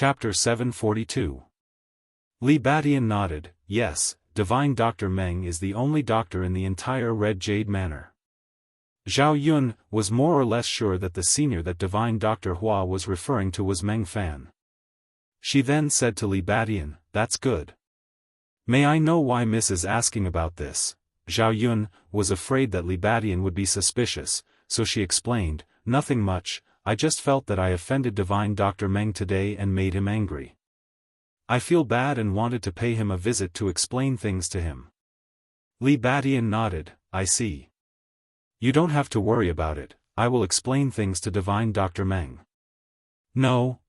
Chapter 742. Li Batian nodded. Yes, Divine Dr. Meng is the only doctor in the entire Red Jade Manor. Zhao Yun was more or less sure that the senior that Divine Dr. Hua was referring to was Meng Fan. She then said to Li Batian, "That's good. May I know why Miss is asking about this?" Zhao Yun was afraid that Li Batian would be suspicious, so she explained, "Nothing much, I just felt that I offended Divine Dr. Meng today and made him angry. I feel bad and wanted to pay him a visit to explain things to him." Li Batian nodded. "I see. You don't have to worry about it, I will explain things to Divine Dr. Meng." No.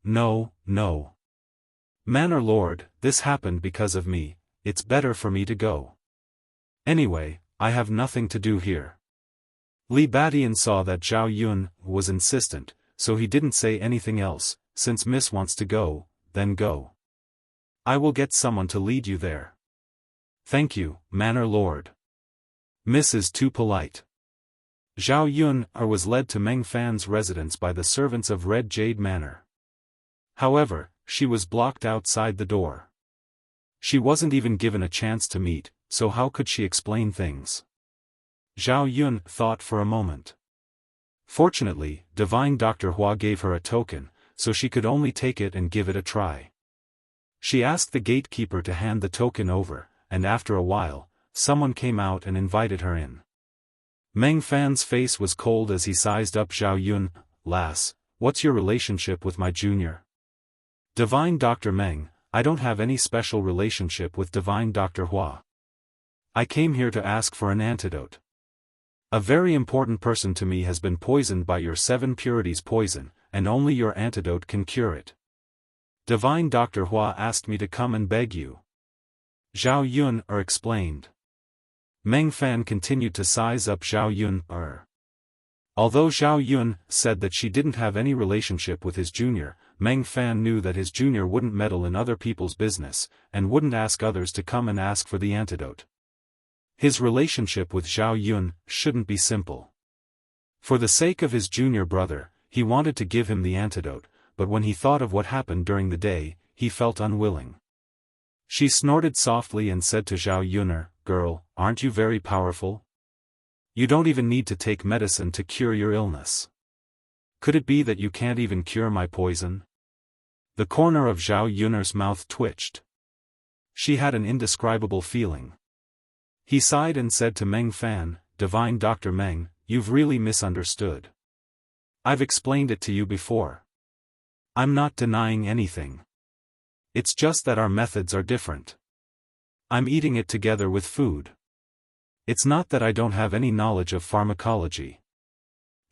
Manor Lord, this happened because of me, it's better for me to go. Anyway, I have nothing to do here. Li Batian saw that Zhao Yun was insistent, so he didn't say anything else. Since Miss wants to go, then go. I will get someone to lead you there. Thank you, Manor Lord. Miss is too polite. Zhao Yun was led to Meng Fan's residence by the servants of Red Jade Manor. However, she was blocked outside the door. She wasn't even given a chance to meet, so how could she explain things? Zhao Yun thought for a moment. Fortunately, Divine Dr. Hua gave her a token, so she could only take it and give it a try. She asked the gatekeeper to hand the token over, and after a while, someone came out and invited her in. Meng Fan's face was cold as he sized up Zhao Yun. "Lass, what's your relationship with my junior?" "Divine Dr. Meng, I don't have any special relationship with Divine Dr. Hua. I came here to ask for an antidote. A very important person to me has been poisoned by your 7 purities poison, and only your antidote can cure it. Divine Dr. Hua asked me to come and beg you." Zhao Yun explained. Meng Fan continued to size up Zhao Yun. Although Zhao Yun said that she didn't have any relationship with his junior, Meng Fan knew that his junior wouldn't meddle in other people's business, and wouldn't ask others to come and ask for the antidote. His relationship with Zhao Yun shouldn't be simple. For the sake of his junior brother, he wanted to give him the antidote, but when he thought of what happened during the day, he felt unwilling. She snorted softly and said to Zhao Yun, "Girl, aren't you very powerful? You don't even need to take medicine to cure your illness. Could it be that you can't even cure my poison?" The corner of Zhao Yun's mouth twitched. She had an indescribable feeling. He sighed and said to Meng Fan, "Divine Dr. Meng, you've really misunderstood. I've explained it to you before. I'm not denying anything. It's just that our methods are different. I'm eating it together with food. It's not that I don't have any knowledge of pharmacology."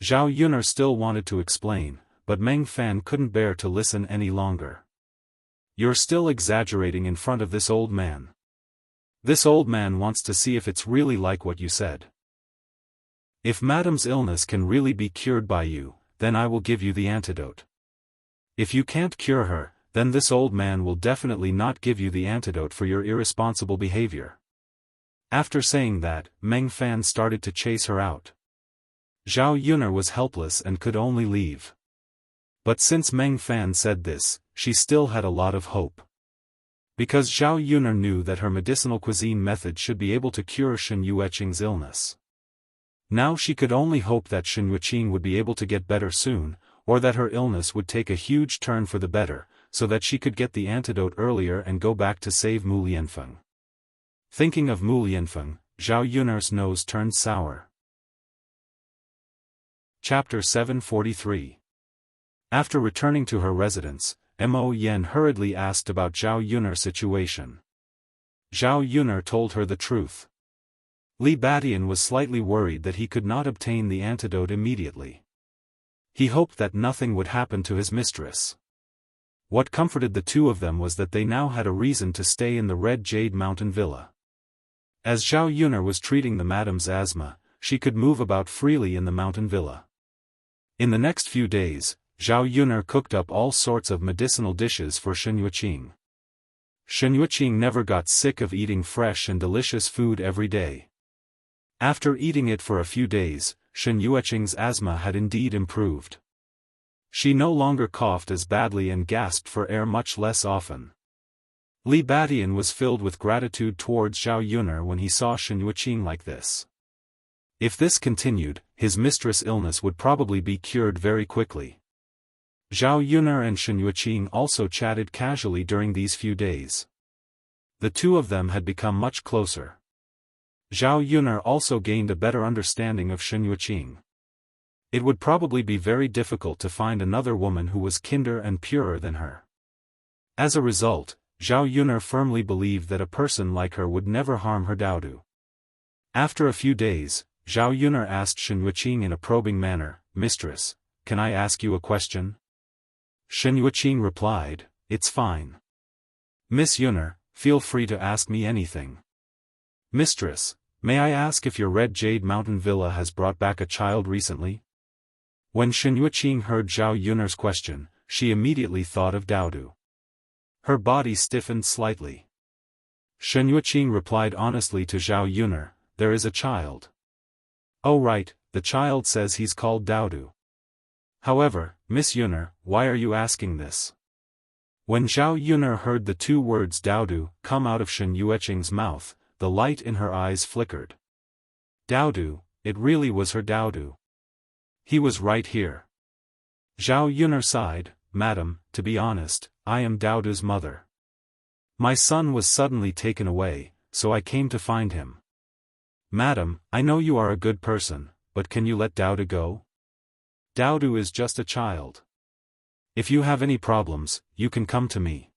Zhao Yun still wanted to explain, but Meng Fan couldn't bear to listen any longer. "You're still exaggerating in front of this old man. This old man wants to see if it's really like what you said. If Madame's illness can really be cured by you, then I will give you the antidote. If you can't cure her, then this old man will definitely not give you the antidote for your irresponsible behavior." After saying that, Meng Fan started to chase her out. Zhao Yun was helpless and could only leave. But since Meng Fan said this, she still had a lot of hope. Because Zhao Yun knew that her medicinal cuisine method should be able to cure Shen Yueqing's illness. Now she could only hope that Shen Yueqing would be able to get better soon, or that her illness would take a huge turn for the better, so that she could get the antidote earlier and go back to save Mu Lianfeng. Thinking of Mu Lianfeng, Zhao Yun's nose turned sour. Chapter 743. After returning to her residence, Mo Yen hurriedly asked about Zhao Yun's situation. Zhao Yun told her the truth. Li Batian was slightly worried that he could not obtain the antidote immediately. He hoped that nothing would happen to his mistress. What comforted the two of them was that they now had a reason to stay in the Red Jade Mountain Villa. As Zhao Yun was treating the madame's asthma, she could move about freely in the mountain villa. In the next few days, Zhao Yun cooked up all sorts of medicinal dishes for Shen Yueqing. Shen Yueqing never got sick of eating fresh and delicious food every day. After eating it for a few days, Shen Yueqing's asthma had indeed improved. She no longer coughed as badly and gasped for air much less often. Li Batian was filled with gratitude towards Zhao Yuner when he saw Shen Yuqing like this. If this continued, his mistress' illness would probably be cured very quickly. Zhao Yuner and Shen Yuqing also chatted casually during these few days. The two of them had become much closer. Zhao Yuner also gained a better understanding of Shen Yuqing. It would probably be very difficult to find another woman who was kinder and purer than her. As a result, Zhao Yuner firmly believed that a person like her would never harm her Daodu. After a few days, Zhao Yuner asked Shen Yuqing in a probing manner, "Mistress, can I ask you a question?" Shen Yuqing replied, "It's fine. Miss Yuner, feel free to ask me anything." "Mistress, may I ask if your Red Jade Mountain Villa has brought back a child recently?" When Shen Yuqing heard Zhao Yuner's question, she immediately thought of Daodu. Her body stiffened slightly. Shen Yuqing replied honestly to Zhao Yuner, "There is a child." "Oh right, the child says he's called Daodu. However, Miss Yuner, why are you asking this?" When Zhao Yuner heard the two words Daodu come out of Shen Yuqing's mouth, the light in her eyes flickered. Daodu, it really was her Daodu. He was right here. Zhao Yuner sighed, "Madam, to be honest, I am Daodu's mother. My son was suddenly taken away, so I came to find him." "Madam, I know you are a good person, but can you let Daodu go? Daodu is just a child. If you have any problems, you can come to me.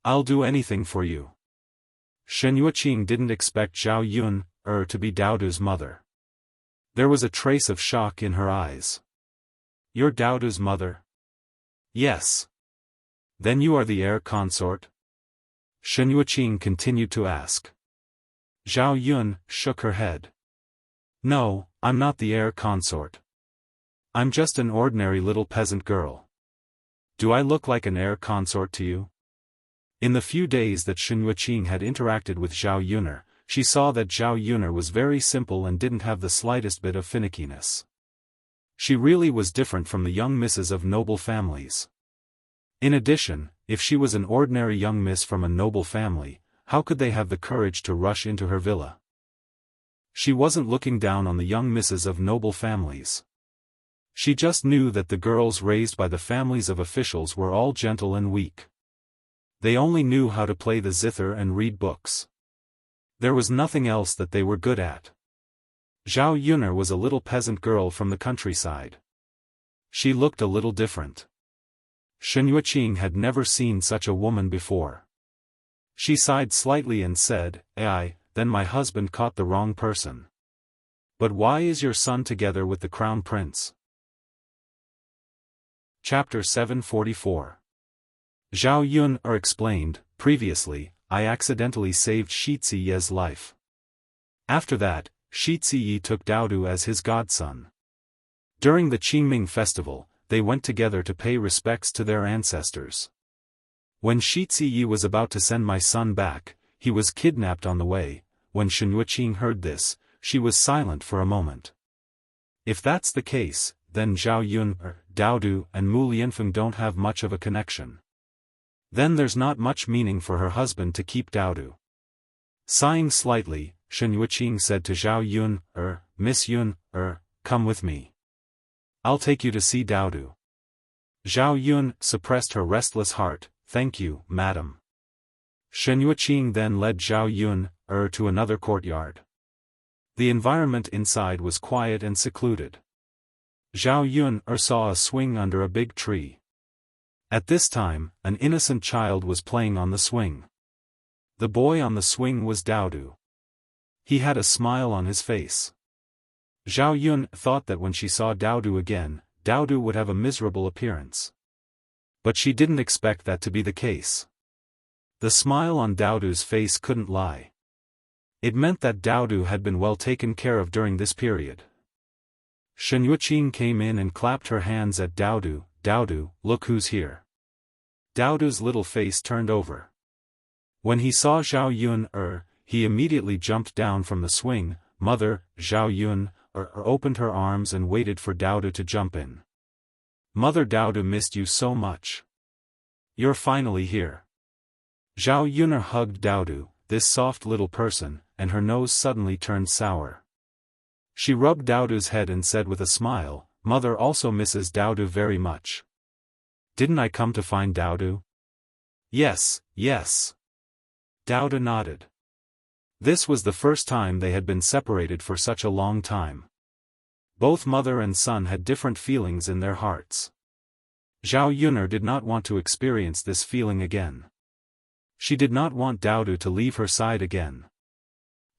I'll do anything for you." Shen Yuqing didn't expect Zhao Yuner to be Daodu's mother. There was a trace of shock in her eyes. "You're Daodu's mother?" "Yes." "Then you are the heir consort?" Shen Yuqing continued to ask. Zhao Yun shook her head. "No, I'm not the heir consort. I'm just an ordinary little peasant girl. Do I look like an heir consort to you?" In the few days that Shen Yuqing had interacted with Zhao Yuner, she saw that Zhao Yuner was very simple and didn't have the slightest bit of finickiness. She really was different from the young misses of noble families. In addition, if she was an ordinary young miss from a noble family, how could they have the courage to rush into her villa? She wasn't looking down on the young misses of noble families. She just knew that the girls raised by the families of officials were all gentle and weak. They only knew how to play the zither and read books. There was nothing else that they were good at. Zhao Yuner was a little peasant girl from the countryside. She looked a little different. Shen Yuqing had never seen such a woman before. She sighed slightly and said, Then my husband caught the wrong person. But why is your son together with the crown prince?" Chapter 744. Zhao Yuner explained, "Previously, I accidentally saved Shi Ziye's life. After that, Shi Ziye took Daodu as his godson. During the Qingming festival, they went together to pay respects to their ancestors. When Shi Ziye was about to send my son back, he was kidnapped on the way." When Shen Yuqing heard this, she was silent for a moment. If that's the case, then Zhao Yuner, Daodu and Mu Lianfeng don't have much of a connection. Then there's not much meaning for her husband to keep Daodu. Sighing slightly, Shen Yuqing said to Zhao Yuner, "Miss Yuner, come with me. I'll take you to see Daodu." Zhao Yun suppressed her restless heart, "Thank you, madam." Shen Yuqing then led Zhao Yuner to another courtyard. The environment inside was quiet and secluded. Zhao Yuner saw a swing under a big tree. At this time, an innocent child was playing on the swing. The boy on the swing was Daodu. He had a smile on his face. Zhao Yun thought that when she saw Daodu again, Daodu would have a miserable appearance. But she didn't expect that to be the case. The smile on Daodu's face couldn't lie. It meant that Daodu had been well taken care of during this period. Shen Yuqing came in and clapped her hands at Daodu. "Daodu, look who's here." Daodu's little face turned over. When he saw Zhao Yuner, he immediately jumped down from the swing. "Mother," Zhao Yuner opened her arms and waited for Daodu to jump in. Mother Dowdu missed you so much. You're finally here. Zhao Yuner hugged Dowdu, this soft little person, and her nose suddenly turned sour. She rubbed Dowdu's head and said with a smile, Mother also misses Dowdu very much. Didn't I come to find Dowdu? Yes, yes. Dowdu nodded. This was the first time they had been separated for such a long time. Both mother and son had different feelings in their hearts. Zhao Yuner did not want to experience this feeling again. She did not want Dowdu to leave her side again.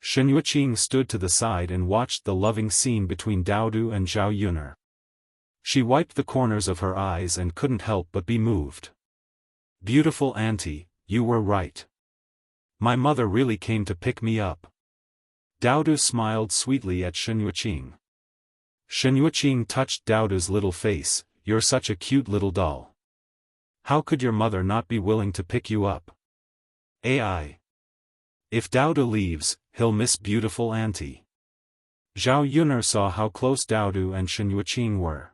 Shen Yuqing stood to the side and watched the loving scene between Dowdu and Zhao Yuner. She wiped the corners of her eyes and couldn't help but be moved. Beautiful auntie, you were right. My mother really came to pick me up. Dowdu smiled sweetly at Shen Yuqing. Shen Yuqing touched Dowdu's little face, you're such a cute little doll. How could your mother not be willing to pick you up? AI. If Dowdu leaves, he'll miss beautiful auntie. Zhao Yuner saw how close Dowdu and Shen Yuqing were.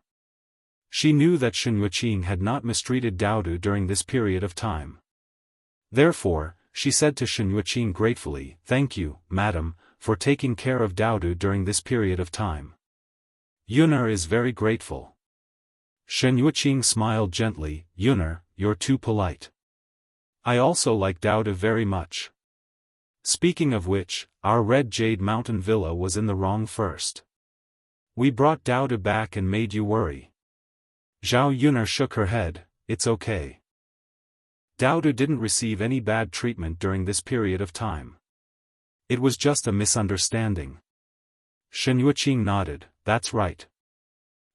She knew that Shen Yuqing had not mistreated Dowdu during this period of time. Therefore, she said to Shen Yuqing gratefully, Thank you, madam, for taking care of Dowdu during this period of time. Yuner is very grateful. Shen Yuqing smiled gently, Yuner, you're too polite. I also like Dowdu very much. Speaking of which, our Red Jade Mountain Villa was in the wrong first. We brought Dowdu back and made you worry. Zhao Yuner shook her head, it's okay. Dowdu didn't receive any bad treatment during this period of time. It was just a misunderstanding. Shen Yuqing nodded, that's right.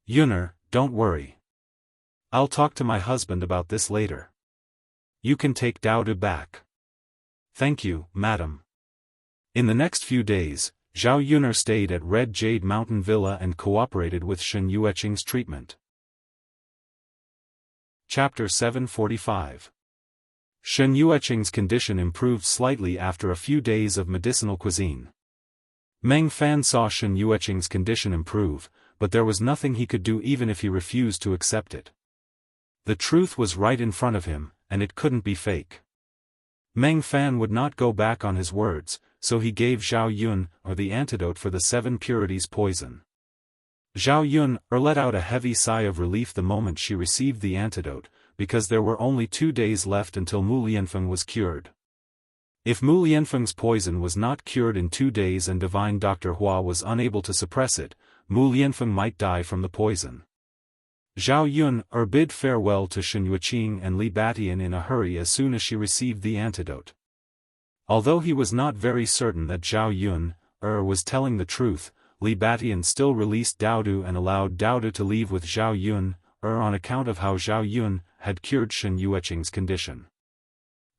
Yuner, don't worry. I'll talk to my husband about this later. You can take Dowdu back. Thank you, madam. In the next few days, Zhao Yuner stayed at Red Jade Mountain Villa and cooperated with Shen Yuqing's treatment. Chapter 745. Shen Yuqing's condition improved slightly after a few days of medicinal cuisine. Meng Fan saw Shen Yuqing's condition improve, but there was nothing he could do even if he refused to accept it. The truth was right in front of him, and it couldn't be fake. Meng Fan would not go back on his words, so he gave Zhao Yun the antidote for the 7 purities poison. Zhao Yun let out a heavy sigh of relief the moment she received the antidote, because there were only 2 days left until Mu Lianfeng was cured. If Mu Lianfeng's poison was not cured in 2 days and divine Dr. Hua was unable to suppress it, Mu Lianfeng might die from the poison. Zhao Yun bid farewell to Shen Yuqing and Li Batian in a hurry as soon as she received the antidote. Although he was not very certain that Zhao Yun was telling the truth, Li Batian still released Dowdu and allowed Dowdu to leave with Zhao Yun on account of how Zhao Yun had cured Shen Yuqing's condition.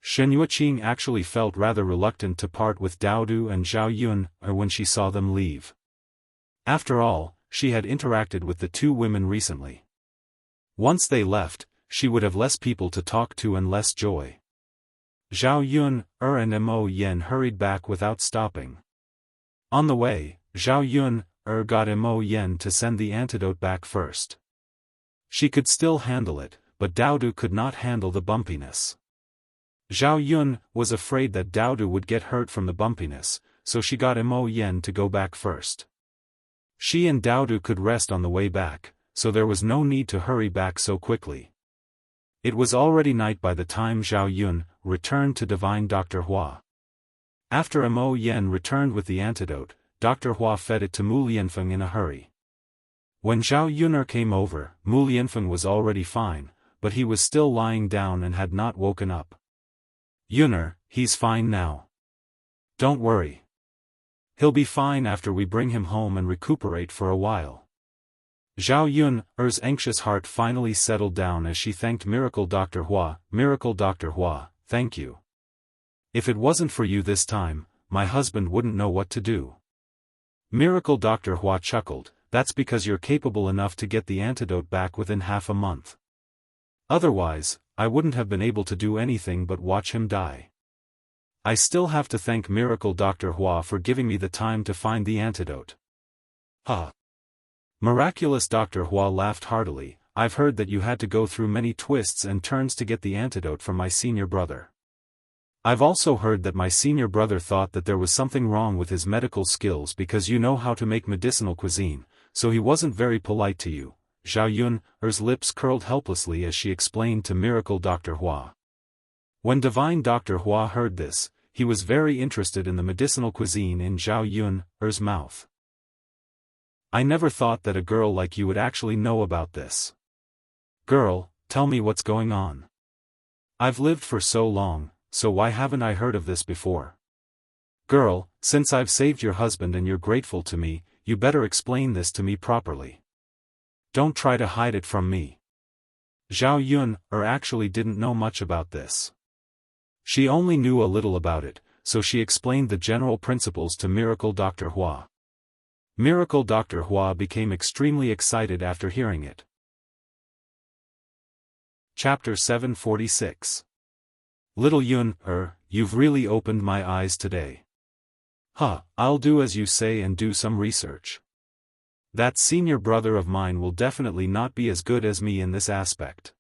Shen Yuqing actually felt rather reluctant to part with Dowdu and Zhao Yun when she saw them leave. After all, she had interacted with the 2 women recently. Once they left, she would have less people to talk to and less joy. Zhao Yun and Mo Yen hurried back without stopping. On the way, Zhao Yun got Mo Yen to send the antidote back first. She could still handle it, but Dowdu could not handle the bumpiness. Zhao Yun was afraid that Dowdu would get hurt from the bumpiness, so she got Mo Yen to go back first. She and Dowdu could rest on the way back, so there was no need to hurry back so quickly. It was already night by the time Zhao Yun returned to divine Dr. Hua. After Mo Yen returned with the antidote, Dr. Hua fed it to Mu Lianfeng in a hurry. When Zhao Yuner came over, Mu Lianfeng was already fine, but he was still lying down and had not woken up. Yuner, he's fine now. Don't worry. He'll be fine after we bring him home and recuperate for a while. Zhao Yun's anxious heart finally settled down as she thanked Miracle Dr. Hua, Miracle Dr. Hua, thank you. If it wasn't for you this time, my husband wouldn't know what to do. Miracle Dr. Hua chuckled, that's because you're capable enough to get the antidote back within half a month. Otherwise, I wouldn't have been able to do anything but watch him die. I still have to thank Miracle Dr. Hua for giving me the time to find the antidote. Miraculous Dr. Hua laughed heartily, I've heard that you had to go through many twists and turns to get the antidote from my senior brother. I've also heard that my senior brother thought that there was something wrong with his medical skills because you know how to make medicinal cuisine, so he wasn't very polite to you. Zhao Yun's lips curled helplessly as she explained to Miracle Dr. Hua. When Divine Dr. Hua heard this, he was very interested in the medicinal cuisine in Zhao Yun's mouth. I never thought that a girl like you would actually know about this. Girl, tell me what's going on. I've lived for so long, so why haven't I heard of this before? Girl, since I've saved your husband and you're grateful to me, you better explain this to me properly. Don't try to hide it from me. Zhao Yun actually didn't know much about this. She only knew a little about it, so she explained the general principles to Miracle Dr. Hua. Miracle Dr. Hua became extremely excited after hearing it. Chapter 746. Little Yun, you've really opened my eyes today. I'll do as you say and do some research. That senior brother of mine will definitely not be as good as me in this aspect.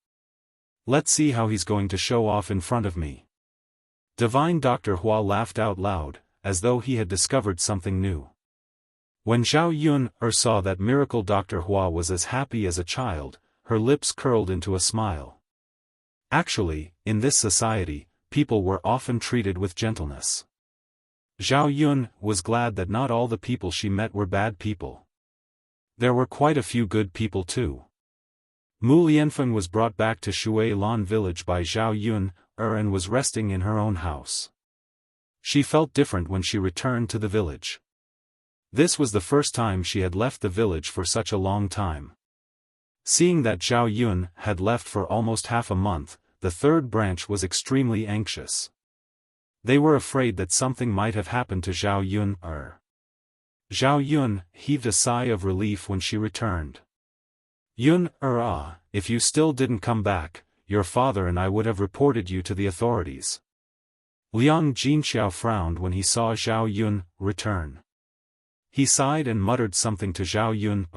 Let's see how he's going to show off in front of me. Divine Dr. Hua laughed out loud, as though he had discovered something new. When Zhao Yun saw that Miracle Dr. Hua was as happy as a child, her lips curled into a smile. Actually, in this society, people were often treated with gentleness. Zhao Yun was glad that not all the people she met were bad people. There were quite a few good people too. Mu Lianfeng was brought back to Shui Lan village by Zhao Yun and was resting in her own house. She felt different when she returned to the village. This was the first time she had left the village for such a long time. Seeing that Zhao Yun had left for almost half a month, the third branch was extremely anxious. They were afraid that something might have happened to Zhao Yun. Zhao Yun heaved a sigh of relief when she returned. Yun, if you still didn't come back, your father and I would have reported you to the authorities. Liang Jinxiao frowned when he saw Zhao Yun return. He sighed and muttered something to Zhao Yun.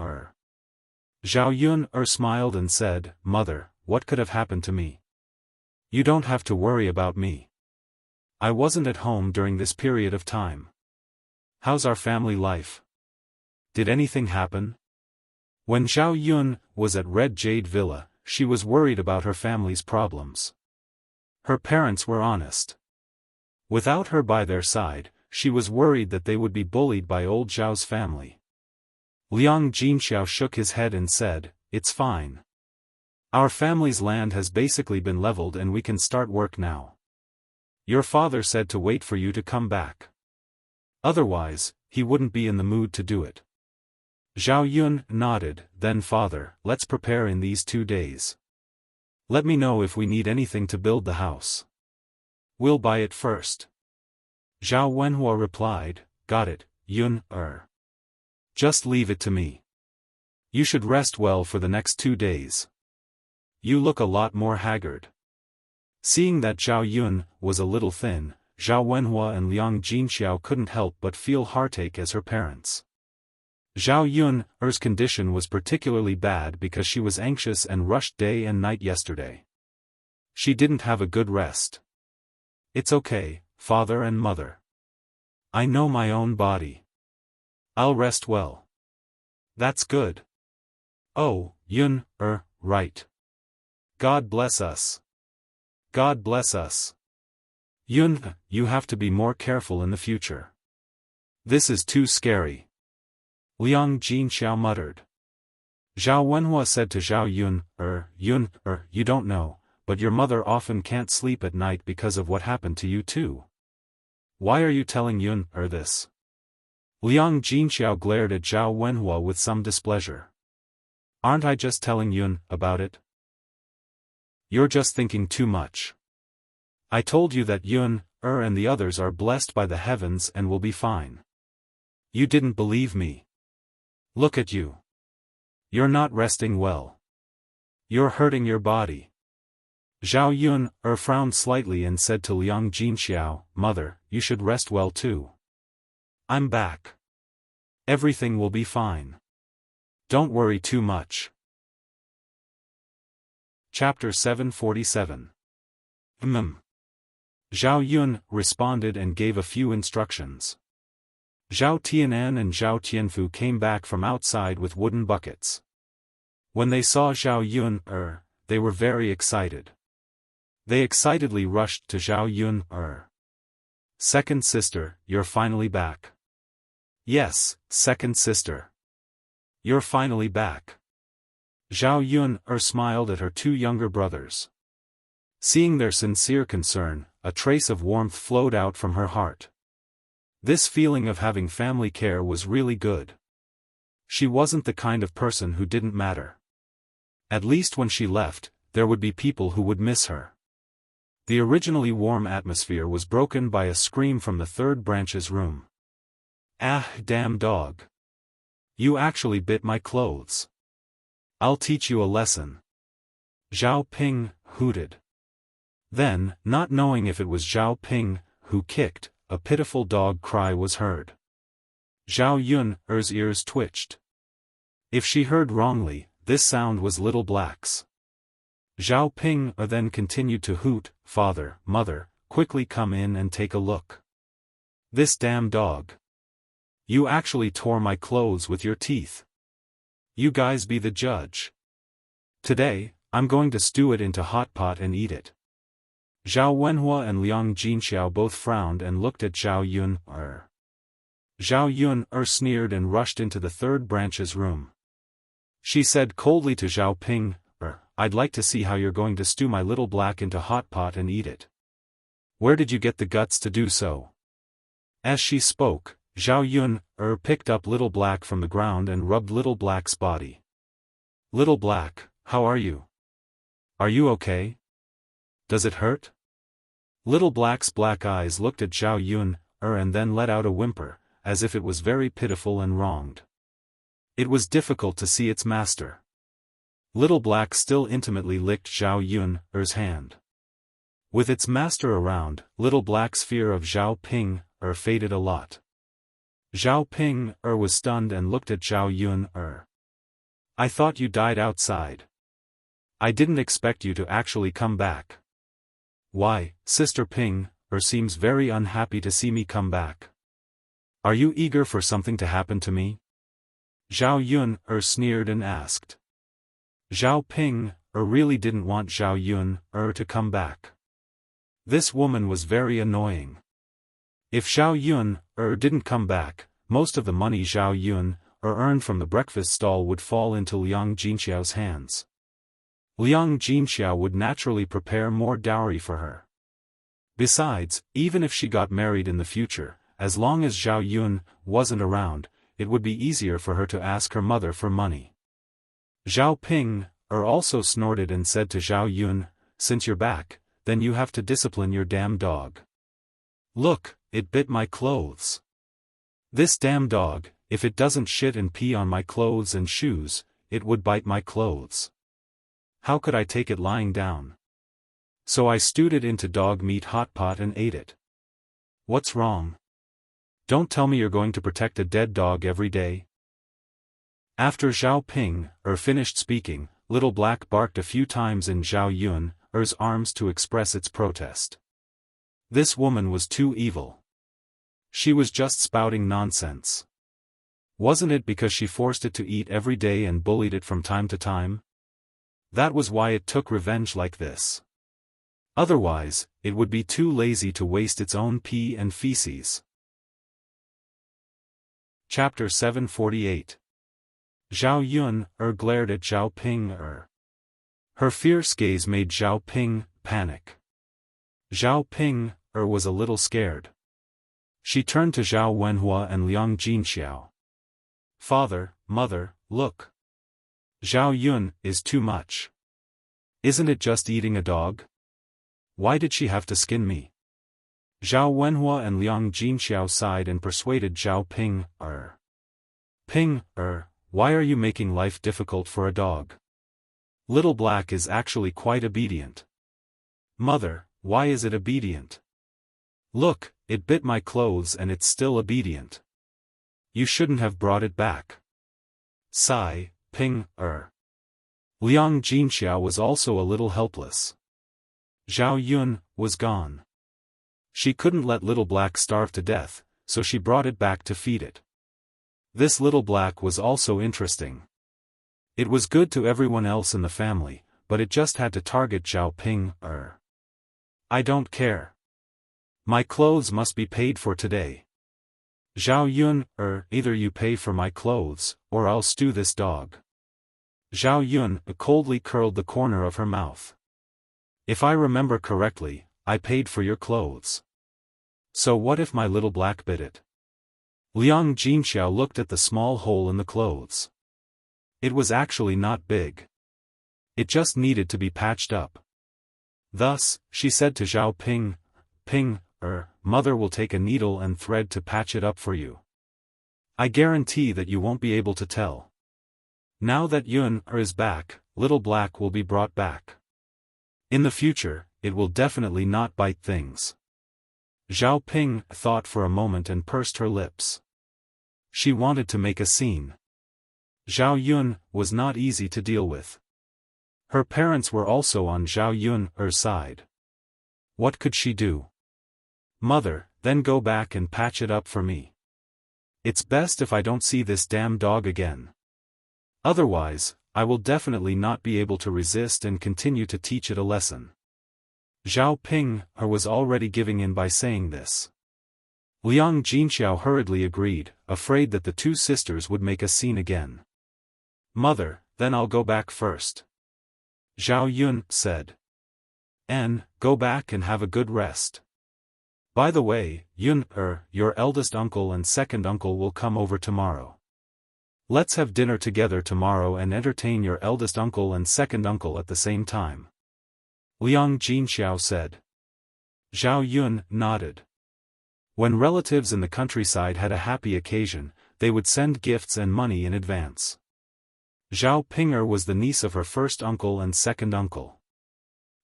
Zhao Yun smiled and said, Mother, what could have happened to me? You don't have to worry about me. I wasn't at home during this period of time. How's our family life? Did anything happen? When Zhao Yun was at Red Jade Villa, she was worried about her family's problems. Her parents were honest. Without her by their side, she was worried that they would be bullied by old Zhao's family. Liang Jinxiao shook his head and said, It's fine. Our family's land has basically been leveled and we can start work now. Your father said to wait for you to come back. Otherwise, he wouldn't be in the mood to do it. Zhao Yun nodded, Then father, let's prepare in these 2 days. Let me know if we need anything to build the house. We'll buy it first. Zhao Wenhua replied, Got it, Yun. Just leave it to me. You should rest well for the next 2 days. You look a lot more haggard. Seeing that Zhao Yun was a little thin, Zhao Wenhua and Liang Jinxiao couldn't help but feel heartache as her parents. Zhao Yun's condition was particularly bad because she was anxious and rushed day and night yesterday. She didn't have a good rest. It's okay, father and mother. I know my own body. I'll rest well. That's good. Oh, Yun, right. God bless us. God bless us. Yun, you have to be more careful in the future. This is too scary. Liang Jinxiao muttered. Zhao Wenhua said to Zhao Yun, Yun, you don't know, but your mother often can't sleep at night because of what happened to you too. Why are you telling Yun, this? Liang Jinxiao glared at Zhao Wenhua with some displeasure. Aren't I just telling Yun about it? You're just thinking too much. I told you that Yun, and the others are blessed by the heavens and will be fine. You didn't believe me. Look at you. You're not resting well. You're hurting your body. Zhao Yun frowned slightly and said to Liang Jinxiao, Mother, you should rest well too. I'm back. Everything will be fine. Don't worry too much. Chapter 747. Zhao Yun responded and gave a few instructions. Zhao Tianan and Zhao Tianfu came back from outside with wooden buckets. When they saw Zhao Yun, they were very excited. They excitedly rushed to Zhao Yun, Second sister, you're finally back. Yes, second sister. You're finally back. Zhao Yun, smiled at her two younger brothers. Seeing their sincere concern, a trace of warmth flowed out from her heart. This feeling of having family care was really good. She wasn't the kind of person who didn't matter. At least when she left, there would be people who would miss her. The originally warm atmosphere was broken by a scream from the third branch's room. Ah, damn dog. You actually bit my clothes. I'll teach you a lesson. Zhao Ping hooted. Then, not knowing if it was Zhao Ping who kicked, a pitiful dog cry was heard. Zhao Yun's ears twitched. If she heard wrongly, this sound was Little Black's. Zhao Ping then continued to hoot, "Father, mother, quickly come in and take a look. This damn dog. You actually tore my clothes with your teeth. You guys be the judge. Today, I'm going to stew it into hot pot and eat it." Zhao Wenhua and Liang Jinxiao both frowned and looked at Zhao Yun. Zhao Yun sneered and rushed into the third branch's room. She said coldly to Zhao Ping, "I'd like to see how you're going to stew my Little Black into hot pot and eat it. Where did you get the guts to do so?" As she spoke, Zhao Yun picked up Little Black from the ground and rubbed Little Black's body. "Little Black, how are you? Are you okay? Does it hurt?" Little Black's black eyes looked at Zhao Yun, and then let out a whimper, as if it was very pitiful and wronged. It was difficult to see its master. Little Black still intimately licked Zhao Yun's hand. With its master around, Little Black's fear of Zhao Ping faded a lot. Zhao Ping was stunned and looked at Zhao Yun. "I thought you died outside. I didn't expect you to actually come back. Why, Sister Ping seems very unhappy to see me come back. Are you eager for something to happen to me?" Zhao Yun sneered and asked. Zhao Ping really didn't want Zhao Yun to come back. This woman was very annoying. If Zhao Yun didn't come back, most of the money Zhao Yun earned from the breakfast stall would fall into Liang Jinxiao's hands. Liang Jinxiao would naturally prepare more dowry for her. Besides, even if she got married in the future, as long as Zhao Yun wasn't around, it would be easier for her to ask her mother for money. Zhao Ping also snorted and said to Zhao Yun, "Since you're back, then you have to discipline your damn dog. Look, it bit my clothes. This damn dog, if it doesn't shit and pee on my clothes and shoes, it would bite my clothes. How could I take it lying down? So I stewed it into dog meat hot pot and ate it. What's wrong? Don't tell me you're going to protect a dead dog every day." After Zhao Ping finished speaking, Little Black barked a few times in Zhao Yun's arms to express its protest. This woman was too evil. She was just spouting nonsense. Wasn't it because she forced it to eat every day and bullied it from time to time? That was why it took revenge like this. Otherwise, it would be too lazy to waste its own pee and feces. Chapter 748. Zhao Yun glared at Zhao Ping. Her fierce gaze made Zhao Ping panic. Zhao Ping was a little scared. She turned to Zhao Wenhua and Liang Jinxiao. "Father, mother, look. Zhao Yun is too much. Isn't it just eating a dog? Why did she have to skin me?" Zhao Wenhua and Liang Jinxiao sighed and persuaded Zhao Ping. "Ping, why are you making life difficult for a dog? Little Black is actually quite obedient." "Mother, why is it obedient? Look, it bit my clothes and it's still obedient. You shouldn't have brought it back." "Sigh, Ping, Liang Jinxiao was also a little helpless. Zhao Yun was gone. She couldn't let Little Black starve to death, so she brought it back to feed it. This Little Black was also interesting. It was good to everyone else in the family, but it just had to target Zhao Ping. I don't care. My clothes must be paid for today. Zhao Yun, either you pay for my clothes, or I'll stew this dog. Zhao Yun coldly curled the corner of her mouth. If I remember correctly, I paid for your clothes. So what if my Little Black bit it? Liang Jinxiao looked at the small hole in the clothes. It was actually not big. It just needed to be patched up. Thus, she said to Zhao Ping, Mother will take a needle and thread to patch it up for you. I guarantee that you won't be able to tell. Now that Yun is back, Little Black will be brought back. In the future, it will definitely not bite things. Zhao Ping thought for a moment and pursed her lips. She wanted to make a scene. Zhao Yun was not easy to deal with. Her parents were also on Zhao Yun's side. What could she do? Mother, then go back and patch it up for me. It's best if I don't see this damn dog again. Otherwise, I will definitely not be able to resist and continue to teach it a lesson. Zhao Ping was already giving in by saying this. Liang Jinxiao hurriedly agreed, afraid that the two sisters would make a scene again. Mother, then I'll go back first. Zhao Yun said. Go back and have a good rest. By the way, Yun, your eldest uncle and second uncle will come over tomorrow. Let's have dinner together tomorrow and entertain your eldest uncle and second uncle at the same time. Liang Jinxiao said. Zhao Yun nodded. When relatives in the countryside had a happy occasion, they would send gifts and money in advance. Zhao Pinger was the niece of her first uncle and second uncle.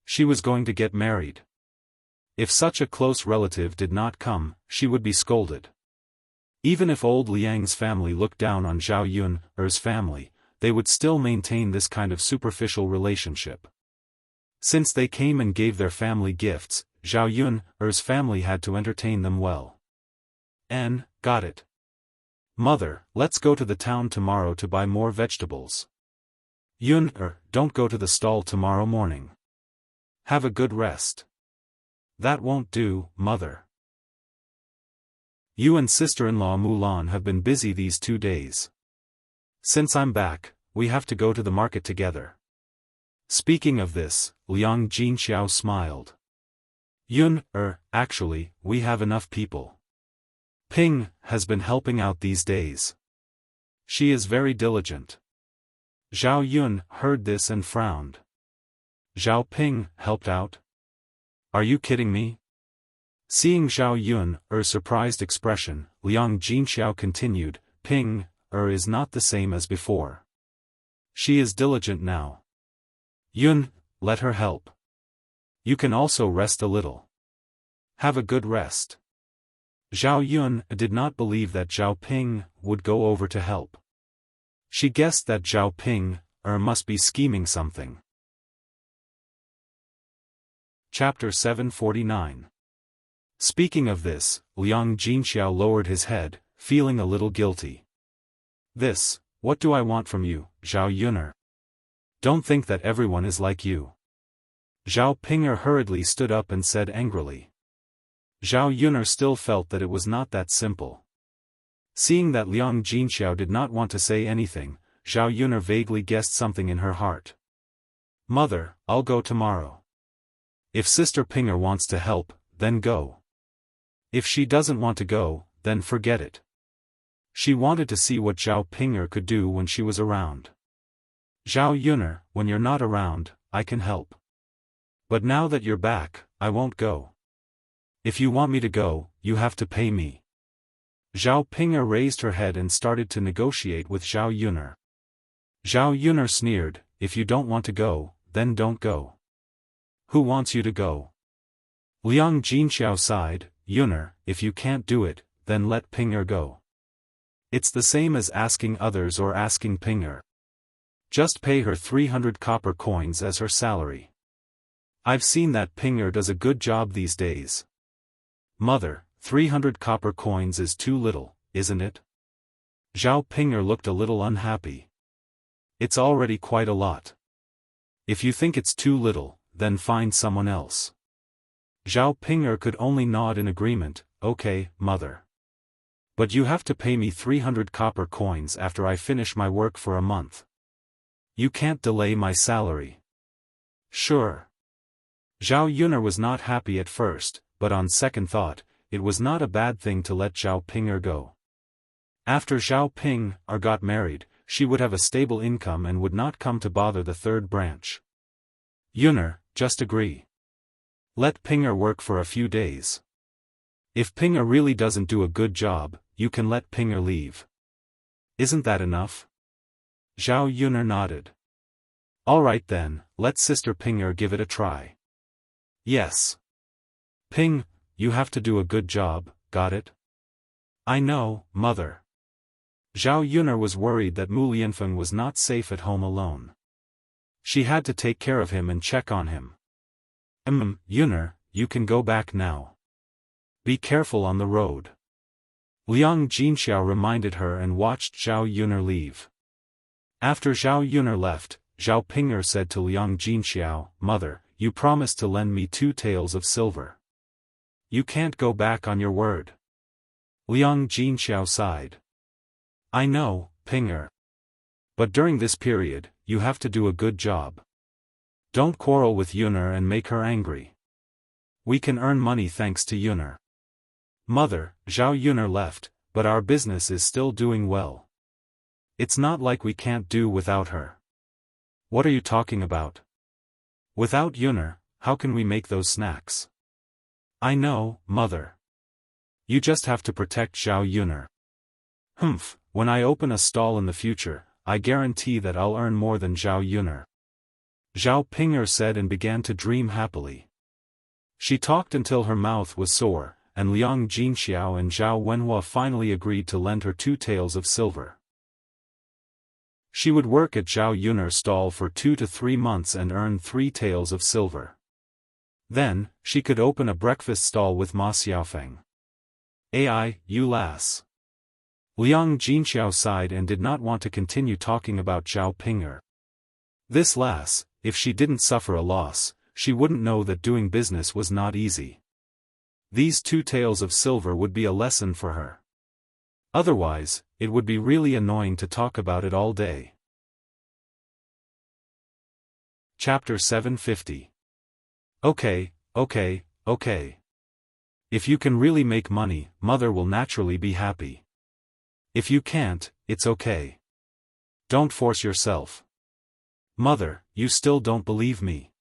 She was going to get married. If such a close relative did not come, she would be scolded. Even if old Liang's family looked down on Zhao Yun's family, they would still maintain this kind of superficial relationship. Since they came and gave their family gifts, Zhao Yun's family had to entertain them well. Got it. Mother, let's go to the town tomorrow to buy more vegetables. Yun, don't go to the stall tomorrow morning. Have a good rest. That won't do, Mother. You and sister-in-law Mulan have been busy these 2 days. Since I'm back, we have to go to the market together. Speaking of this, Liang Jinxiao smiled. Yun, actually, we have enough people. Ping has been helping out these days. She is very diligent. Zhao Yun heard this and frowned. Zhao Ping helped out? Are you kidding me? Seeing Zhao Yun's surprised expression, Liang Jinxiao continued, Ping is not the same as before. She is diligent now. Yun, let her help. You can also rest a little. Have a good rest. Zhao Yun did not believe that Zhao Ping would go over to help. She guessed that Zhao Ping must be scheming something. Chapter 749. Speaking of this, Liang Jinxiao lowered his head, feeling a little guilty. What do I want from you, Zhao Yuner? Don't think that everyone is like you. Zhao Pinger hurriedly stood up and said angrily. Zhao Yuner still felt that it was not that simple. Seeing that Liang Jinxiao did not want to say anything, Zhao Yuner vaguely guessed something in her heart. Mother, I'll go tomorrow. If Sister Pinger wants to help, then go. If she doesn't want to go, then forget it. She wanted to see what Zhao Pinger could do when she was around. Zhao Yuner, when you're not around, I can help. But now that you're back, I won't go. If you want me to go, you have to pay me. Zhao Pinger raised her head and started to negotiate with Zhao Yuner. Zhao Yuner sneered, if you don't want to go, then don't go. Who wants you to go? Liang Jinxiao sighed, Yuner, if you can't do it, then let Pinger go. It's the same as asking others or asking Pinger. Just pay her 300 copper coins as her salary. I've seen that Pinger does a good job these days. Mother, 300 copper coins is too little, isn't it? Zhao Pinger looked a little unhappy. It's already quite a lot. If you think it's too little, then find someone else. Zhao Pinger could only nod in agreement. Okay, mother. But you have to pay me 300 copper coins after I finish my work for a month. You can't delay my salary. Sure. Zhao Yuner was not happy at first, but on second thought, it was not a bad thing to let Zhao Pinger go. After Zhao Ping got married, she would have a stable income and would not come to bother the third branch. Yuner, just agree. Let Pinger work for a few days. If Pinger really doesn't do a good job, you can let Pinger leave. Isn't that enough? Zhao Yuner nodded. Alright then, let Sister Pinger give it a try. Yes. Ping, you have to do a good job, got it? I know, mother. Zhao Yuner was worried that Mu Lianfeng was not safe at home alone. She had to take care of him and check on him. Yuner, you can go back now. Be careful on the road. Liang Jinxiao reminded her and watched Zhao Yuner leave. After Zhao Yuner left, Zhao Pinger said to Liang Jinxiao, Mother, you promised to lend me 2 taels of silver. You can't go back on your word. Liang Jinxiao sighed. I know, Pinger. But during this period, you have to do a good job. Don't quarrel with Yuner and make her angry. We can earn money thanks to Yuner. Mother, Zhao Yuner left, but our business is still doing well. It's not like we can't do without her. What are you talking about? Without Yuner, how can we make those snacks? I know, mother. You just have to protect Zhao Yuner. When I open a stall in the future, I guarantee that I'll earn more than Zhao Yuner. Zhao Pinger said and began to dream happily. She talked until her mouth was sore, and Liang Jinxiao and Zhao Wenhua finally agreed to lend her 2 taels of silver. She would work at Zhao Yuner's stall for 2 to 3 months and earn 3 taels of silver. Then, she could open a breakfast stall with Ma Xiaofeng. Ai, you lass. Liang Jinxiao sighed and did not want to continue talking about Zhao Pinger. This lass, if she didn't suffer a loss, she wouldn't know that doing business was not easy. These 2 taels of silver would be a lesson for her. Otherwise, it would be really annoying to talk about it all day. Chapter 750. Okay. If you can really make money, mother will naturally be happy. If you can't, it's okay. Don't force yourself. Mother, you still don't believe me.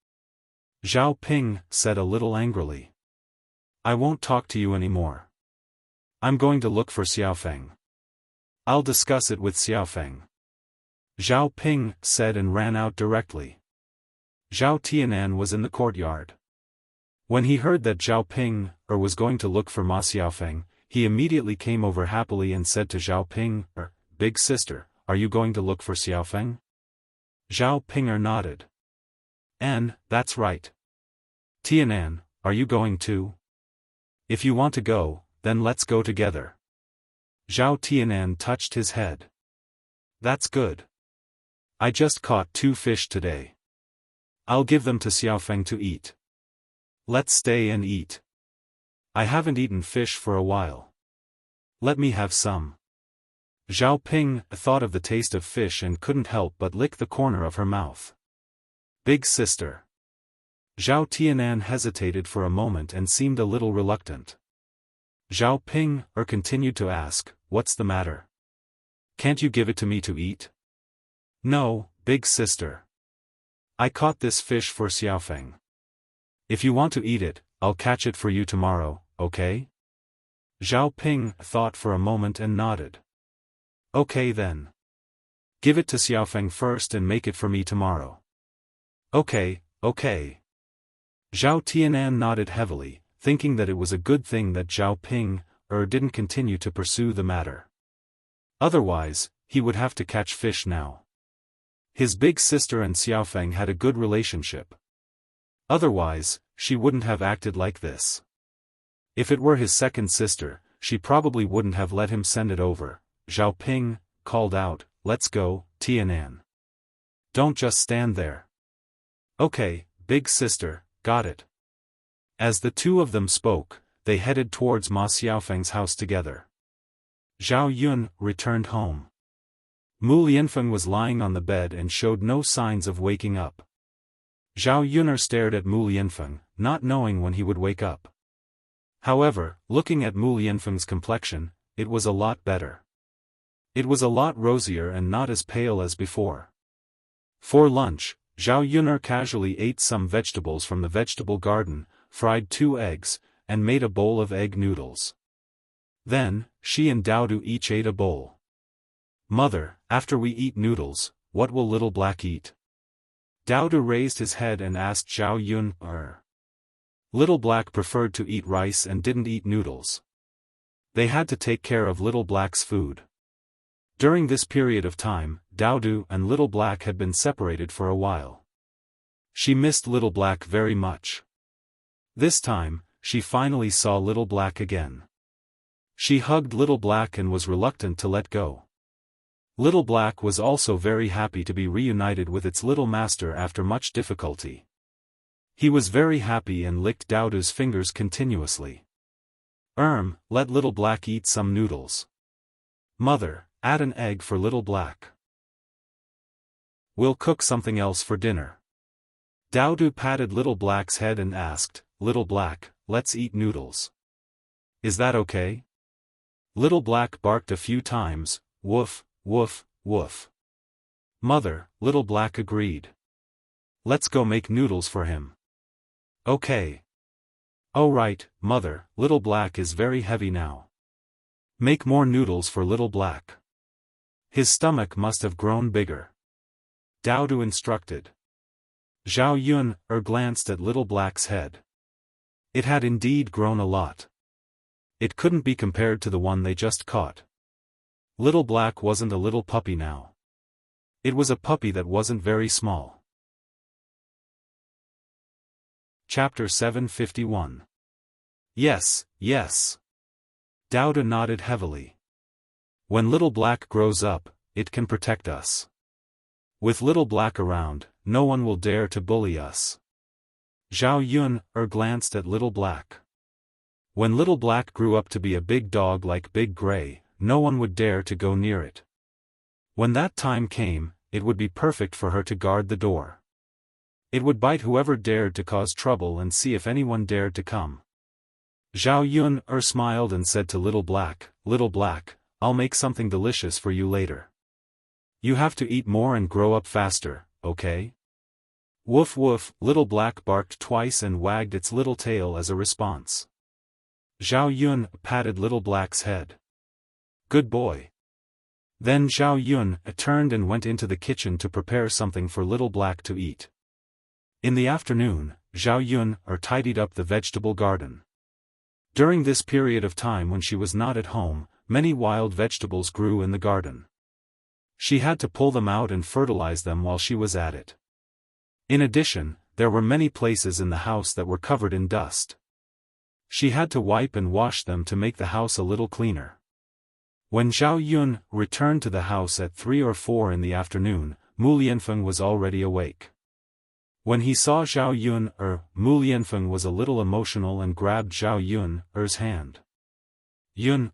Zhao Ping said a little angrily. I won't talk to you anymore. I'm going to look for Xiaofan. I'll discuss it with Xiaofan. Zhao Ping said and ran out directly. Zhao Tianan was in the courtyard. When he heard that Zhao Ping was going to look for Ma Xiaofan, he immediately came over happily and said to Zhao Ping, Big sister, are you going to look for Xiaofan? Zhao Pinger nodded. And, that's right. Tianan, are you going too? If you want to go, then let's go together. Zhao Tianan touched his head. That's good. I just caught 2 fish today. I'll give them to Xiaofan to eat. Let's stay and eat. I haven't eaten fish for a while. Let me have some. Zhao Ping thought of the taste of fish and couldn't help but lick the corner of her mouth. Big sister. Zhao Tianan hesitated for a moment and seemed a little reluctant. Zhao Ping continued to ask, what's the matter? Can't you give it to me to eat? No, big sister. I caught this fish for Xiaofan. If you want to eat it, I'll catch it for you tomorrow, okay? Zhao Ping thought for a moment and nodded. Okay then. Give it to Xiaofan first and make it for me tomorrow. Okay. Zhao Tianan nodded heavily, thinking that it was a good thing that Zhao Ping didn't continue to pursue the matter. Otherwise, he would have to catch fish now. His big sister and Xiaofan had a good relationship. Otherwise, she wouldn't have acted like this. If it were his second sister, she probably wouldn't have let him send it over. Zhao Ping called out, "Let's go, Tianan. Don't just stand there." "Okay, big sister, got it." As the two of them spoke, they headed towards Ma Xiaofeng's house together. Zhao Yun returned home. Mu Lianfeng was lying on the bed and showed no signs of waking up. Zhao Yun'er stared at Mu Lianfeng, not knowing when he would wake up. However, looking at Mu Lianfeng's complexion, it was a lot better. It was a lot rosier and not as pale as before. For lunch, Zhao Yun'er casually ate some vegetables from the vegetable garden, fried 2 eggs, and made a bowl of egg noodles. Then, she and Daodu each ate a bowl. "Mother, after we eat noodles, what will Little Black eat?" Daodu raised his head and asked Zhao Yun. Little Black preferred to eat rice and didn't eat noodles. They had to take care of Little Black's food. During this period of time, Daodu and Little Black had been separated for a while. She missed Little Black very much. This time, she finally saw Little Black again. She hugged Little Black and was reluctant to let go. Little Black was also very happy to be reunited with its little master after much difficulty. He was very happy and licked Daodu's fingers continuously. Let Little Black eat some noodles. Mother, add an egg for Little Black. We'll cook something else for dinner. Daodu patted Little Black's head and asked, Little Black, let's eat noodles. Is that okay? Little Black barked a few times, woof, woof, woof. Mother, Little Black agreed. Let's go make noodles for him. Okay. Oh right, Mother, Little Black is very heavy now. Make more noodles for Little Black. His stomach must have grown bigger. Daodu instructed. Zhao Yun glanced at Little Black's head. It had indeed grown a lot. It couldn't be compared to the one they just caught. Little Black wasn't a little puppy now. It was a puppy that wasn't very small. Chapter 751. Yes, yes. Daodu nodded heavily. When Little Black grows up, it can protect us. With Little Black around, no one will dare to bully us. Zhao Yun glanced at Little Black. When Little Black grew up to be a big dog like Big Gray, no one would dare to go near it. When that time came, it would be perfect for her to guard the door. It would bite whoever dared to cause trouble and see if anyone dared to come. Zhao Yun smiled and said to Little Black, I'll make something delicious for you later. You have to eat more and grow up faster, okay? Woof woof, Little Black barked twice and wagged its little tail as a response. Zhao Yun patted Little Black's head. Good boy. Then Zhao Yun turned and went into the kitchen to prepare something for Little Black to eat. In the afternoon, Zhao Yun tidied up the vegetable garden. During this period of time when she was not at home, many wild vegetables grew in the garden. She had to pull them out and fertilize them while she was at it. In addition, there were many places in the house that were covered in dust. She had to wipe and wash them to make the house a little cleaner. When Zhao Yun returned to the house at 3 or 4 in the afternoon, Mu Lianfeng was already awake. When he saw Zhao Yun, Mu Lianfeng was a little emotional and grabbed Zhao Yun's hand. Yun,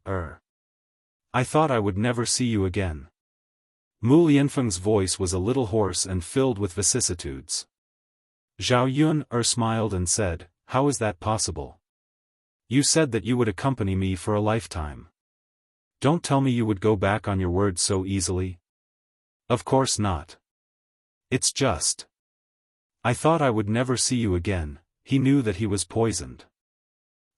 I thought I would never see you again. Mu Lianfeng's voice was a little hoarse and filled with vicissitudes. Zhao Yun smiled and said, How is that possible? You said that you would accompany me for a lifetime. Don't tell me you would go back on your word so easily. Of course not. It's just. I thought I would never see you again. He knew that he was poisoned.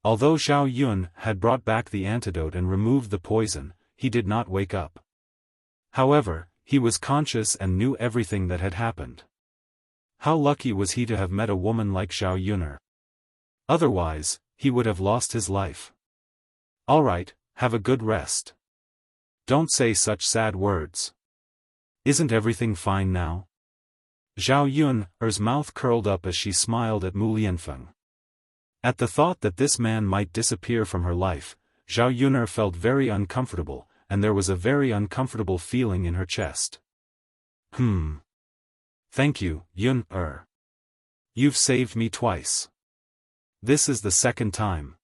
Although Zhao Yun had brought back the antidote and removed the poison, he did not wake up. However, he was conscious and knew everything that had happened. How lucky was he to have met a woman like Zhao Yun. Otherwise, he would have lost his life. All right, have a good rest. Don't say such sad words. Isn't everything fine now? Zhao Yun's mouth curled up as she smiled at Mu Lianfeng. At the thought that this man might disappear from her life, Zhao Yun'er felt very uncomfortable, and there was a very uncomfortable feeling in her chest. Thank you, Yun-er. You've saved me twice. This is the second time.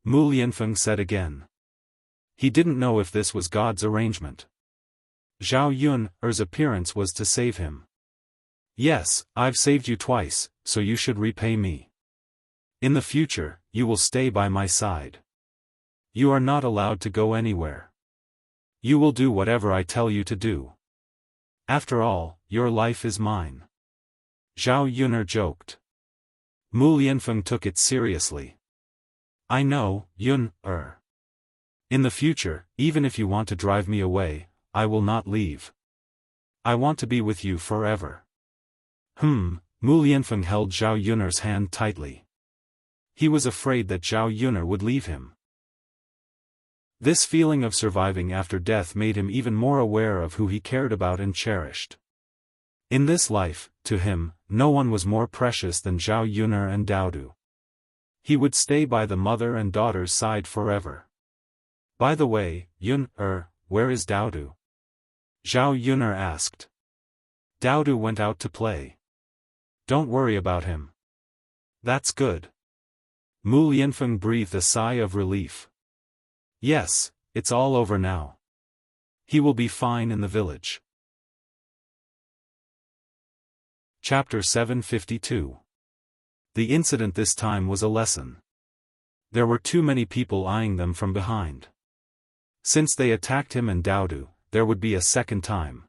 Mu Lianfeng said again. He didn't know if this was God's arrangement. Zhao Yun'er's appearance was to save him. Yes, I've saved you twice, so you should repay me. In the future, you will stay by my side. You are not allowed to go anywhere. You will do whatever I tell you to do. After all, your life is mine. Zhao Yun'er joked. Mu Lianfeng took it seriously. I know, Yun-er. In the future, even if you want to drive me away, I will not leave. I want to be with you forever. Mu Lianfeng held Zhao Yun'er's hand tightly. He was afraid that Zhao Yun'er would leave him. This feeling of surviving after death made him even more aware of who he cared about and cherished. In this life, to him, no one was more precious than Zhao Yun'er and Daodu. He would stay by the mother and daughter's side forever. By the way, Yun-er, where is Daodu? Zhao Yun'er asked. Daodu went out to play. Don't worry about him. That's good. Mu Lianfeng breathed a sigh of relief. Yes, it's all over now. He will be fine in the village. Chapter 752. The incident this time was a lesson. There were too many people eyeing them from behind. Since they attacked him and Daodu, there would be a second time.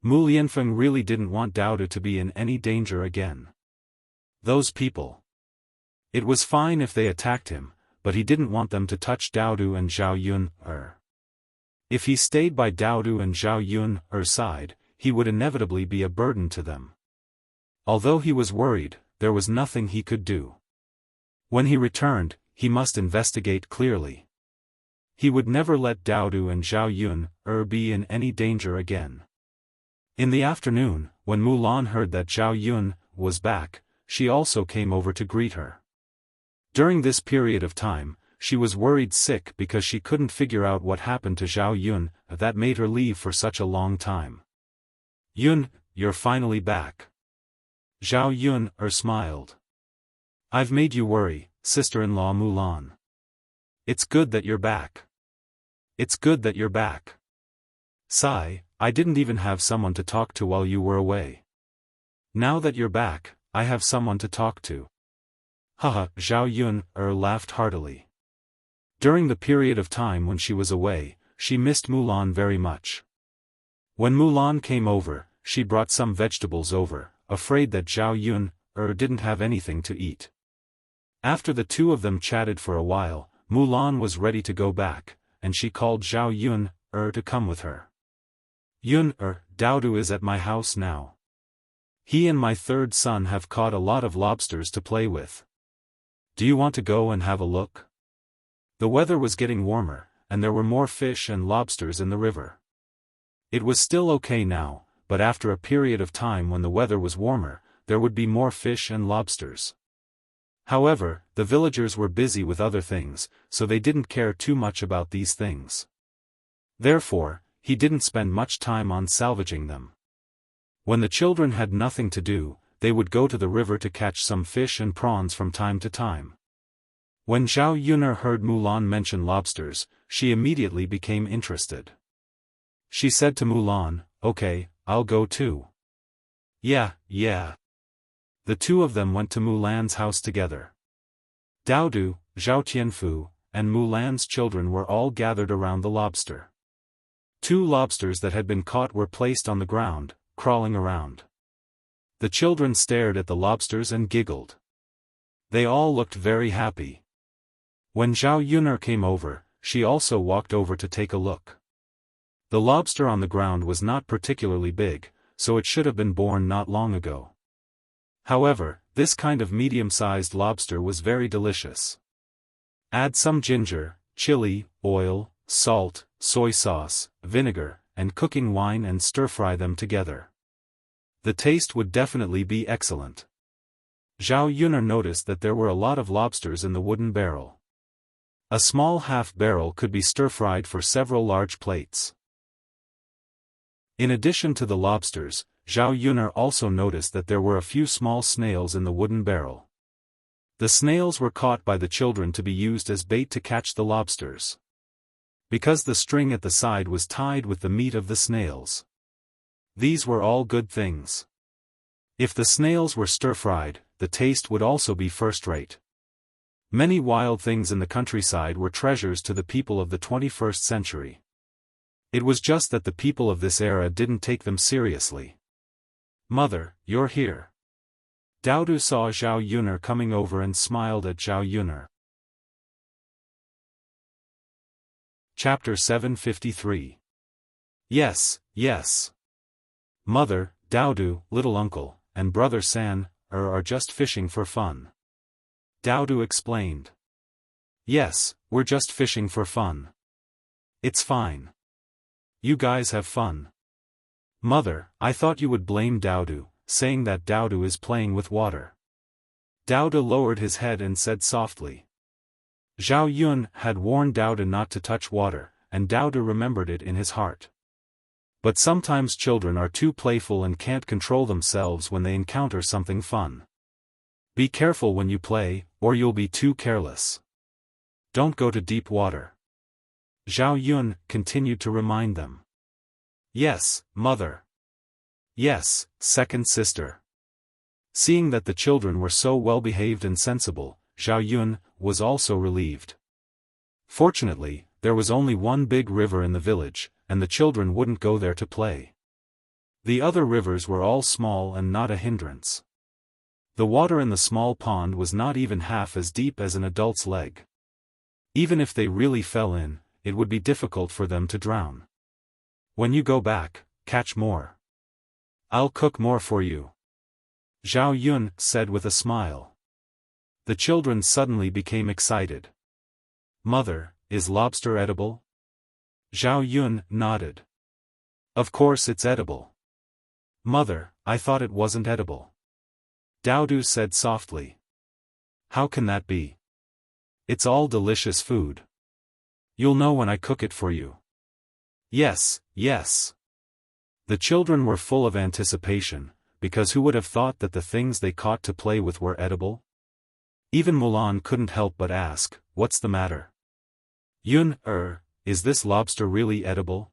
Mu Lianfeng really didn't want Daodu to be in any danger again. Those people. It was fine if they attacked him, but he didn't want them to touch Daodu and Zhao Yun'er. If he stayed by Daodu and Zhao Yun'er's side, he would inevitably be a burden to them. Although he was worried, there was nothing he could do. When he returned, he must investigate clearly. He would never let Daodu and Zhao Yun'er be in any danger again. In the afternoon, when Mulan heard that Zhao Yun was back, she also came over to greet her. During this period of time, she was worried sick because she couldn't figure out what happened to Zhao Yun that made her leave for such a long time. Yun, you're finally back. Zhao Yun'er smiled. I've made you worry, sister-in-law Mulan. It's good that you're back. It's good that you're back. Sigh, I didn't even have someone to talk to while you were away. Now that you're back, I have someone to talk to. Haha, Zhao Yun'er laughed heartily. During the period of time when she was away, she missed Mulan very much. When Mulan came over, she brought some vegetables over, afraid that Zhao Yun'er didn't have anything to eat. After the two of them chatted for a while, Mulan was ready to go back, and she called Zhao Yun'er to come with her. Yun'er, Daodu is at my house now. He and my third son have caught a lot of lobsters to play with. Do you want to go and have a look? The weather was getting warmer, and there were more fish and lobsters in the river. It was still okay now, but after a period of time when the weather was warmer, there would be more fish and lobsters. However, the villagers were busy with other things, so they didn't care too much about these things. Therefore, he didn't spend much time on salvaging them. When the children had nothing to do, they would go to the river to catch some fish and prawns from time to time. When Zhao Yun'er heard Mulan mention lobsters, she immediately became interested. She said to Mulan, okay, I'll go too. Yeah. The two of them went to Mulan's house together. Daodu, Zhao Tianfu, and Mulan's children were all gathered around the lobster. 2 lobsters that had been caught were placed on the ground, crawling around. The children stared at the lobsters and giggled. They all looked very happy. When Zhao Yun'er came over, she also walked over to take a look. The lobster on the ground was not particularly big, so it should have been born not long ago. However, this kind of medium-sized lobster was very delicious. Add some ginger, chili, oil, salt, soy sauce, vinegar, and cooking wine and stir-fry them together. The taste would definitely be excellent. Zhao Yuner noticed that there were a lot of lobsters in the wooden barrel. A small half-barrel could be stir-fried for several large plates. In addition to the lobsters, Zhao Yuner also noticed that there were a few small snails in the wooden barrel. The snails were caught by the children to be used as bait to catch the lobsters. Because the string at the side was tied with the meat of the snails. These were all good things. If the snails were stir-fried, the taste would also be first-rate. Many wild things in the countryside were treasures to the people of the 21st century. It was just that the people of this era didn't take them seriously. "Mother, you're here." Daodu saw Zhao Yuner coming over and smiled at Zhao Yuner. Chapter 753. Yes, yes. Mother, Daodu, little uncle, and brother San are just fishing for fun. Daodu explained. Yes, we're just fishing for fun. It's fine. You guys have fun. Mother, I thought you would blame Daodu, saying that Daodu is playing with water. Daodu lowered his head and said softly. Zhao Yun had warned Daodu not to touch water, and Daodu remembered it in his heart. But sometimes children are too playful and can't control themselves when they encounter something fun. Be careful when you play, or you'll be too careless. Don't go to deep water. Zhao Yun continued to remind them. Yes, mother. Yes, second sister. Seeing that the children were so well-behaved and sensible, Zhao Yun was also relieved. Fortunately, there was only one big river in the village, and the children wouldn't go there to play. The other rivers were all small and not a hindrance. The water in the small pond was not even half as deep as an adult's leg. Even if they really fell in, it would be difficult for them to drown. When you go back, catch more. I'll cook more for you. Zhao Yun said with a smile. The children suddenly became excited. Mother, is lobster edible? Zhao Yun nodded. Of course it's edible. Mother, I thought it wasn't edible. Daodu said softly. How can that be? It's all delicious food. You'll know when I cook it for you. Yes, yes. The children were full of anticipation, because who would have thought that the things they caught to play with were edible? Even Mulan couldn't help but ask, what's the matter? Yun, is this lobster really edible?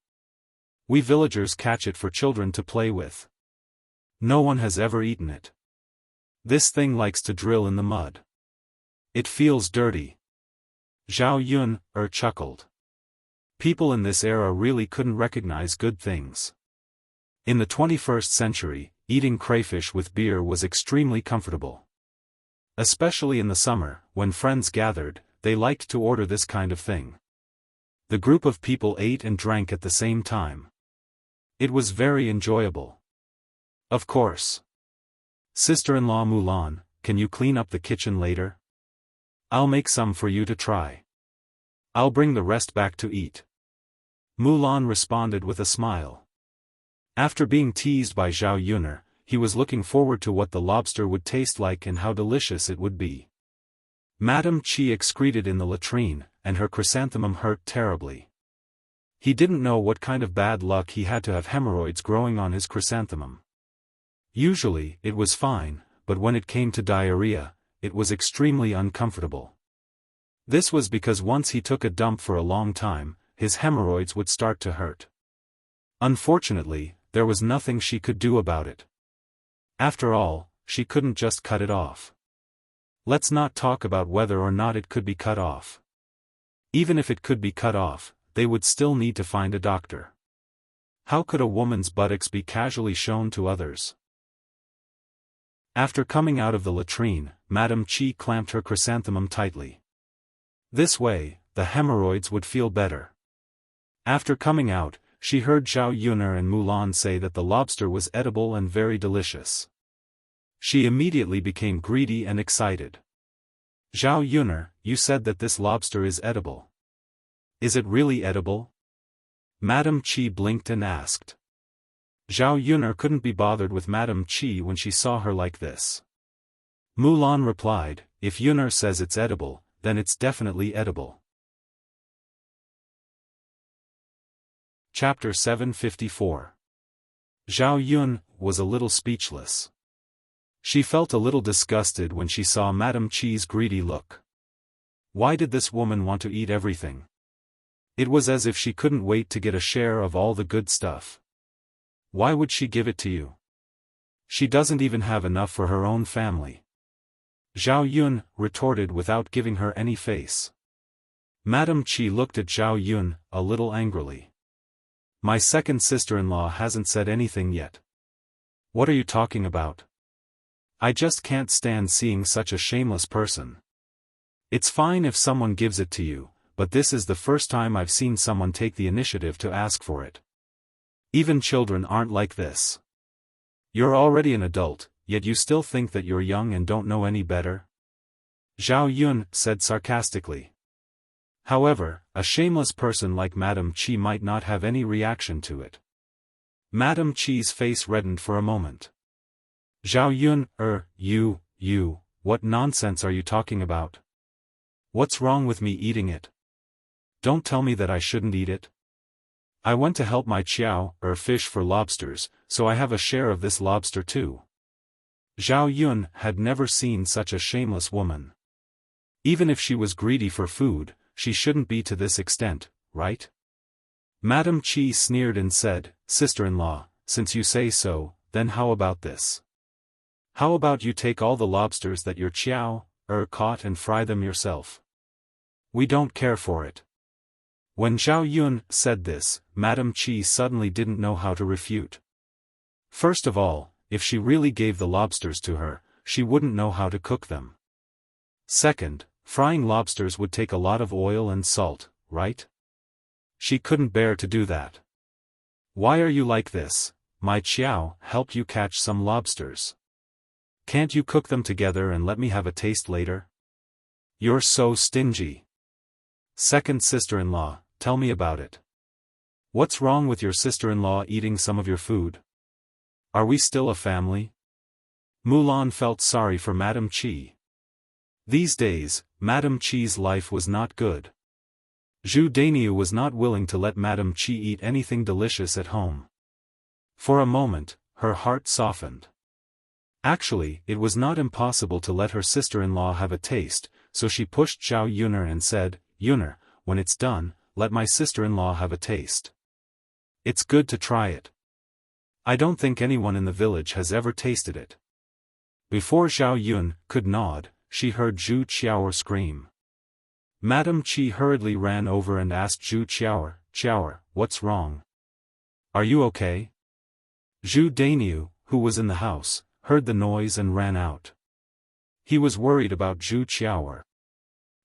We villagers catch it for children to play with. No one has ever eaten it. This thing likes to drill in the mud. It feels dirty. Zhao Yun, chuckled. People in this era really couldn't recognize good things. In the 21st century, eating crayfish with beer was extremely comfortable. Especially in the summer, when friends gathered, they liked to order this kind of thing. The group of people ate and drank at the same time. It was very enjoyable. Of course. Sister-in-law Mulan, can you clean up the kitchen later? I'll make some for you to try. I'll bring the rest back to eat. Mulan responded with a smile. After being teased by Zhao Yuner, he was looking forward to what the lobster would taste like and how delicious it would be. Madame Qi excreted in the latrine, and her chrysanthemum hurt terribly. He didn't know what kind of bad luck he had to have hemorrhoids growing on his chrysanthemum. Usually, it was fine, but when it came to diarrhea, it was extremely uncomfortable. This was because once he took a dump for a long time, his hemorrhoids would start to hurt. Unfortunately, there was nothing she could do about it. After all, she couldn't just cut it off. Let's not talk about whether or not it could be cut off. Even if it could be cut off, they would still need to find a doctor. How could a woman's buttocks be casually shown to others? After coming out of the latrine, Madame Qi clamped her chrysanthemum tightly. This way, the hemorrhoids would feel better. After coming out, she heard Zhao Yuner and Mulan say that the lobster was edible and very delicious. She immediately became greedy and excited. Zhao Yuner, you said that this lobster is edible. Is it really edible? Madame Qi blinked and asked. Zhao Yuner couldn't be bothered with Madame Qi when she saw her like this. Mulan replied, if Yuner says it's edible, then it's definitely edible. Chapter 754. Zhao Yun was a little speechless. She felt a little disgusted when she saw Madame Qi's greedy look. Why did this woman want to eat everything? It was as if she couldn't wait to get a share of all the good stuff. Why would she give it to you? She doesn't even have enough for her own family. Zhao Yun retorted without giving her any face. Madame Qi looked at Zhao Yun a little angrily. My second sister-in-law hasn't said anything yet. What are you talking about? I just can't stand seeing such a shameless person. It's fine if someone gives it to you, but this is the first time I've seen someone take the initiative to ask for it. Even children aren't like this. You're already an adult, yet you still think that you're young and don't know any better? Zhao Yun said sarcastically. However, a shameless person like Madame Qi might not have any reaction to it. Madame Qi's face reddened for a moment. Zhao Yun, you, what nonsense are you talking about? What's wrong with me eating it? Don't tell me that I shouldn't eat it. I went to help my fish for lobsters, so I have a share of this lobster too. Zhao Yun had never seen such a shameless woman. Even if she was greedy for food, she shouldn't be to this extent, right? Madame Qi sneered and said, sister-in-law, since you say so, then how about this? How about you take all the lobsters that your caught and fry them yourself? We don't care for it. When Zhao Yun said this, Madame Qi suddenly didn't know how to refute. First of all, if she really gave the lobsters to her, she wouldn't know how to cook them. Second, frying lobsters would take a lot of oil and salt, right? She couldn't bear to do that. Why are you like this? My helped you catch some lobsters. Can't you cook them together and let me have a taste later? You're so stingy. Second sister-in-law, tell me about it. What's wrong with your sister-in-law eating some of your food? Are we still a family? Mulan felt sorry for Madame Qi. These days, Madame Qi's life was not good. Zhu Dainiu was not willing to let Madame Qi eat anything delicious at home. For a moment, her heart softened. Actually, it was not impossible to let her sister-in-law have a taste, so she pushed Zhao Yuner and said, Yuner, when it's done, let my sister-in-law have a taste. It's good to try it. I don't think anyone in the village has ever tasted it. Before Zhao Yun could nod, she heard Zhu Qiao scream. Madame Qi hurriedly ran over and asked Zhu Qiao, what's wrong? Are you okay? Zhu Dainiu, who was in the house, heard the noise and ran out. He was worried about Zhu Qiao.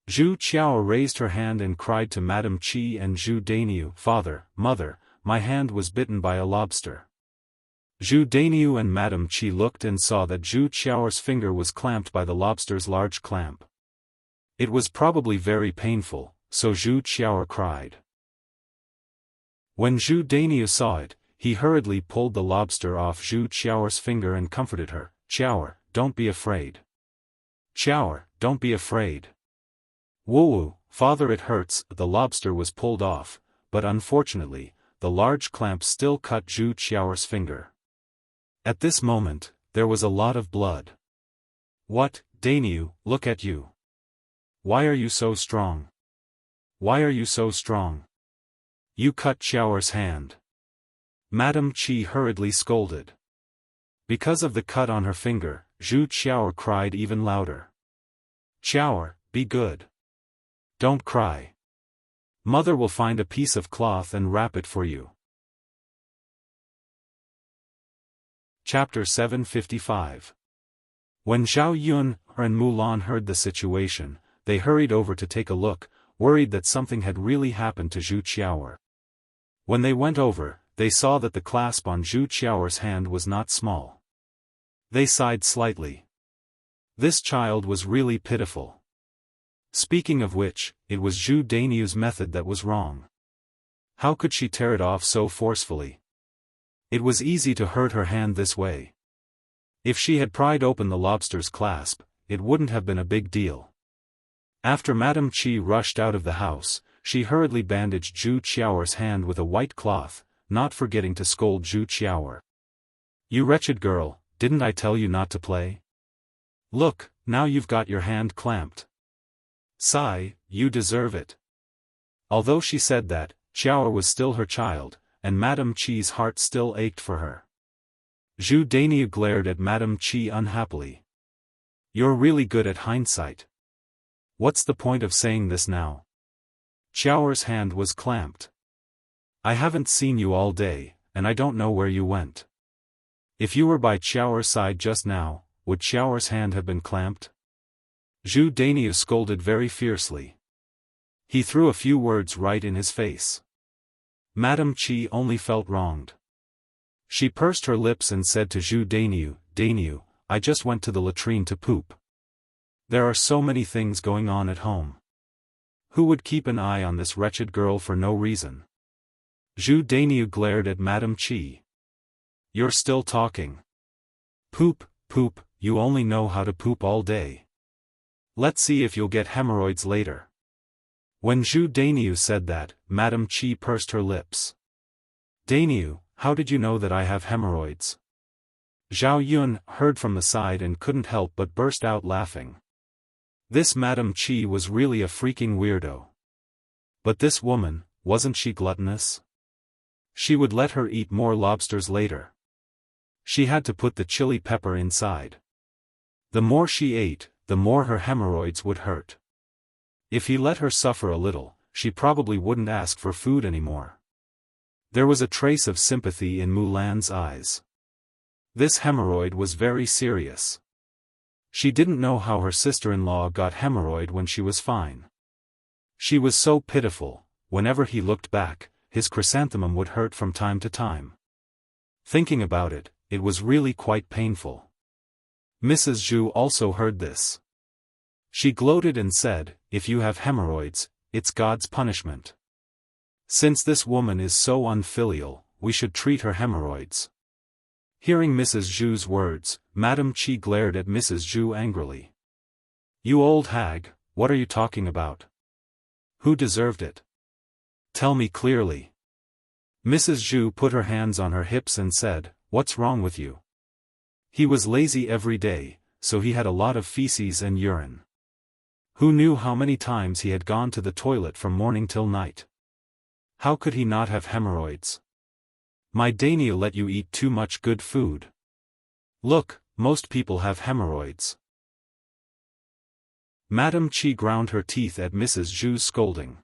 Zhu Qiao raised her hand and cried to Madame Qi and Zhu Dainiu, Father, Mother, my hand was bitten by a lobster. Zhu Dainiu and Madame Qi looked and saw that Zhu Qiao's finger was clamped by the lobster's large clamp. It was probably very painful, so Zhu Qiao cried. When Zhu Dainiu saw it, he hurriedly pulled the lobster off Zhu Qiao's finger and comforted her. Qiao, don't be afraid. Qiao, don't be afraid. Woo, father, it hurts. The lobster was pulled off, but unfortunately, the large clamp still cut Zhu Qiao's finger. At this moment, there was a lot of blood. What, Dainiu, look at you. Why are you so strong? Why are you so strong? You cut Qiao's hand. Madame Qi hurriedly scolded. Because of the cut on her finger, Zhu Qiao cried even louder. Qiao, be good. Don't cry. Mother will find a piece of cloth and wrap it for you. Chapter 755. When Zhao Yun and Mulan heard the situation, they hurried over to take a look, worried that something had really happened to Zhu Qiao. When they went over, they saw that the clasp on Zhu Qiao's hand was not small. They sighed slightly. This child was really pitiful. Speaking of which, it was Zhu Dainiu's method that was wrong. How could she tear it off so forcefully? It was easy to hurt her hand this way. If she had pried open the lobster's clasp, it wouldn't have been a big deal. After Madame Qi rushed out of the house, she hurriedly bandaged Zhu Qiaoer's hand with a white cloth, not forgetting to scold Zhu Qiaoer. "You wretched girl, didn't I tell you not to play? Look, now you've got your hand clamped. Sigh, you deserve it." Although she said that, Qiaoer was still her child, and Madame Qi's heart still ached for her. Zhu Dainiu glared at Madame Qi unhappily. "You're really good at hindsight. What's the point of saying this now?" Qiaoer's hand was clamped. "I haven't seen you all day, and I don't know where you went. If you were by Qiaoer's side just now, would Qiaoer's hand have been clamped?" Zhu Dainiu scolded very fiercely. He threw a few words right in his face. Madame Qi only felt wronged. She pursed her lips and said to Zhu Dainiu, "Dainiu, I just went to the latrine to poop. There are so many things going on at home. Who would keep an eye on this wretched girl for no reason?" Zhu Dainiu glared at Madame Qi. "You're still talking. Poop, poop, you only know how to poop all day. Let's see if you'll get hemorrhoids later." When Zhu Dainiu said that, Madame Qi pursed her lips. "Dainiu, how did you know that I have hemorrhoids?" Zhao Yun heard from the side and couldn't help but burst out laughing. This Madame Qi was really a freaking weirdo. But this woman, wasn't she gluttonous? She would let her eat more lobsters later. She had to put the chili pepper inside. The more she ate, the more her hemorrhoids would hurt. If he let her suffer a little, she probably wouldn't ask for food anymore. There was a trace of sympathy in Mulan's eyes. This hemorrhoid was very serious. She didn't know how her sister-in-law got hemorrhoid when she was fine. She was so pitiful, whenever he looked back, his chrysanthemum would hurt from time to time. Thinking about it, it was really quite painful. Mrs. Zhu also heard this. She gloated and said, "If you have hemorrhoids, it's God's punishment. Since this woman is so unfilial, we should treat her hemorrhoids." Hearing Mrs. Zhu's words, Madame Qi glared at Mrs. Zhu angrily. "You old hag, what are you talking about? Who deserved it? Tell me clearly." Mrs. Zhu put her hands on her hips and said, "What's wrong with you?" He was lazy every day, so he had a lot of feces and urine. Who knew how many times he had gone to the toilet from morning till night? How could he not have hemorrhoids? My Dainiu let you eat too much good food. Look, most people have hemorrhoids. Madame Qi ground her teeth at Mrs. Zhu's scolding.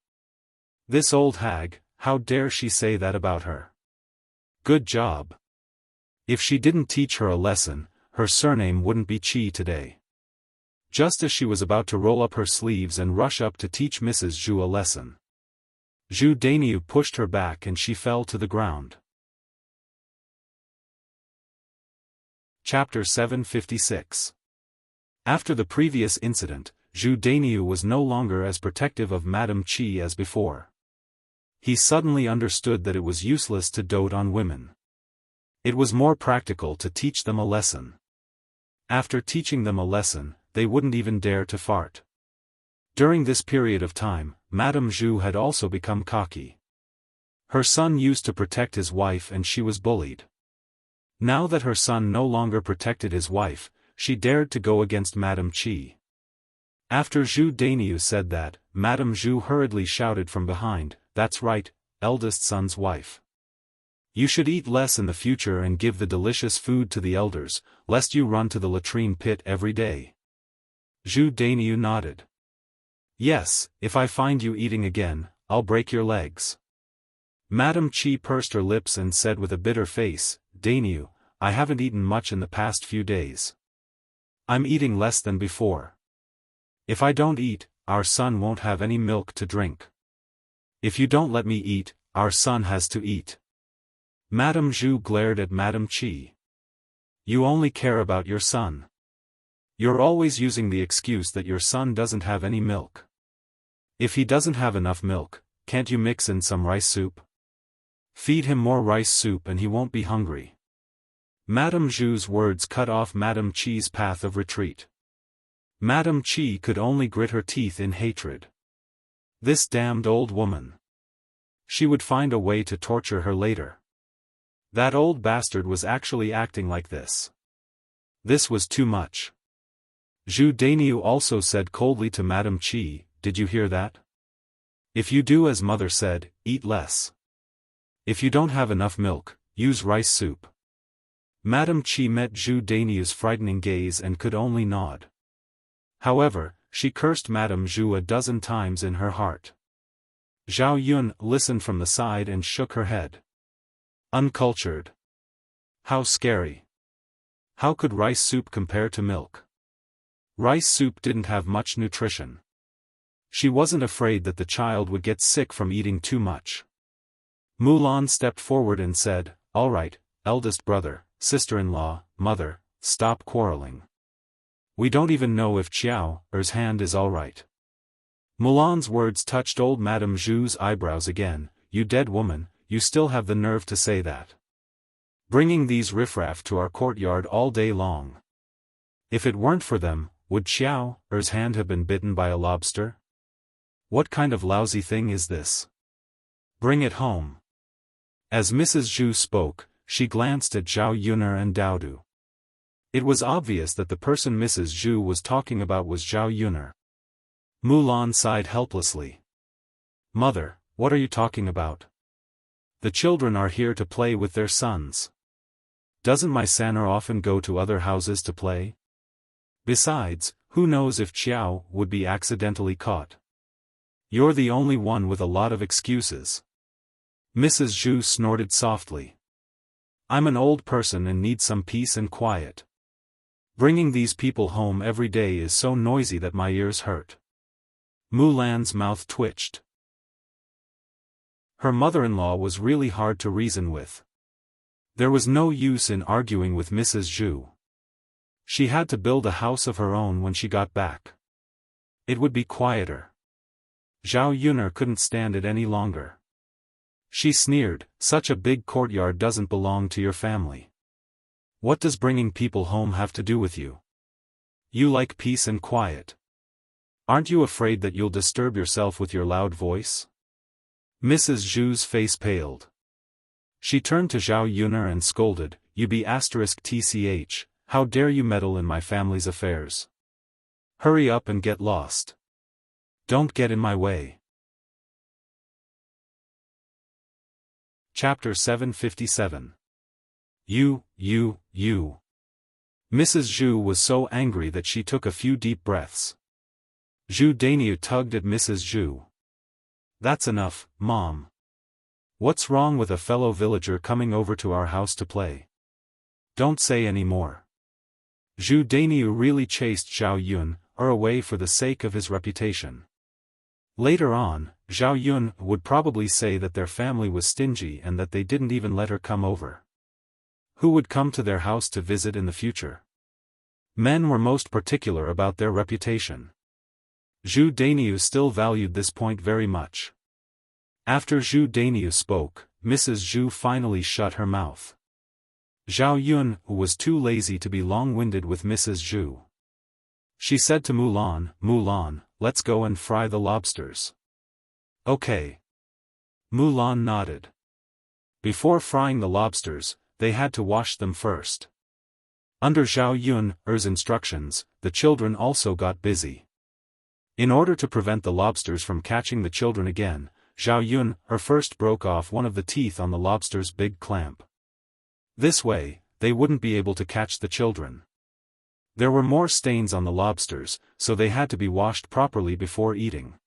This old hag, how dare she say that about her? Good job. If she didn't teach her a lesson, her surname wouldn't be Qi today. Just as she was about to roll up her sleeves and rush up to teach Mrs. Zhu a lesson, Zhu Dainiu pushed her back and she fell to the ground. Chapter 756. After the previous incident, Zhu Dainiu was no longer as protective of Madame Qi as before. He suddenly understood that it was useless to dote on women. It was more practical to teach them a lesson. After teaching them a lesson, they wouldn't even dare to fart. During this period of time, Madame Zhu had also become cocky. Her son used to protect his wife and she was bullied. Now that her son no longer protected his wife, she dared to go against Madame Qi. After Zhu Dainiu said that, Madame Zhu hurriedly shouted from behind, "That's right, eldest son's wife. You should eat less in the future and give the delicious food to the elders, lest you run to the latrine pit every day." Zhu Dainiu nodded. "Yes, if I find you eating again, I'll break your legs." Madame Qi pursed her lips and said with a bitter face, "Dainiu, I haven't eaten much in the past few days. I'm eating less than before. If I don't eat, our son won't have any milk to drink. If you don't let me eat, our son has to eat." Madame Zhu glared at Madame Qi. "You only care about your son. You're always using the excuse that your son doesn't have any milk. If he doesn't have enough milk, can't you mix in some rice soup?" Feed him more rice soup and he won't be hungry. Madame Zhu's words cut off Madame Qi's path of retreat. Madame Qi could only grit her teeth in hatred. This damned old woman. She would find a way to torture her later. That old bastard was actually acting like this. This was too much. Zhu Dainiu also said coldly to Madame Qi, "Did you hear that? If you do as mother said, eat less. If you don't have enough milk, use rice soup." Madame Qi met Zhu Dainiu's frightening gaze and could only nod. However, she cursed Madame Zhu a dozen times in her heart. Zhao Yun listened from the side and shook her head. Uncultured. How scary. How could rice soup compare to milk? Rice soup didn't have much nutrition. She wasn't afraid that the child would get sick from eating too much. Mulan stepped forward and said, "All right, eldest brother, sister-in-law, mother, stop quarreling. We don't even know if Xiao's hand is all right." Mulan's words touched old Madame Zhu's eyebrows again. "You dead woman, you still have the nerve to say that. Bringing these riffraff to our courtyard all day long. If it weren't for them, would Xiao's hand have been bitten by a lobster? What kind of lousy thing is this? Bring it home." As Mrs. Zhu spoke, she glanced at Zhao Yuner and Daodu. It was obvious that the person Mrs. Zhu was talking about was Zhao Yuner. Mulan sighed helplessly. "Mother, what are you talking about? The children are here to play with their sons. Doesn't my Sanner often go to other houses to play? Besides, who knows if Xiao would be accidentally caught? You're the only one with a lot of excuses." Mrs. Zhu snorted softly. "I'm an old person and need some peace and quiet. Bringing these people home every day is so noisy that my ears hurt." Mulan's mouth twitched. Her mother-in-law was really hard to reason with. There was no use in arguing with Mrs. Zhu. She had to build a house of her own when she got back. It would be quieter. Zhao Yuner couldn't stand it any longer. She sneered, "Such a big courtyard doesn't belong to your family. What does bringing people home have to do with you? You like peace and quiet. Aren't you afraid that you'll disturb yourself with your loud voice?" Mrs. Zhu's face paled. She turned to Zhao Yuner and scolded, "You be *tch, how dare you meddle in my family's affairs? Hurry up and get lost. Don't get in my way." Chapter 757. You. Mrs. Zhu was so angry that she took a few deep breaths. Zhu Dainiu tugged at Mrs. Zhu. "That's enough, Mom. What's wrong with a fellow villager coming over to our house to play? Don't say any more." Zhu Dainiu really chased Zhao Yun away for the sake of his reputation. Later on, Zhao Yun would probably say that their family was stingy and that they didn't even let her come over. Who would come to their house to visit in the future? Men were most particular about their reputation. Zhu Dainiu still valued this point very much. After Zhu Dainiu spoke, Mrs. Zhu finally shut her mouth. Zhao Yun was too lazy to be long-winded with Mrs. Zhu. She said to Mulan, "Mulan, let's go and fry the lobsters." "Okay." Mulan nodded. Before frying the lobsters, they had to wash them first. Under Zhao Yun's instructions, the children also got busy. In order to prevent the lobsters from catching the children again, Zhao Yun first broke off one of the teeth on the lobster's big clamp. This way, they wouldn't be able to catch the children. There were more stains on the lobsters, so they had to be washed properly before eating.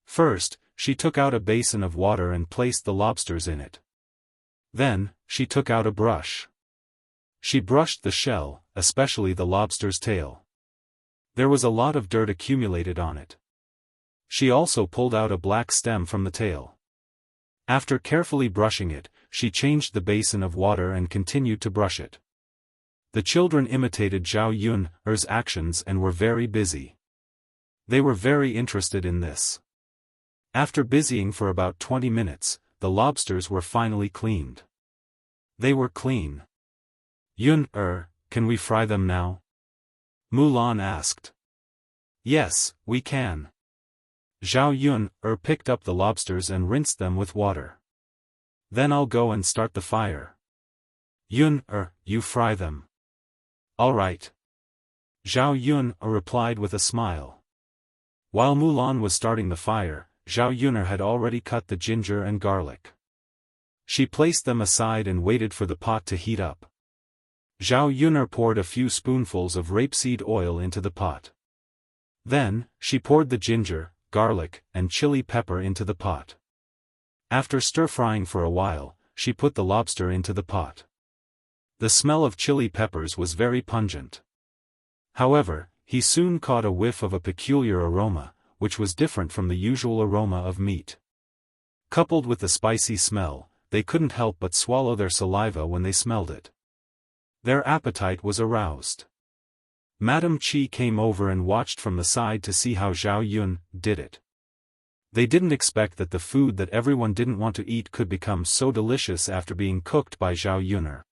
First, she took out a basin of water and placed the lobsters in it. Then, she took out a brush. She brushed the shell, especially the lobster's tail. There was a lot of dirt accumulated on it. She also pulled out a black stem from the tail. After carefully brushing it, she changed the basin of water and continued to brush it. The children imitated Zhao Yun's actions and were very busy. They were very interested in this. After busying for about 20 minutes, the lobsters were finally cleaned. They were clean. Yun, can we fry them now? Mulan asked. Yes, we can. Zhao Yun, picked up the lobsters and rinsed them with water. Then I'll go and start the fire. Yun, you fry them. All right. Zhao Yun, replied with a smile. While Mulan was starting the fire, Zhao Yun had already cut the ginger and garlic. She placed them aside and waited for the pot to heat up. Zhao Yun poured a few spoonfuls of rapeseed oil into the pot. Then, she poured the ginger, garlic, and chili pepper into the pot. After stir-frying for a while, she put the lobster into the pot. The smell of chili peppers was very pungent. However, he soon caught a whiff of a peculiar aroma, which was different from the usual aroma of meat. Coupled with the spicy smell, they couldn't help but swallow their saliva when they smelled it. Their appetite was aroused. Madame Chi came over and watched from the side to see how Zhao Yun did it. They didn't expect that the food that everyone didn't want to eat could become so delicious after being cooked by Zhao Yun.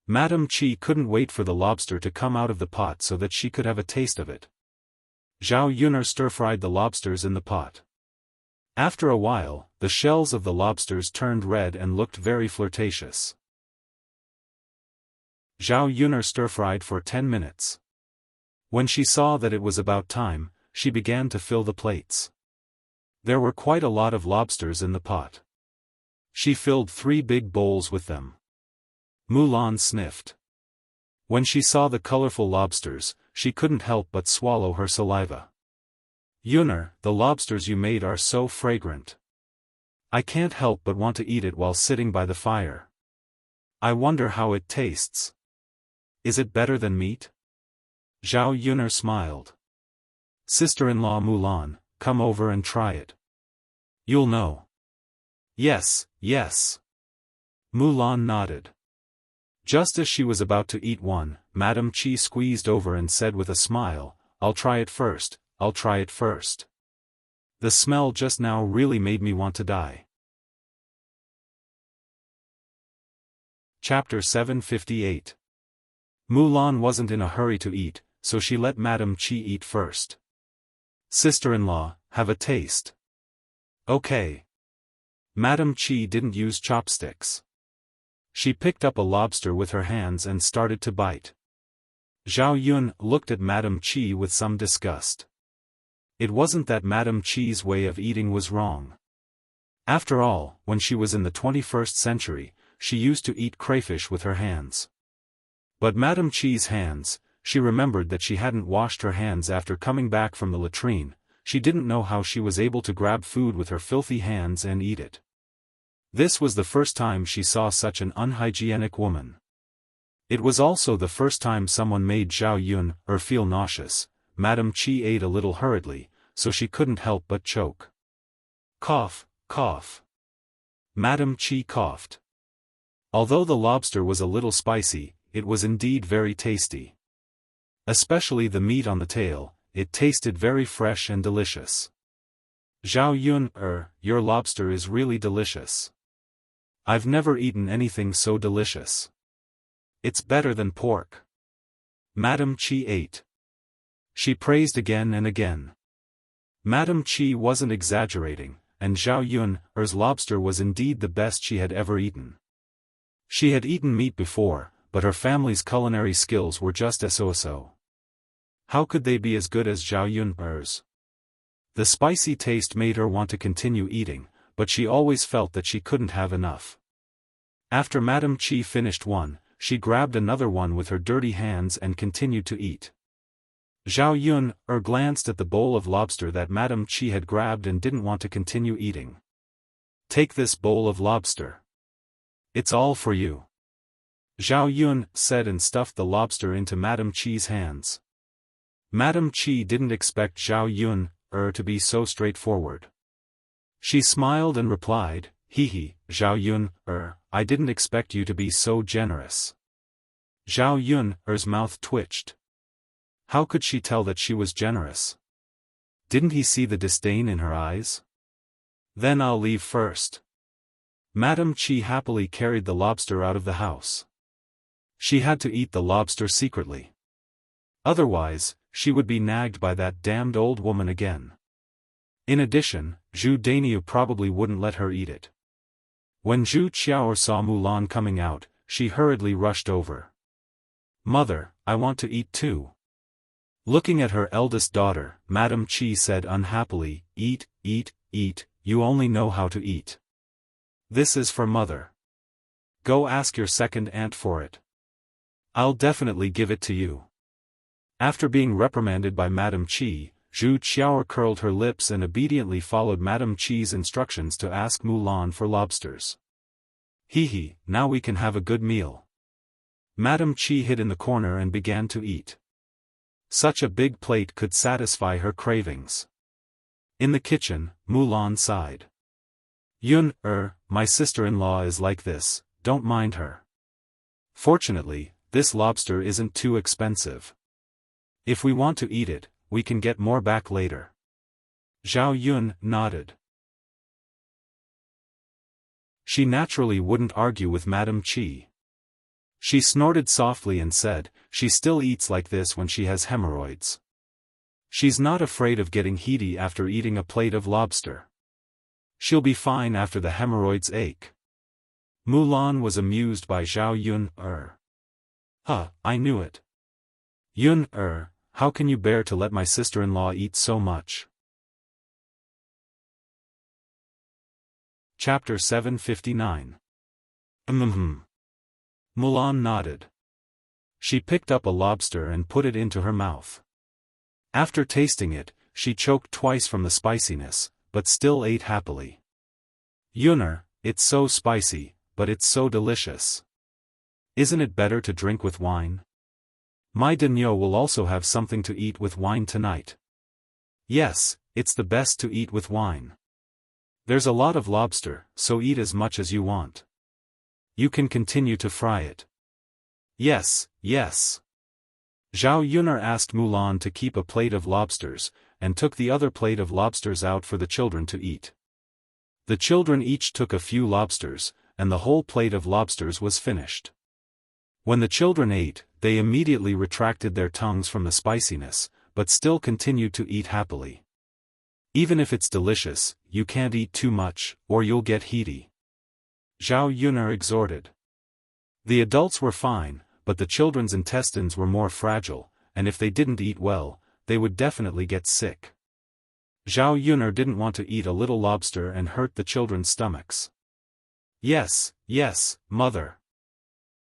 Madame Chi couldn't wait for the lobster to come out of the pot so that she could have a taste of it. Zhao Yun stir-fried the lobsters in the pot. After a while, the shells of the lobsters turned red and looked very flirtatious. Zhao Yun stir-fried for 10 minutes. When she saw that it was about time, she began to fill the plates. There were quite a lot of lobsters in the pot. She filled 3 big bowls with them. Mulan sniffed. When she saw the colorful lobsters, she couldn't help but swallow her saliva. Yun, the lobsters you made are so fragrant. I can't help but want to eat it while sitting by the fire. I wonder how it tastes. Is it better than meat? Zhao Yun smiled. Sister-in-law Mulan, come over and try it. You'll know. Yes, yes. Mulan nodded. Just as she was about to eat one, Madame Chi squeezed over and said with a smile, I'll try it first, I'll try it first. The smell just now really made me want to die. Chapter 758. Mulan wasn't in a hurry to eat, so she let Madame Chi eat first. Sister-in-law, have a taste. Okay. Madame Chi didn't use chopsticks. She picked up a lobster with her hands and started to bite. Zhao Yun looked at Madame Chi with some disgust. It wasn't that Madame Chi's way of eating was wrong. After all, when she was in the 21st century, she used to eat crayfish with her hands. But Madame Chi's hands, she remembered that she hadn't washed her hands after coming back from the latrine. She didn't know how she was able to grab food with her filthy hands and eat it. This was the first time she saw such an unhygienic woman. It was also the first time someone made Zhao Yun feel nauseous. Madame Chi ate a little hurriedly, so she couldn't help but choke. Cough, cough. Madame Chi coughed. Although the lobster was a little spicy, it was indeed very tasty. Especially the meat on the tail, it tasted very fresh and delicious. Zhao Yun, your lobster is really delicious. I've never eaten anything so delicious. It's better than pork. Madame Chi ate. She praised again and again. Madame Chi wasn't exaggerating, and Zhao Yun's lobster was indeed the best she had ever eaten. She had eaten meat before, but her family's culinary skills were just so-so. How could they be as good as Zhao Yun's? The spicy taste made her want to continue eating, but she always felt that she couldn't have enough. After Madame Chi finished one, she grabbed another one with her dirty hands and continued to eat. Zhao Yun glanced at the bowl of lobster that Madame Chi had grabbed and didn't want to continue eating. Take this bowl of lobster. It's all for you. Zhao Yun said and stuffed the lobster into Madame Chi's hands. Madame Chi didn't expect Zhao Yun to be so straightforward. She smiled and replied, hee, Zhao Yun, I didn't expect you to be so generous. Zhao Yun's mouth twitched. How could she tell that she was generous? Didn't he see the disdain in her eyes? Then I'll leave first. Madame Chi happily carried the lobster out of the house. She had to eat the lobster secretly. Otherwise, she would be nagged by that damned old woman again. In addition, Zhu Dainiu probably wouldn't let her eat it. When Zhu Qiao saw Mulan coming out, she hurriedly rushed over. "Mother, I want to eat too." Looking at her eldest daughter, Madame Chi said unhappily, "Eat, eat, eat, you only know how to eat. This is for mother. Go ask your second aunt for it. I'll definitely give it to you." After being reprimanded by Madame Chi, Zhu Qiao curled her lips and obediently followed Madame Chi's instructions to ask Mulan for lobsters. "Hee, now we can have a good meal." Madame Chi hid in the corner and began to eat. Such a big plate could satisfy her cravings. In the kitchen, Mulan sighed. "Yun, my sister-in-law is like this, don't mind her. Fortunately, this lobster isn't too expensive. If we want to eat it, we can get more back later." Zhao Yun nodded. She naturally wouldn't argue with Madame Chi. She snorted softly and said, she still eats like this when she has hemorrhoids. She's not afraid of getting heaty after eating a plate of lobster. She'll be fine after the hemorrhoids ache. Mulan was amused by Zhao Yun. I knew it. Yun, how can you bear to let my sister-in-law eat so much?" Chapter 759. Mulan nodded. She picked up a lobster and put it into her mouth. After tasting it, she choked twice from the spiciness, but still ate happily. "Yuner, it's so spicy, but it's so delicious. Isn't it better to drink with wine? My Daimyo will also have something to eat with wine tonight." "Yes, it's the best to eat with wine. There's a lot of lobster, so eat as much as you want. You can continue to fry it." Yes. Zhao Yuner asked Mulan to keep a plate of lobsters, and took the other plate of lobsters out for the children to eat. The children each took a few lobsters, and the whole plate of lobsters was finished. When the children ate, they immediately retracted their tongues from the spiciness, but still continued to eat happily. "Even if it's delicious, you can't eat too much, or you'll get heaty," Zhao Yuner exhorted. The adults were fine, but the children's intestines were more fragile, and if they didn't eat well, they would definitely get sick. Zhao Yuner didn't want to eat a little lobster and hurt the children's stomachs. Yes, mother,"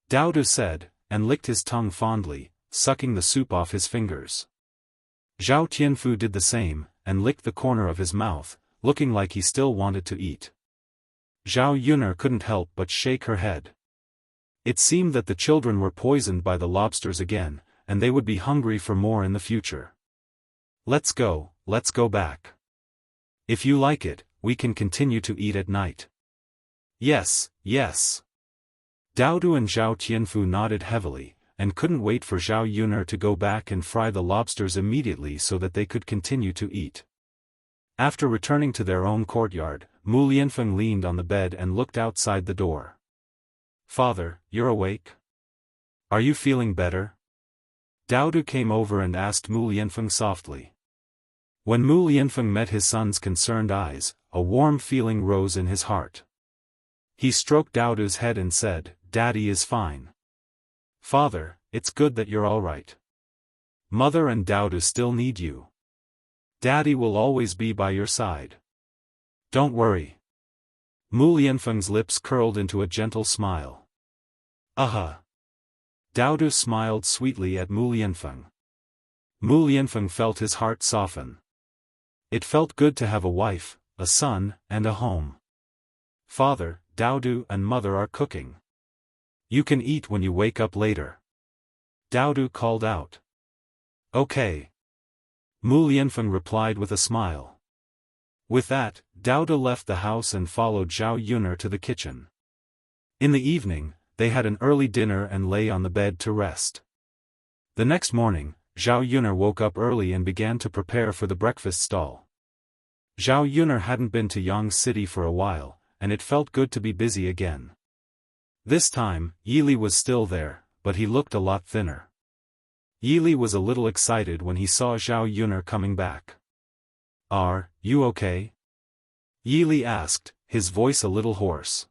Dao Du said, and licked his tongue fondly, sucking the soup off his fingers. Zhao Tianfu did the same, and licked the corner of his mouth, looking like he still wanted to eat. Zhao Yuner couldn't help but shake her head. It seemed that the children were poisoned by the lobsters again, and they would be hungry for more in the future. Let's go back. If you like it, we can continue to eat at night." Yes. Dao Du and Zhao Tianfu nodded heavily, and couldn't wait for Zhao Yuner to go back and fry the lobsters immediately so that they could continue to eat. After returning to their own courtyard, Mu Lianfeng leaned on the bed and looked outside the door. "Father, you're awake? Are you feeling better?" Dao Du came over and asked Mu Lianfeng softly. When Mu Lianfeng met his son's concerned eyes, a warm feeling rose in his heart. He stroked Dao Du's head and said, "Daddy is fine. Father, it's good that you're all right. Mother and Dao Du still need you. Daddy will always be by your side. Don't worry." Mu Lianfeng's lips curled into a gentle smile. Dao Du smiled sweetly at Mu Lianfeng. Mu Lianfeng felt his heart soften. It felt good to have a wife, a son, and a home. "Father, Dao Du and Mother are cooking. You can eat when you wake up later," Dao Du called out. "Okay." Mu Lianfeng replied with a smile. With that, Dao Du left the house and followed Zhao Yuner to the kitchen. In the evening, they had an early dinner and lay on the bed to rest. The next morning, Zhao Yuner woke up early and began to prepare for the breakfast stall. Zhao Yuner hadn't been to Yang City for a while, and it felt good to be busy again. This time, Yili was still there, but he looked a lot thinner. Yili was a little excited when he saw Zhao Yun'er coming back. "Are you okay?" Yili asked, his voice a little hoarse.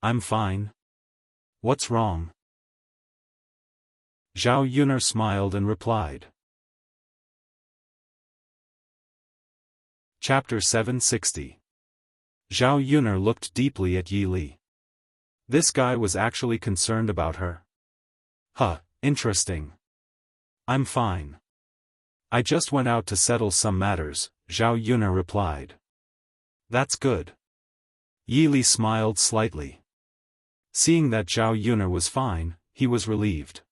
"I'm fine. What's wrong?" Zhao Yun'er smiled and replied. Chapter 760. Zhao Yun'er looked deeply at Yili. This guy was actually concerned about her. Interesting. "I'm fine. I just went out to settle some matters," Zhao Yun'er replied. "That's good." Yili smiled slightly. Seeing that Zhao Yun'er was fine, he was relieved.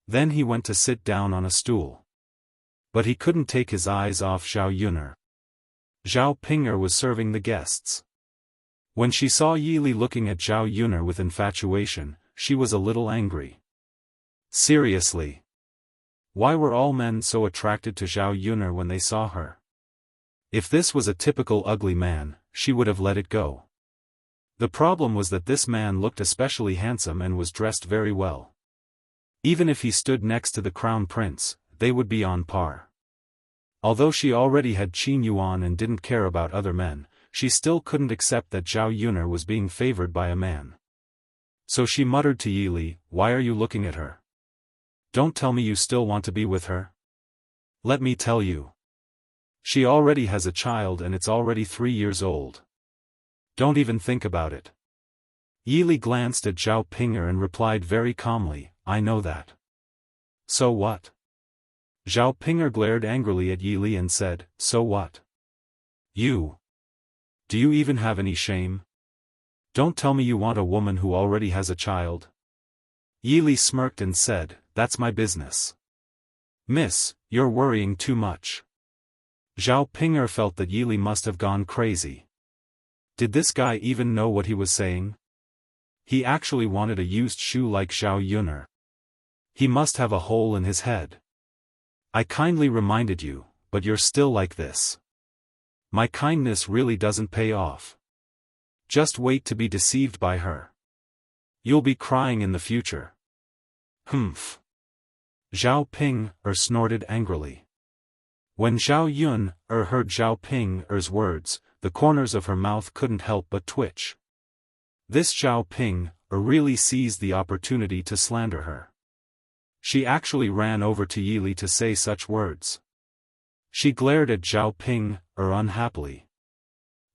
Then he went to sit down on a stool. But he couldn't take his eyes off Zhao Yun'er. Zhao Ping'er was serving the guests. When she saw Yili looking at Zhao Yun'er with infatuation, she was a little angry. Seriously. Why were all men so attracted to Zhao Yun'er when they saw her? If this was a typical ugly man, she would have let it go. The problem was that this man looked especially handsome and was dressed very well. Even if he stood next to the crown prince, they would be on par. Although she already had Qin Yuan and didn't care about other men, she still couldn't accept that Zhao Yun'er was being favored by a man. So she muttered to Yili, "Why are you looking at her? Don't tell me you still want to be with her? Let me tell you. She already has a child and it's already 3 years old. Don't even think about it." Yili glanced at Zhao Ping'er and replied very calmly, "I know that." "So what?" Zhao Ping'er glared angrily at Yili and said, "So what? You. Do you even have any shame? Don't tell me you want a woman who already has a child." Yili smirked and said, "That's my business." "Miss, you're worrying too much." Zhao Ping'er felt that Yili must have gone crazy. Did this guy even know what he was saying? He actually wanted a used shoe like Zhao Yun'er. He must have a hole in his head. "I kindly reminded you, but you're still like this. My kindness really doesn't pay off. Just wait to be deceived by her. You'll be crying in the future." "Humph." Zhao Ping'er snorted angrily. When Zhao Yun'er heard Zhao Ping'er's words, the corners of her mouth couldn't help but twitch. This Zhao Ping'er really seized the opportunity to slander her. She actually ran over to Yili to say such words. She glared at Zhao Ping'er unhappily.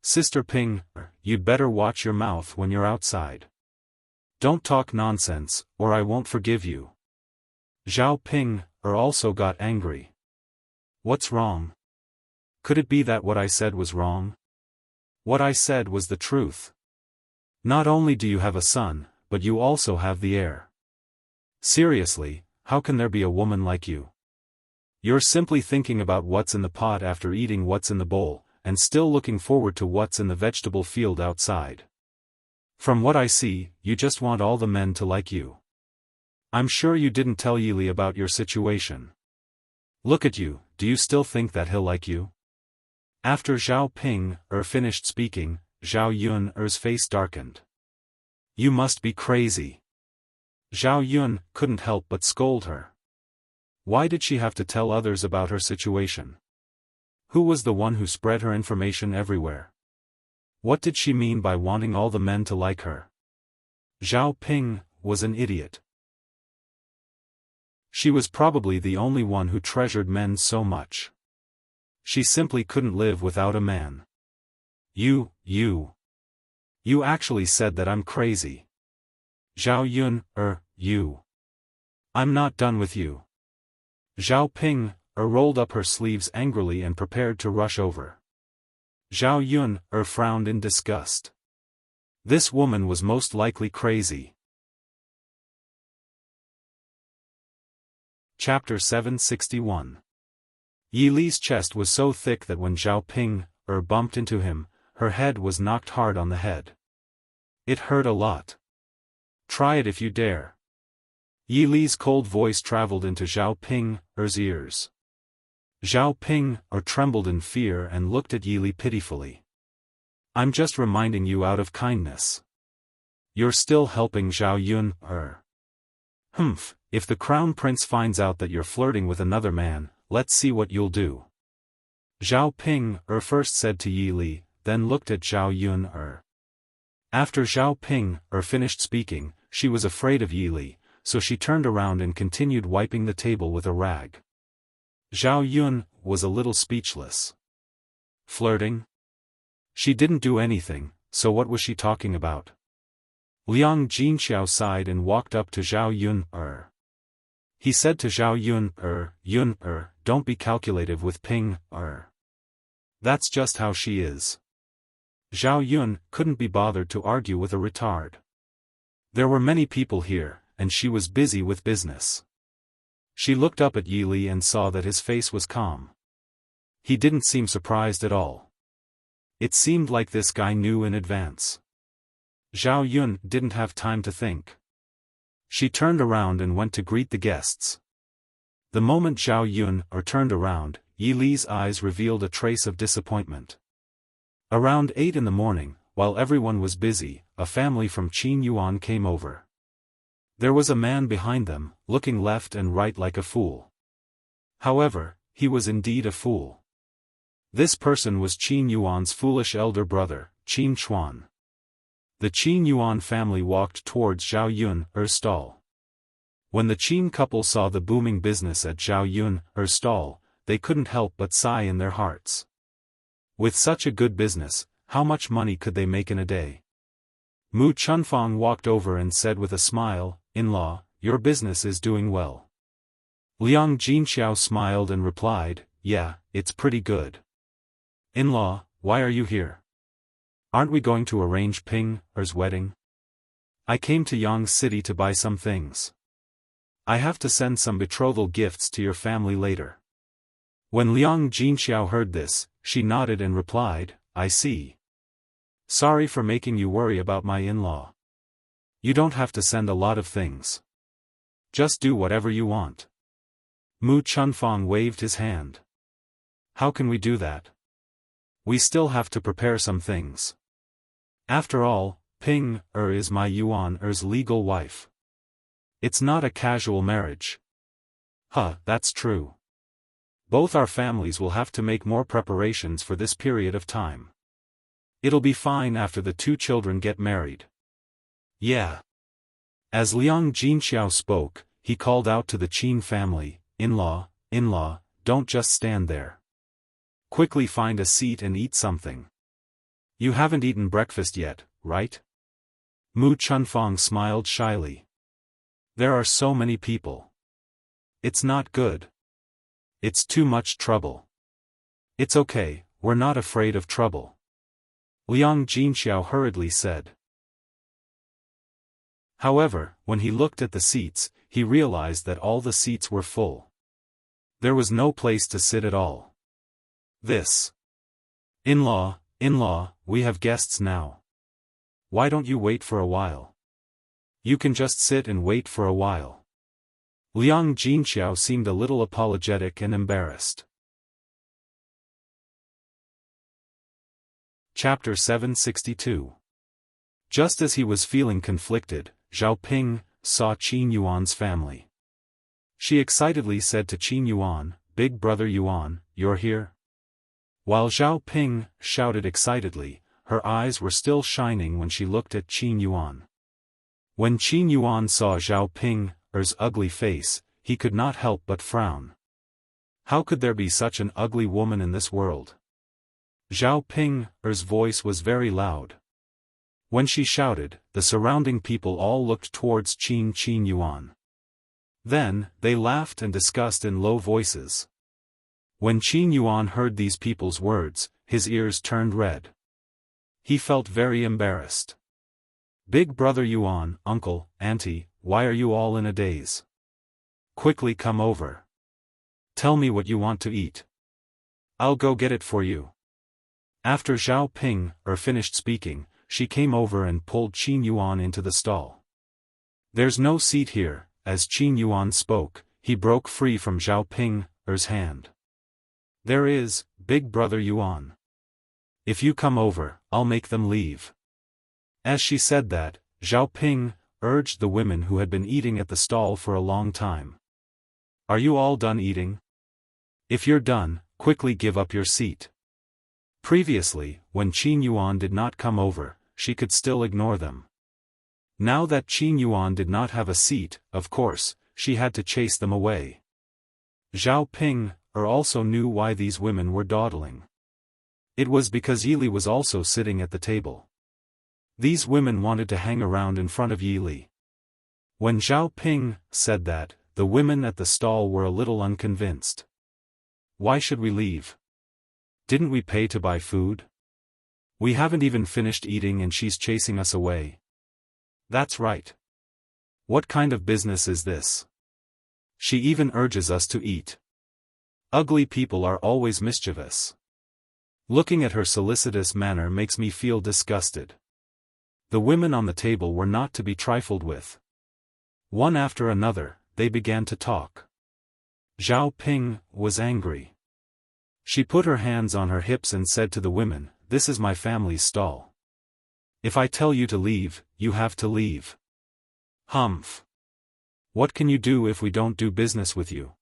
"Sister Ping'er, you'd better watch your mouth when you're outside. Don't talk nonsense, or I won't forgive you." Zhao Ping'er also got angry. "What's wrong? Could it be that what I said was wrong? What I said was the truth. Not only do you have a son, but you also have the heir. Seriously, how can there be a woman like you? You're simply thinking about what's in the pot after eating what's in the bowl, and still looking forward to what's in the vegetable field outside. From what I see, you just want all the men to like you. I'm sure you didn't tell Yili about your situation. Look at you, do you still think that he'll like you?" After Zhao Ping'er finished speaking, Zhao Yun'er's face darkened. "You must be crazy." Zhao Yun couldn't help but scold her. Why did she have to tell others about her situation? Who was the one who spread her information everywhere? What did she mean by wanting all the men to like her? Zhao Ping was an idiot. She was probably the only one who treasured men so much. She simply couldn't live without a man. You actually said that I'm crazy. Zhao Yun'er, you. I'm not done with you." Zhao Ping'er rolled up her sleeves angrily and prepared to rush over. Zhao Yun'er frowned in disgust. This woman was most likely crazy. Chapter 761. Yili's chest was so thick that when Zhao Ping'er bumped into him, her head was knocked hard on the head. It hurt a lot. "Try it if you dare." Yili's cold voice traveled into Zhao Ping'er's ears. Zhao Ping'er trembled in fear and looked at Yili pitifully. I'm just reminding you out of kindness. You're still helping Zhao Yun, Humph, if the crown prince finds out that you're flirting with another man, let's see what you'll do. Zhao Ping, first said to Yi Li, then looked at Zhao Yun, After Zhao Ping, finished speaking, she was afraid of Yi Li, so she turned around and continued wiping the table with a rag. Zhao Yun was a little speechless. Flirting? She didn't do anything, so what was she talking about? Liang Jinxiao sighed and walked up to Zhao Yun, He said to Zhao Yun, don't be calculative with Ping, That's just how she is. Zhao Yun couldn't be bothered to argue with a retard. There were many people here, and she was busy with business. She looked up at Yi Li and saw that his face was calm. He didn't seem surprised at all. It seemed like this guy knew in advance. Zhao Yun didn't have time to think. She turned around and went to greet the guests. The moment Zhao Yun turned around, Yi Li's eyes revealed a trace of disappointment. Around 8 in the morning, while everyone was busy, a family from Qin Yuan came over. There was a man behind them, looking left and right like a fool. However, he was indeed a fool. This person was Qin Yuan's foolish elder brother, Qin Chuan. The Qin Yuan family walked towards Zhao Yun's stall. When the Qin couple saw the booming business at Zhao Yun's stall, they couldn't help but sigh in their hearts. With such a good business, how much money could they make in a day? Mu Chunfang walked over and said with a smile, "In-law, your business is doing well." Liang Jinxiao smiled and replied, "Yeah, it's pretty good." "In-law, why are you here? Aren't we going to arrange Ping's wedding?" "I came to Yang City to buy some things. I have to send some betrothal gifts to your family later." When Liang Jinxiao heard this, she nodded and replied, "I see. Sorry for making you worry about my in-law. You don't have to send a lot of things. Just do whatever you want." Mu Chunfang waved his hand. "How can we do that? We still have to prepare some things. After all, Ping is my Yuan's legal wife. It's not a casual marriage." That's true. Both our families will have to make more preparations for this period of time. It'll be fine after the two children get married. Yeah. As Liang Jinxiao spoke, he called out to the Qin family, "In-law, don't just stand there. Quickly find a seat and eat something. You haven't eaten breakfast yet, right?" Mu Chunfang smiled shyly. "There are so many people. It's not good. It's too much trouble." "It's okay, we're not afraid of trouble," Liang Jinxiao hurriedly said. However, when he looked at the seats, he realized that all the seats were full. There was no place to sit at all. This. In-law, we have guests now. Why don't you wait for a while? You can just sit and wait for a while." Liang Jinxiao seemed a little apologetic and embarrassed. Chapter 762. Just as he was feeling conflicted, Zhao Ping saw Qin Yuan's family. She excitedly said to Qin Yuan, "Big brother Yuan, you're here?" While Zhao Ping shouted excitedly, her eyes were still shining when she looked at Qin Yuan. When Qin Yuan saw Zhao Ping's ugly face, he could not help but frown. How could there be such an ugly woman in this world? Zhao Ping's voice was very loud. When she shouted, the surrounding people all looked towards Qin Yuan. Then, they laughed and discussed in low voices. When Qin Yuan heard these people's words, his ears turned red. He felt very embarrassed. "Big brother Yuan, uncle, auntie, why are you all in a daze? Quickly come over. Tell me what you want to eat. I'll go get it for you." After Zhao Ping finished speaking, she came over and pulled Qin Yuan into the stall. "There's no seat here," as Qin Yuan spoke, he broke free from Zhao Ping's hand. "There is, big brother Yuan." If you come over, I'll make them leave. As she said that, Zhao Ping urged the women who had been eating at the stall for a long time. Are you all done eating? If you're done, quickly give up your seat. Previously, when Qin Yuan did not come over, she could still ignore them. Now that Qin Yuan did not have a seat, of course, she had to chase them away. Zhao Ping also knew why these women were dawdling. It was because Yi Li was also sitting at the table. These women wanted to hang around in front of Yi Li. When Zhao Ping said that, the women at the stall were a little unconvinced. Why should we leave? Didn't we pay to buy food? We haven't even finished eating and she's chasing us away. That's right. What kind of business is this? She even urges us to eat. Ugly people are always mischievous. Looking at her solicitous manner makes me feel disgusted. The women on the table were not to be trifled with. One after another, they began to talk. Zhao Ping was angry. She put her hands on her hips and said to the women, "This is my family's stall. If I tell you to leave, you have to leave. Humph. What can you do if we don't do business with you?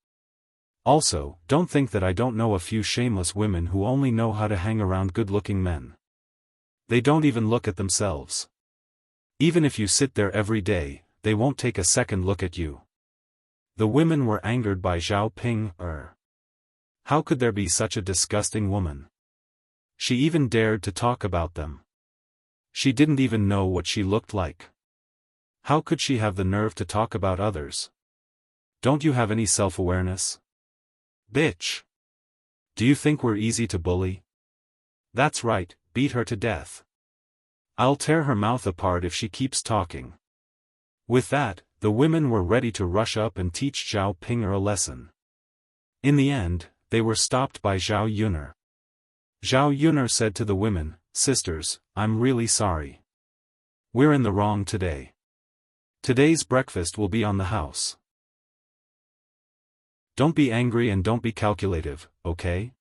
Also, don't think that I don't know a few shameless women who only know how to hang around good-looking men. They don't even look at themselves. Even if you sit there every day, they won't take a second look at you." The women were angered by Zhao Ping. How could there be such a disgusting woman? She even dared to talk about them. She didn't even know what she looked like. How could she have the nerve to talk about others? Don't you have any self-awareness? Bitch! Do you think we're easy to bully? That's right, beat her to death. I'll tear her mouth apart if she keeps talking. With that, the women were ready to rush up and teach Zhao Ping a lesson. In the end, they were stopped by Zhao Yun'er. Zhao Yun'er said to the women, "Sisters, I'm really sorry. We're in the wrong today. Today's breakfast will be on the house. Don't be angry and don't be calculative, okay?"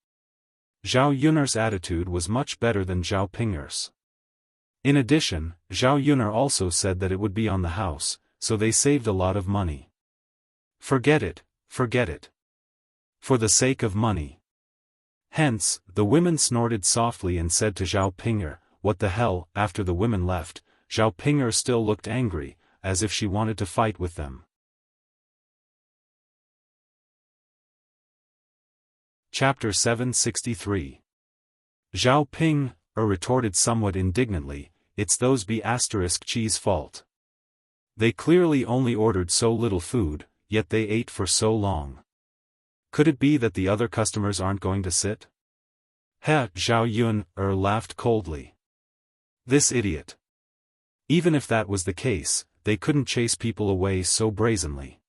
Zhao Yun'er's attitude was much better than Zhao Ping'er's. In addition, Zhao Yun'er also said that it would be on the house, so they saved a lot of money. Forget it, forget it. For the sake of money. Hence, the women snorted softly and said to Zhao Ping'er, "What the hell?" After the women left, Zhao Ping'er still looked angry, as if she wanted to fight with them. Chapter 763. Zhao Ping retorted somewhat indignantly, "It's those B***'Chi's fault. They clearly only ordered so little food, yet they ate for so long. Could it be that the other customers aren't going to sit?" Zhao Yun'er laughed coldly. This idiot. Even if that was the case, they couldn't chase people away so brazenly.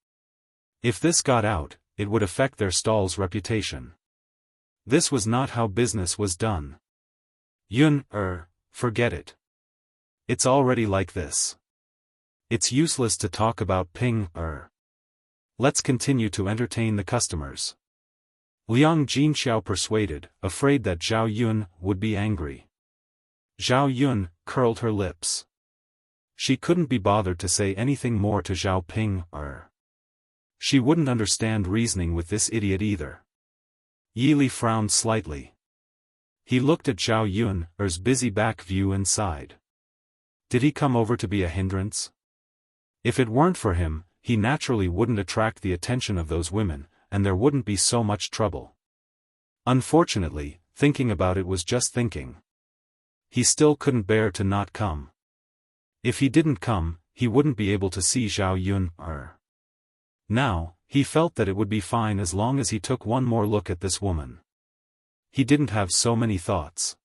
If this got out, it would affect their stall's reputation. This was not how business was done. Yun'er, forget it. It's already like this. It's useless to talk about Ping'. Let's continue to entertain the customers. Liang Jinxiao persuaded, afraid that Zhao Yun would be angry. Zhao Yun curled her lips. She couldn't be bothered to say anything more to Zhao Ping'. She wouldn't understand reasoning with this idiot either. Yi Li frowned slightly. He looked at Zhao Yun'er's busy back view and sighed. Did he come over to be a hindrance? If it weren't for him, he naturally wouldn't attract the attention of those women, and there wouldn't be so much trouble. Unfortunately, thinking about it was just thinking. He still couldn't bear to not come. If he didn't come, he wouldn't be able to see Zhao Yun'er. Now, he felt that it would be fine as long as he took one more look at this woman. He didn't have so many thoughts.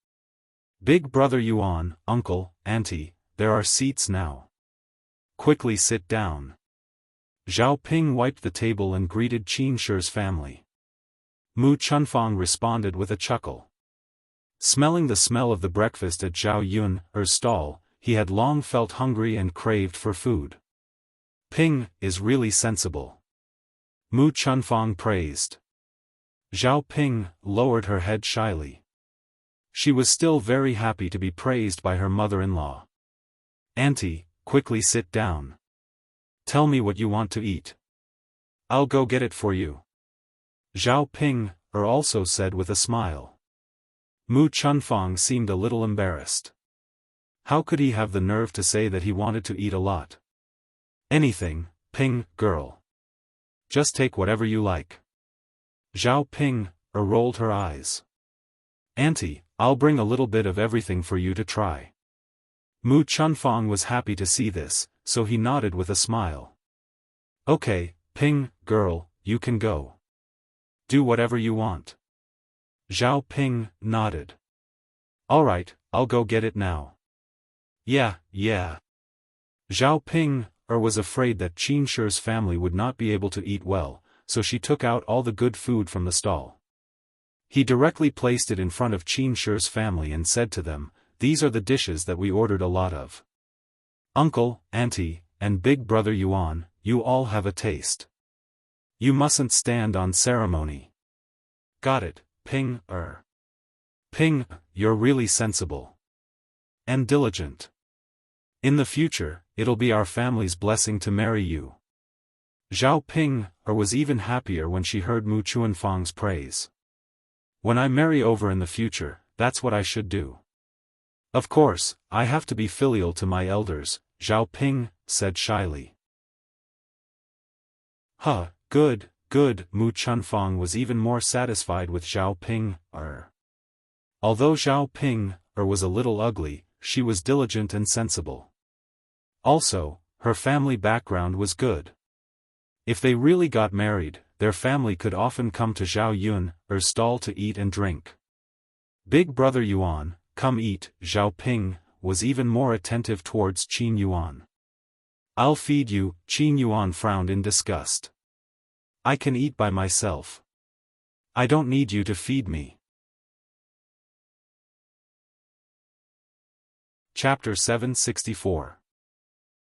Big brother Yuan, uncle, auntie, there are seats now. Quickly sit down. Zhao Ping wiped the table and greeted Qin Shi's family. Mu Chunfang responded with a chuckle. Smelling the smell of the breakfast at Zhao Yun'er's stall, he had long felt hungry and craved for food. Ping is really sensible. Mu Chunfang praised. Zhao Ping lowered her head shyly. She was still very happy to be praised by her mother-in-law. "Auntie, quickly sit down. Tell me what you want to eat. I'll go get it for you," Zhao Ping also said with a smile. Mu Chunfang seemed a little embarrassed. How could he have the nerve to say that he wanted to eat a lot? "Anything, Ping, girl. Just take whatever you like." Zhao Ping rolled her eyes. "Auntie, I'll bring a little bit of everything for you to try." Mu Chunfang was happy to see this, so he nodded with a smile. "Okay, Ping, girl, you can go. Do whatever you want." Zhao Ping nodded. "Alright, I'll go get it now." Yeah. Zhao Ping was afraid that Qin Shi's family would not be able to eat well, so she took out all the good food from the stall. He directly placed it in front of Qin Shi's family and said to them, "These are the dishes that we ordered a lot of. Uncle, auntie, and big brother Yuan, you all have a taste. You mustn't stand on ceremony." "Got it, Ping, Ping, you're really sensible. And diligent. In the future, it'll be our family's blessing to marry you." Zhao Ping was even happier when she heard Mu Chunfang's praise. "When I marry over in the future, that's what I should do. Of course, I have to be filial to my elders," Zhao Ping said shyly. Good. Mu Chunfang was even more satisfied with Zhao Ping. Although Zhao Ping was a little ugly, she was diligent and sensible. Also, her family background was good. If they really got married, their family could often come to Zhao Yun's stall to eat and drink. "Big brother Yuan, come eat." Zhao Ping was even more attentive towards Qin Yuan. "I'll feed you." Qin Yuan frowned in disgust. "I can eat by myself. I don't need you to feed me." Chapter 764.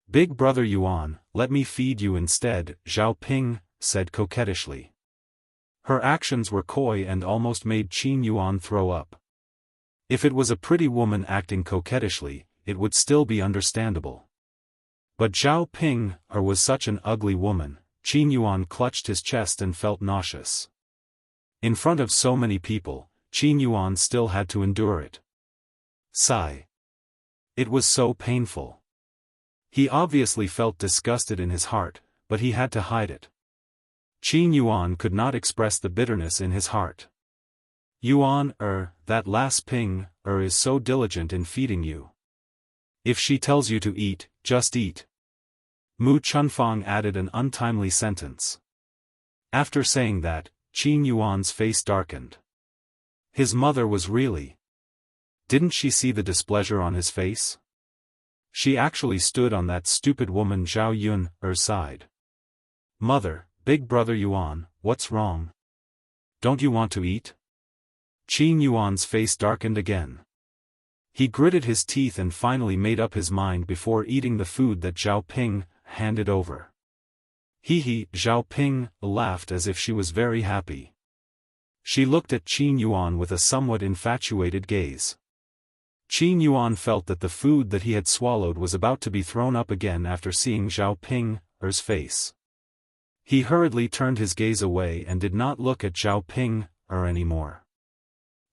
"Big brother Yuan, let me feed you instead," Zhao Ping said coquettishly. Her actions were coy and almost made Qin Yuan throw up. If it was a pretty woman acting coquettishly, it would still be understandable. But Zhao Ping was such an ugly woman. Qin Yuan clutched his chest and felt nauseous. In front of so many people, Qin Yuan still had to endure it. Sigh. It was so painful. He obviously felt disgusted in his heart, but he had to hide it. Qin Yuan could not express the bitterness in his heart. "Yuan, that last Ping, is so diligent in feeding you. If she tells you to eat, just eat." Mu Chunfang added an untimely sentence. After saying that, Qin Yuan's face darkened. His mother was really... Didn't she see the displeasure on his face? She actually stood on that stupid woman Zhao Yun's side. "Mother, big brother Yuan, what's wrong? Don't you want to eat?" Qin Yuan's face darkened again. He gritted his teeth and finally made up his mind before eating the food that Zhao Ping handed over. Zhao Ping laughed as if she was very happy. She looked at Qin Yuan with a somewhat infatuated gaze. Qin Yuan felt that the food that he had swallowed was about to be thrown up again after seeing Zhao Ping's face. He hurriedly turned his gaze away and did not look at Zhao Ping anymore.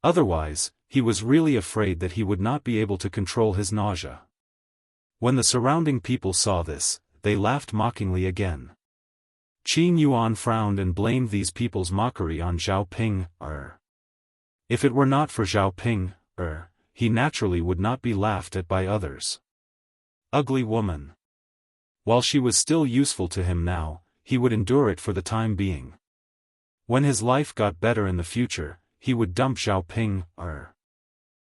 Otherwise, he was really afraid that he would not be able to control his nausea. When the surrounding people saw this, they laughed mockingly again. Qin Yuan frowned and blamed these people's mockery on Zhao Ping. If it were not for Zhao Ping, he naturally would not be laughed at by others. Ugly woman. While she was still useful to him now, he would endure it for the time being. When his life got better in the future, he would dump Zhao Ping.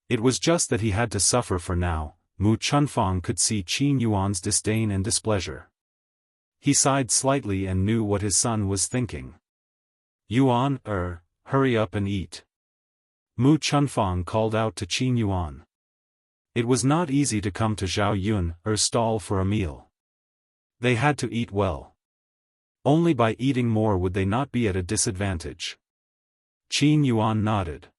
It was just that he had to suffer for now. Mu Chunfang could see Qin Yuan's disdain and displeasure. He sighed slightly and knew what his son was thinking. "Yuan, hurry up and eat." Mu Chunfang called out to Qin Yuan. It was not easy to come to Zhao Yun's stall for a meal. They had to eat well. Only by eating more would they not be at a disadvantage. Qin Yuan nodded.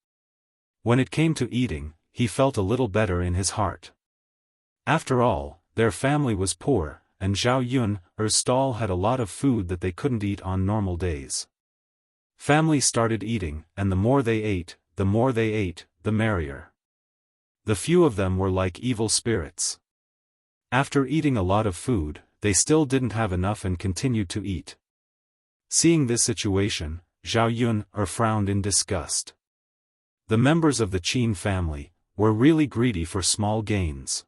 When it came to eating, he felt a little better in his heart. After all, their family was poor, and Zhao Yun's stall had a lot of food that they couldn't eat on normal days. Family started eating, and the more they ate, the merrier. The few of them were like evil spirits. After eating a lot of food, they still didn't have enough and continued to eat. Seeing this situation, Zhao Yun frowned in disgust. The members of the Qin family were really greedy for small gains.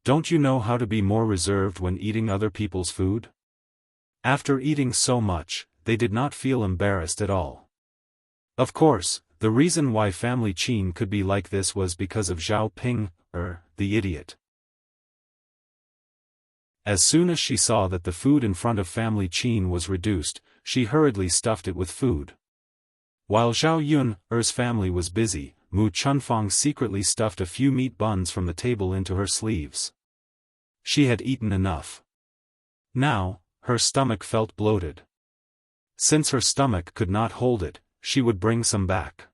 Don't you know how to be more reserved when eating other people's food? After eating so much, they did not feel embarrassed at all. Of course, the reason why family Qin could be like this was because of Zhao Ping, the idiot. As soon as she saw that the food in front of family Qin was reduced, she hurriedly stuffed it with food. While Zhao Yun's family was busy, Mu Chunfang secretly stuffed a few meat buns from the table into her sleeves. She had eaten enough. Now, her stomach felt bloated. Since her stomach could not hold it, she would bring some back.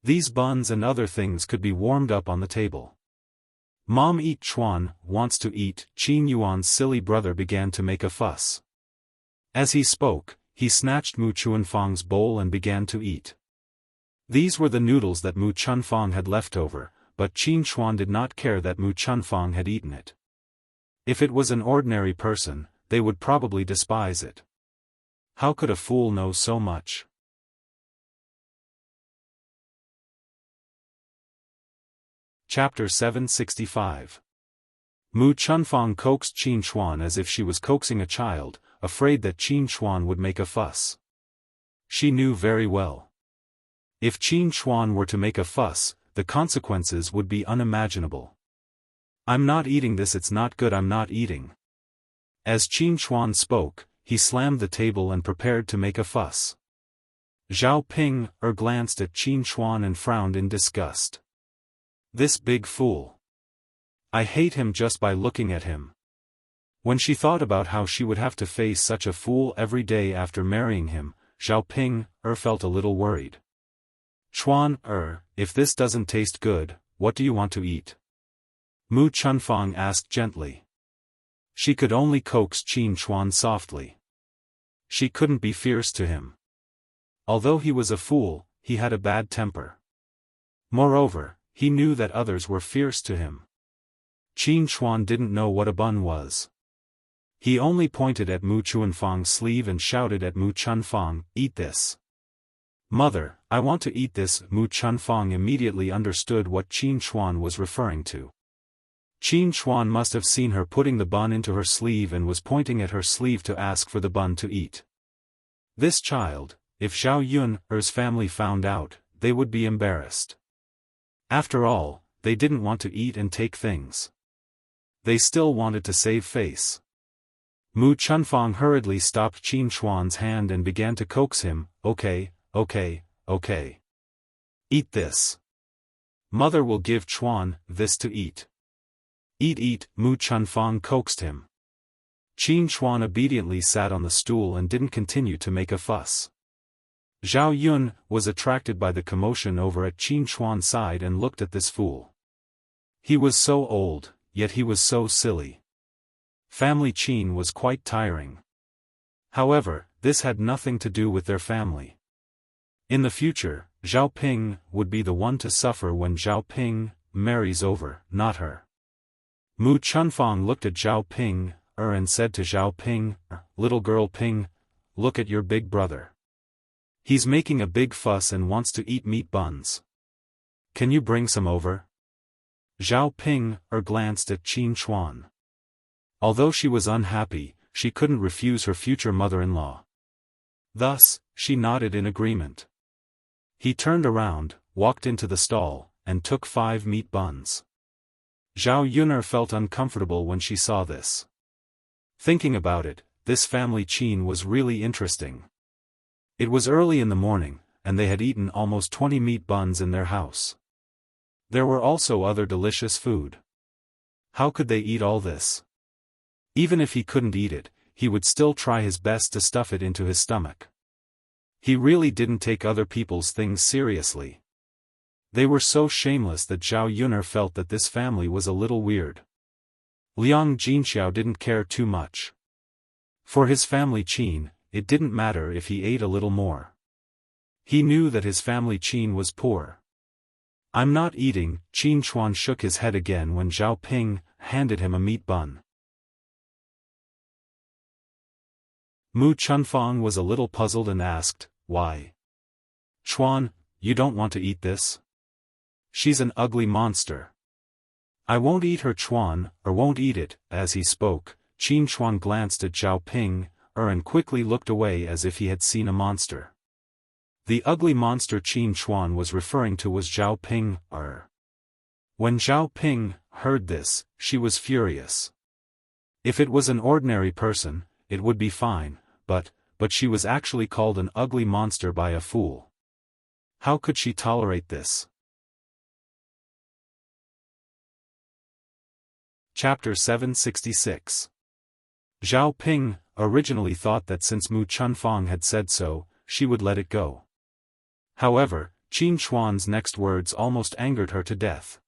These buns and other things could be warmed up on the table. Mom eat Chuan wants to eat. Qin Yuan's silly brother began to make a fuss. As he spoke, he snatched Mu Chunfang's bowl and began to eat. These were the noodles that Mu Chunfang had left over, but Qin Chuan did not care that Mu Chunfang had eaten it. If it was an ordinary person, they would probably despise it. How could a fool know so much? Chapter 765. Mu Chunfang coaxed Qin Chuan as if she was coaxing a child, afraid that Qin Chuan would make a fuss. She knew very well. If Qin Chuan were to make a fuss, the consequences would be unimaginable. I'm not eating this, it's not good, I'm not eating. As Qin Chuan spoke, he slammed the table and prepared to make a fuss. Zhao Ping glanced at Qin Chuan and frowned in disgust. This big fool. I hate him just by looking at him. When she thought about how she would have to face such a fool every day after marrying him, Zhao Ping felt a little worried. Chuan, if this doesn't taste good, what do you want to eat? Mu Chunfang asked gently. She could only coax Qin Chuan softly. She couldn't be fierce to him. Although he was a fool, he had a bad temper. Moreover, he knew that others were fierce to him. Qin Chuan didn't know what a bun was. He only pointed at Mu Chunfang's sleeve and shouted at Mu Chunfang, "Eat this." "Mother, I want to eat this." Mu Chunfang immediately understood what Qin Chuan was referring to. Qin Chuan must have seen her putting the bun into her sleeve and was pointing at her sleeve to ask for the bun to eat. This child, if Zhao Yun's family found out, they would be embarrassed. After all, they didn't want to eat and take things. They still wanted to save face. Mu Chunfang hurriedly stopped Qin Chuan's hand and began to coax him, okay. Eat this. Mother will give Chuan this to eat. Eat, Mu Chunfang coaxed him. Qin Chuan obediently sat on the stool and didn't continue to make a fuss. Zhao Yun was attracted by the commotion over at Qin Chuan's side and looked at this fool. He was so old, yet he was so silly. Family Qin was quite tiring. However, this had nothing to do with their family. In the future, Zhao Ping would be the one to suffer when Zhao Ping marries over, not her. Mu Chunfang looked at Zhao Ping and said to Zhao Ping, "Little girl Ping, look at your big brother. He's making a big fuss and wants to eat meat buns. Can you bring some over?" Zhao Ping glanced at Qin Chuan. Although she was unhappy, she couldn't refuse her future mother-in-law. Thus, she nodded in agreement. He turned around, walked into the stall, and took 5 meat buns. Zhao Yun felt uncomfortable when she saw this. Thinking about it, this family Qin was really interesting. It was early in the morning, and they had eaten almost 20 meat buns in their house. There were also other delicious food. How could they eat all this? Even if he couldn't eat it, he would still try his best to stuff it into his stomach. He really didn't take other people's things seriously. They were so shameless that Zhao Yun'er felt that this family was a little weird. Liang Jinxiao didn't care too much. For his family Qin, it didn't matter if he ate a little more. He knew that his family Qin was poor. "I'm not eating." Qin Chuan shook his head again when Zhao Ping handed him a meat bun. Mu Chunfang was a little puzzled and asked, "Why? Chuan, you don't want to eat this? She's an ugly monster." "I won't eat her." Chuan, won't eat it. As he spoke, Qin Chuan glanced at Zhao Ping, and quickly looked away as if he had seen a monster. The ugly monster Qin Chuan was referring to was Zhao Ping. When Zhao Ping heard this, she was furious. If it was an ordinary person, it would be fine, but she was actually called an ugly monster by a fool. How could she tolerate this? Chapter 766. Zhao Ping originally thought that since Mu Chunfang had said so, she would let it go. However, Qin Chuan's next words almost angered her to death.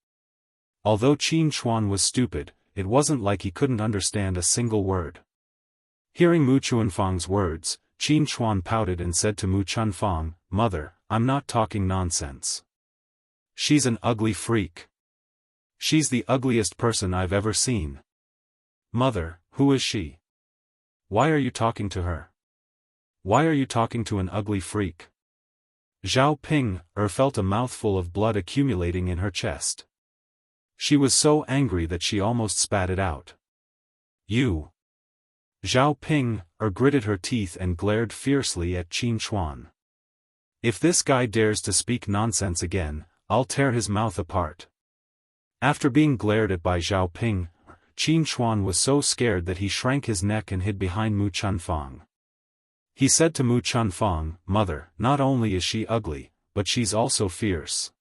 Although Qin Chuan was stupid, it wasn't like he couldn't understand a single word. Hearing Mu Chunfang's words, Qin Chuan pouted and said to Mu Chunfang, "Mother, I'm not talking nonsense. She's an ugly freak. She's the ugliest person I've ever seen. Mother, who is she? Why are you talking to her? Why are you talking to an ugly freak?" Zhao Ping felt a mouthful of blood accumulating in her chest. She was so angry that she almost spat it out. "You!" Zhao Ping gritted her teeth and glared fiercely at Qin Chuan. "If this guy dares to speak nonsense again, I'll tear his mouth apart." After being glared at by Zhao Ping, Qin Chuan was so scared that he shrank his neck and hid behind Mu Chunfang. He said to Mu Chunfang, "Mother, not only is she ugly, but she's also fierce."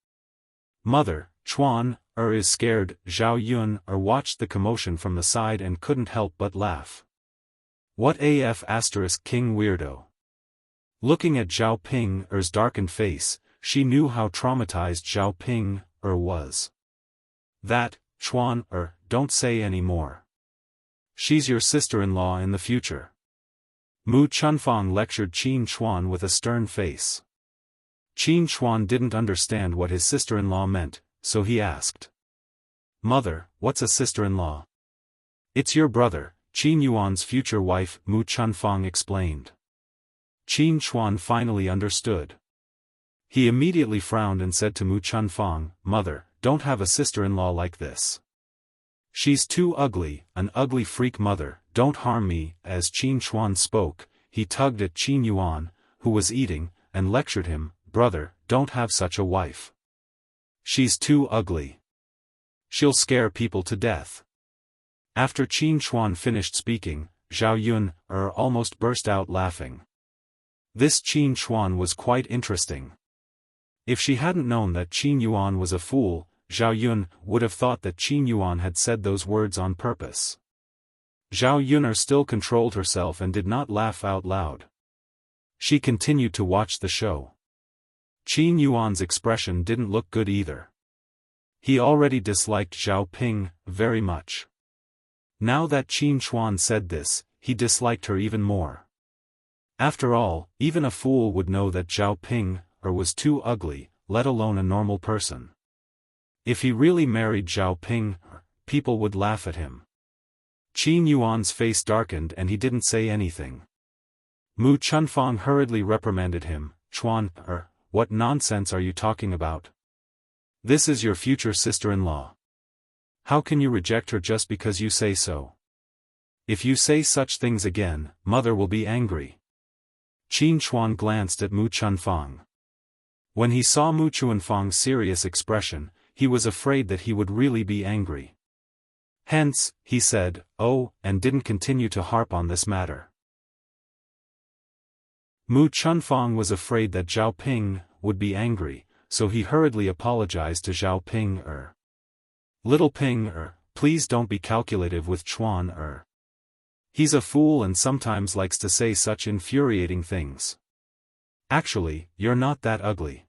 "Mother, Chuan is scared." Zhao Yun watched the commotion from the side and couldn't help but laugh. What af** king weirdo. Looking at Zhao Ping's darkened face, she knew how traumatized Zhao Ping was. "That, Chuan don't say any more. She's your sister-in-law in the future." Mu Chunfang lectured Qin Chuan with a stern face. Qin Chuan didn't understand what his sister-in-law meant, so he asked, "Mother, what's a sister-in-law?" "It's your brother, Qin Yuan's future wife," Mu Chunfang explained. Qin Chuan finally understood. He immediately frowned and said to Mu Chunfang, "Mother, don't have a sister-in-law like this. She's too ugly, an ugly freak. Mother, don't harm me." As Qin Chuan spoke, he tugged at Qin Yuan, who was eating, and lectured him, "Brother, don't have such a wife. She's too ugly. She'll scare people to death." After Qin Chuan finished speaking, Zhao Yun almost burst out laughing. This Qin Chuan was quite interesting. If she hadn't known that Qin Yuan was a fool, Zhao Yun would have thought that Qin Yuan had said those words on purpose. Zhao Yun still controlled herself and did not laugh out loud. She continued to watch the show. Qin Yuan's expression didn't look good either. He already disliked Zhao Ping very much. Now that Qin Chuan said this, he disliked her even more. After all, even a fool would know that Zhao Ping was too ugly, let alone a normal person. If he really married Zhao Ping, people would laugh at him. Qin Yuan's face darkened and he didn't say anything. Mu Chunfang hurriedly reprimanded him, "Chuan, what nonsense are you talking about? This is your future sister-in-law. How can you reject her just because you say so? If you say such things again, Mother will be angry." Qin Chuan glanced at Mu Chunfang. When he saw Mu Chunfang's serious expression, he was afraid that he would really be angry. Hence, he said, "Oh," and didn't continue to harp on this matter. Mu Chunfang was afraid that Zhao Ping would be angry, so he hurriedly apologized to Zhao Ping. "Little Ping, please don't be calculative with Chuan. He's a fool and sometimes likes to say such infuriating things. Actually, you're not that ugly.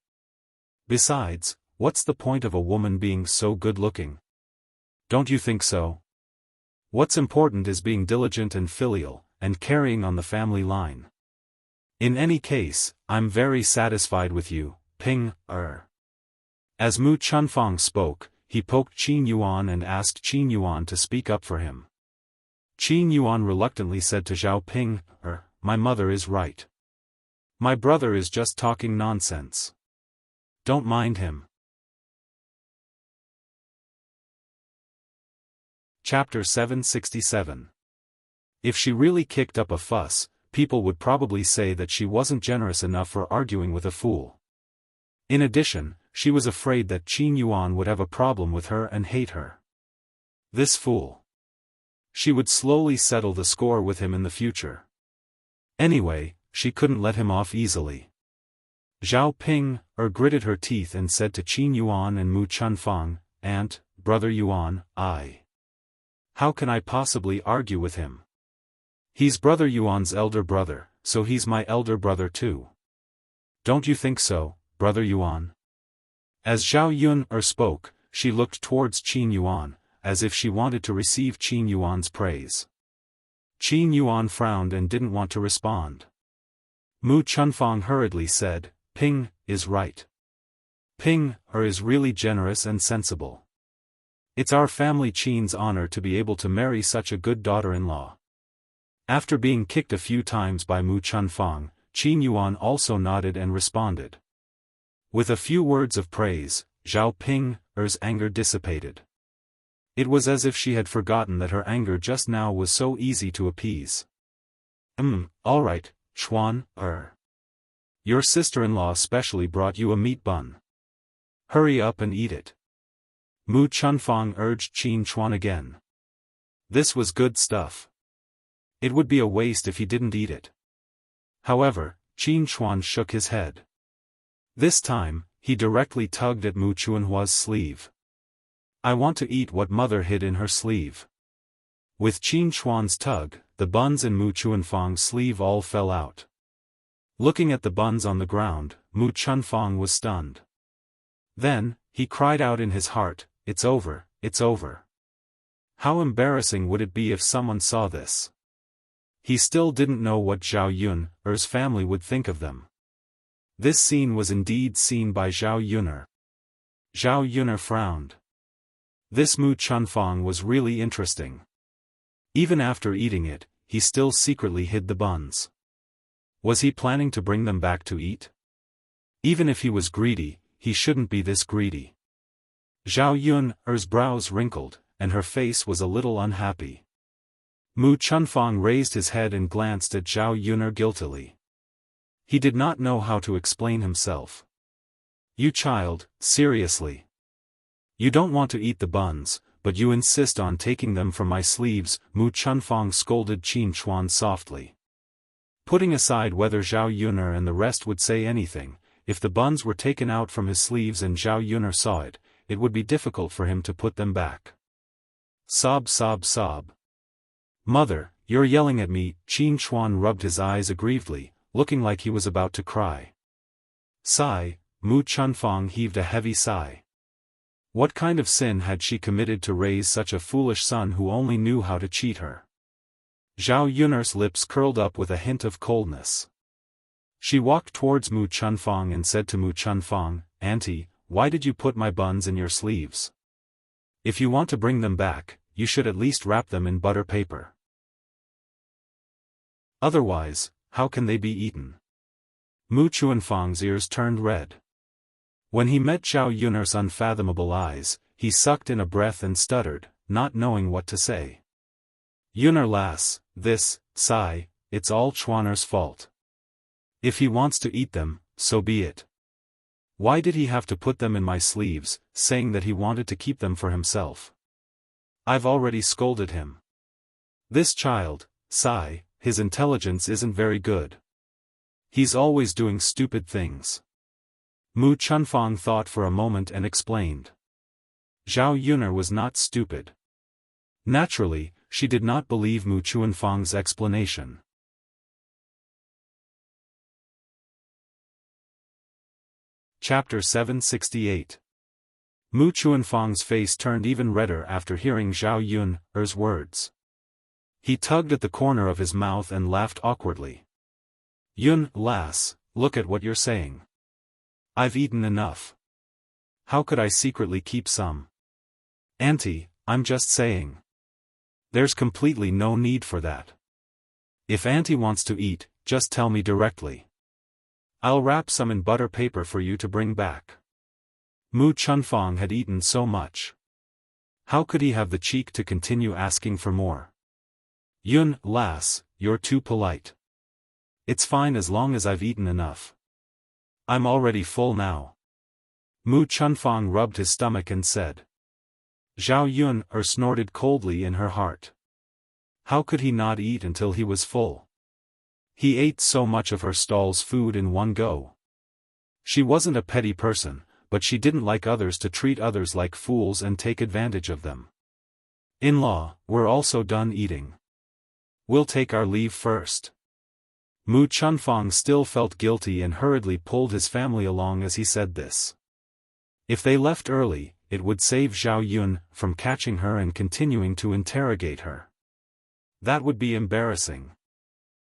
Besides, what's the point of a woman being so good-looking? Don't you think so? What's important is being diligent and filial, and carrying on the family line. In any case, I'm very satisfied with you, Ping Er. As Mu Chunfang spoke, he poked Qin Yuan and asked Qin Yuan to speak up for him. Qin Yuan reluctantly said to Zhao Ping Er, my mother is right. My brother is just talking nonsense. Don't mind him. Chapter 767. If she really kicked up a fuss, people would probably say that she wasn't generous enough for arguing with a fool. In addition, she was afraid that Qin Yuan would have a problem with her and hate her. This fool. She would slowly settle the score with him in the future. Anyway, she couldn't let him off easily. Zhao Ping Er gritted her teeth and said to Qin Yuan and Mu Chunfang, Aunt, Brother Yuan, how can I possibly argue with him? He's Brother Yuan's elder brother, so he's my elder brother too. Don't you think so, Brother Yuan? As Zhao Yun spoke, she looked towards Qin Yuan, as if she wanted to receive Qin Yuan's praise. Qin Yuan frowned and didn't want to respond. Mu Chunfang hurriedly said, Ping is right. Ping is really generous and sensible. It's our family Qin's honor to be able to marry such a good daughter-in-law. After being kicked a few times by Mu Chunfang, Qin Yuan also nodded and responded. With a few words of praise, Zhao Ping Er's anger dissipated. It was as if she had forgotten that her anger just now was so easy to appease. All right, Chuan Your sister-in-law specially brought you a meat bun. Hurry up and eat it. Mu Chunfang urged Qin Chuan again. This was good stuff. It would be a waste if he didn't eat it. However, Qin Chuan shook his head. This time, he directly tugged at Mu Chunhua's sleeve. I want to eat what mother hid in her sleeve. With Qin Chuan's tug, the buns in Mu Chunfang's sleeve all fell out. Looking at the buns on the ground, Mu Chunfang was stunned. Then, he cried out in his heart, it's over, it's over. How embarrassing would it be if someone saw this? He still didn't know what Zhao Yun's family would think of them. This scene was indeed seen by Zhao Yun. Zhao Yun frowned. This Mu Chunfang was really interesting. Even after eating it, he still secretly hid the buns. Was he planning to bring them back to eat? Even if he was greedy, he shouldn't be this greedy. Zhao Yun's brows wrinkled, and her face was a little unhappy. Mu Chunfang raised his head and glanced at Zhao Yun guiltily. He did not know how to explain himself. You child, seriously. You don't want to eat the buns, but you insist on taking them from my sleeves, Mu Chunfang scolded Qin Chuan softly. Putting aside whether Zhao Yun and the rest would say anything, if the buns were taken out from his sleeves and Zhao Yun saw it, it would be difficult for him to put them back. Sob sob sob. Mother, you're yelling at me, Qin Chuan rubbed his eyes aggrievedly, looking like he was about to cry. Sigh, Mu Chunfang heaved a heavy sigh. What kind of sin had she committed to raise such a foolish son who only knew how to cheat her? Zhao Yun's lips curled up with a hint of coldness. She walked towards Mu Chunfang and said to Mu Chunfang, Auntie, why did you put my buns in your sleeves? If you want to bring them back, you should at least wrap them in butter paper. Otherwise, how can they be eaten? Mu Chunfang's ears turned red. When he met Zhao Yun's unfathomable eyes, he sucked in a breath and stuttered, not knowing what to say. Yun'er lass, it's all Chuaner's fault. If he wants to eat them, so be it. Why did he have to put them in my sleeves, saying that he wanted to keep them for himself? I've already scolded him. This child, his intelligence isn't very good. He's always doing stupid things. Mu Chunfang thought for a moment and explained. Zhao Yun was not stupid. Naturally, she did not believe Mu Chunfang's explanation. Chapter 768. Mu Chuanfang's face turned even redder after hearing Zhao Yun's words. He tugged at the corner of his mouth and laughed awkwardly. Yun, lass, look at what you're saying. I've eaten enough. How could I secretly keep some? Auntie, I'm just saying. There's completely no need for that. If Auntie wants to eat, just tell me directly. I'll wrap some in butter paper for you to bring back. Mu Chunfang had eaten so much. How could he have the cheek to continue asking for more? Yun, lass, you're too polite. It's fine as long as I've eaten enough. I'm already full now. Mu Chunfang rubbed his stomach and said. Zhao Yun snorted coldly in her heart. How could he not eat until he was full? He ate so much of her stall's food in one go. She wasn't a petty person, but she didn't like others to treat others like fools and take advantage of them. In-law, we're also done eating. We'll take our leave first. Mu Chunfang still felt guilty and hurriedly pulled his family along as he said this. If they left early, it would save Zhao Yun from catching her and continuing to interrogate her. That would be embarrassing.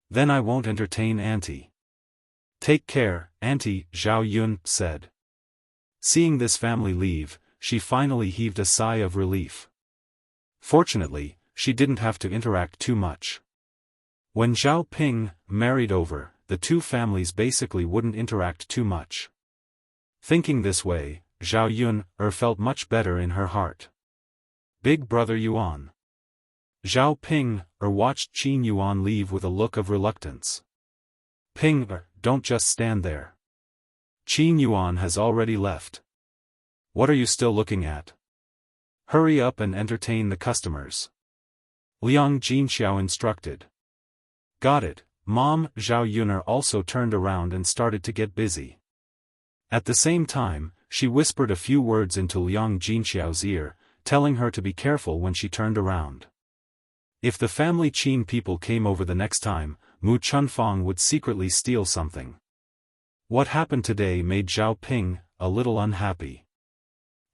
Then I won't entertain Auntie. Take care, Auntie, Zhao Yun said. Seeing this family leave, she finally heaved a sigh of relief. Fortunately, she didn't have to interact too much. When Zhao Ping married over, the two families basically wouldn't interact too much. Thinking this way, Zhao Yun felt much better in her heart. Big brother Yuan. Zhao Ping watched Qin Yuan leave with a look of reluctance. Ping, don't just stand there. Qin Yuan has already left. What are you still looking at? Hurry up and entertain the customers. Liang Jinxiao instructed. Got it, Mom. Zhao Yun also turned around and started to get busy. At the same time, she whispered a few words into Liang Jinxiao's ear, telling her to be careful when she turned around. If the family Qin people came over the next time, Mu Chunfang would secretly steal something. What happened today made Zhao Ping a little unhappy.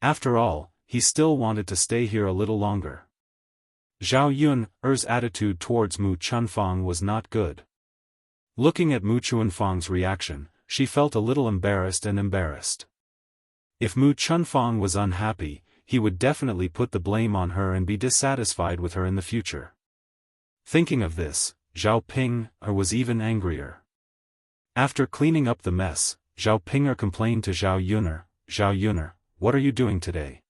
After all, he still wanted to stay here a little longer. Zhao Yun's attitude towards Mu Chunfang was not good. Looking at Mu Chunfang's reaction, she felt a little embarrassed. If Mu Chunfang was unhappy, he would definitely put the blame on her and be dissatisfied with her in the future. Thinking of this, Zhao Ping was even angrier. After cleaning up the mess, Zhao Ping complained to Zhao Yun, what are you doing today?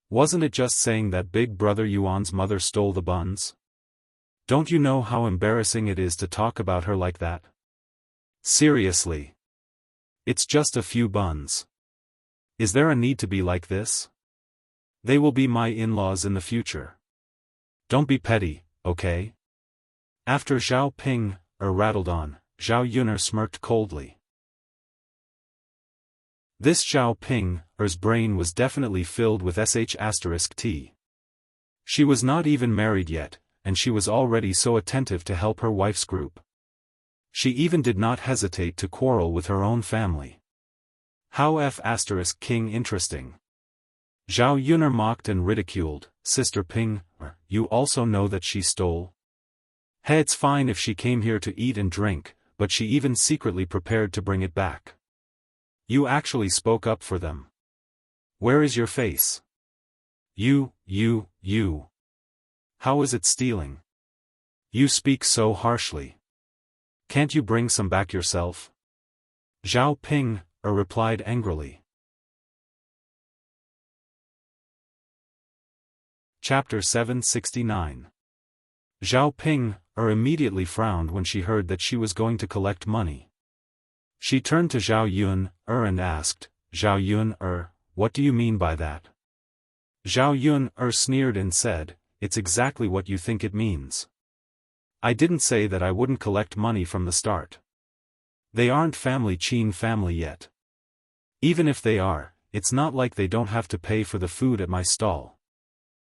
Wasn't it just saying that big brother Yuan's mother stole the buns? Don't you know how embarrassing it is to talk about her like that? Seriously. It's just a few buns. Is there a need to be like this? They will be my in-laws in the future. Don't be petty, okay? After Zhao Ping rattled on, Zhao Yun smirked coldly. This Zhao Ping's brain was definitely filled with **T. She was not even married yet, and she was already so attentive to help her wife's group. She even did not hesitate to quarrel with her own family. How **King interesting. Zhao Yun mocked and ridiculed, Sister Ping, you also know that she stole? Hey, it's fine if she came here to eat and drink, but she even secretly prepared to bring it back. You actually spoke up for them. Where is your face? You. How is it stealing? You speak so harshly. Can't you bring some back yourself? Zhao Ping replied angrily. Chapter 769. Zhao Ping immediately frowned when she heard that she was going to collect money. She turned to Zhao Yun and asked, Zhao Yun what do you mean by that? Zhao Yun sneered and said, it's exactly what you think it means. I didn't say that I wouldn't collect money from the start. They aren't family Qin family yet. Even if they are, it's not like they don't have to pay for the food at my stall.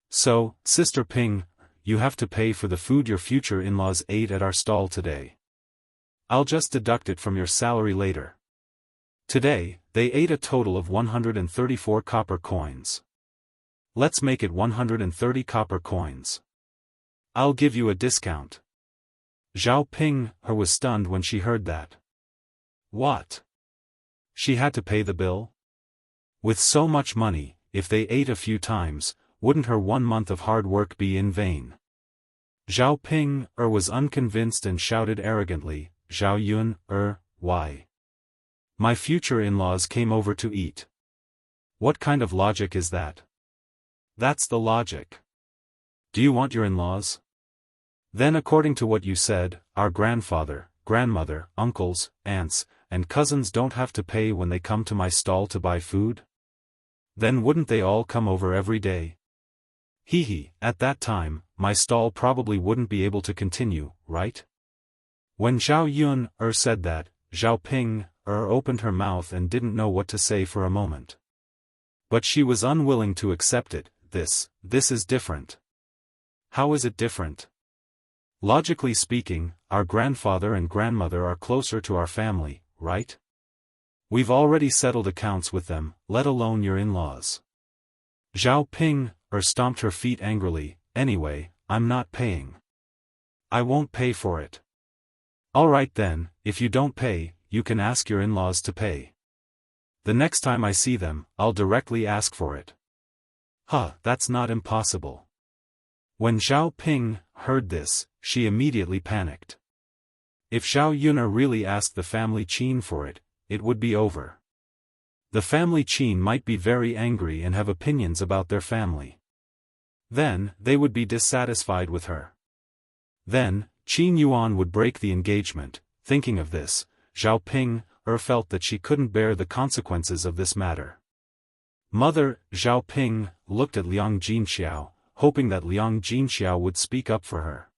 So, Sister Ping, you have to pay for the food your future in-laws ate at our stall today. I'll just deduct it from your salary later. Today, They ate a total of 134 copper coins. Let's make it 130 copper coins. I'll give you a discount. Zhao Ping was stunned when she heard that. What? She had to pay the bill? With so much money, if they ate a few times, wouldn't her 1 month of hard work be in vain? Zhao Ping was unconvinced and shouted arrogantly, Zhao Yun, why? My future in-laws came over to eat. What kind of logic is that? That's the logic. Do you want your in-laws? Then according to what you said, our grandfather, grandmother, uncles, aunts, and cousins don't have to pay when they come to my stall to buy food? Then wouldn't they all come over every day? At that time, my stall probably wouldn't be able to continue, right? When Zhao Yun said that, Zhao Ping opened her mouth and didn't know what to say for a moment. But she was unwilling to accept it. This is different. How is it different? Logically speaking, our grandfather and grandmother are closer to our family, right? We've already settled accounts with them, let alone your in-laws. Zhao Ping stomped her feet angrily. Anyway, I'm not paying. I won't pay for it. All right then, if you don't pay, you can ask your in-laws to pay. The next time I see them, I'll directly ask for it. That's not impossible. When Zhao Ping heard this, she immediately panicked. If Zhao Yun really asked the family Qin for it, it would be over. The family Qin might be very angry and have opinions about their family. Then, they would be dissatisfied with her. Then, Qin Yuan would break the engagement. Thinking of this, Zhao Ping felt that she couldn't bear the consequences of this matter. Mother, Zhao Ping, looked at Liang Jinxiao, hoping that Liang Jinxiao would speak up for her.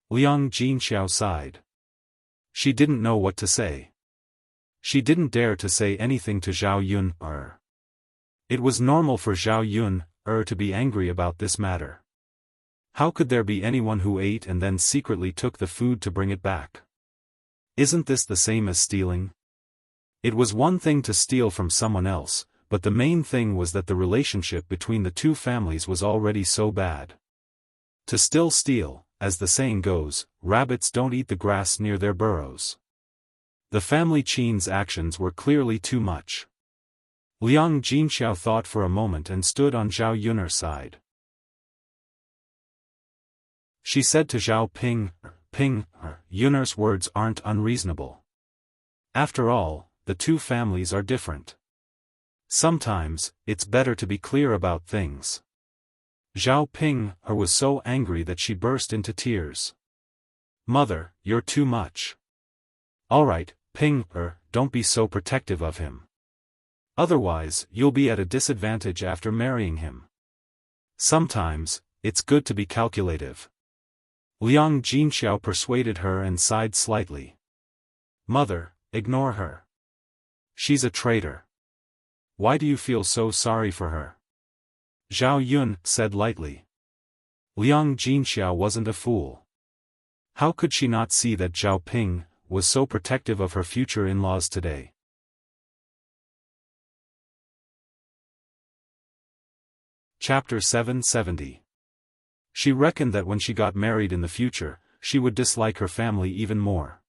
Liang Jinxiao sighed. She didn't know what to say. She didn't dare to say anything to Zhao Yun. It was normal for Zhao Yun to be angry about this matter. How could there be anyone who ate and then secretly took the food to bring it back? Isn't this the same as stealing? It was one thing to steal from someone else, but the main thing was that the relationship between the two families was already so bad. To still steal, as the saying goes, rabbits don't eat the grass near their burrows. The family Qin's actions were clearly too much. Liang Jinxiao thought for a moment and stood on Zhao Yun's side. She said to Zhao Ping, Yun's words aren't unreasonable. After all, the two families are different. Sometimes, it's better to be clear about things. Zhao Ping was so angry that she burst into tears. Mother, you're too much. All right, Ping, don't be so protective of him. Otherwise, you'll be at a disadvantage after marrying him. Sometimes, it's good to be calculative. Liang Jinxiao persuaded her and sighed slightly. Mother, ignore her. She's a traitor. Why do you feel so sorry for her? Zhao Yun said lightly. Liang Jinxiao wasn't a fool. How could she not see that Zhao Ping was so protective of her future in-laws today? Chapter 770. She reckoned that when she got married in the future, she would dislike her family even more.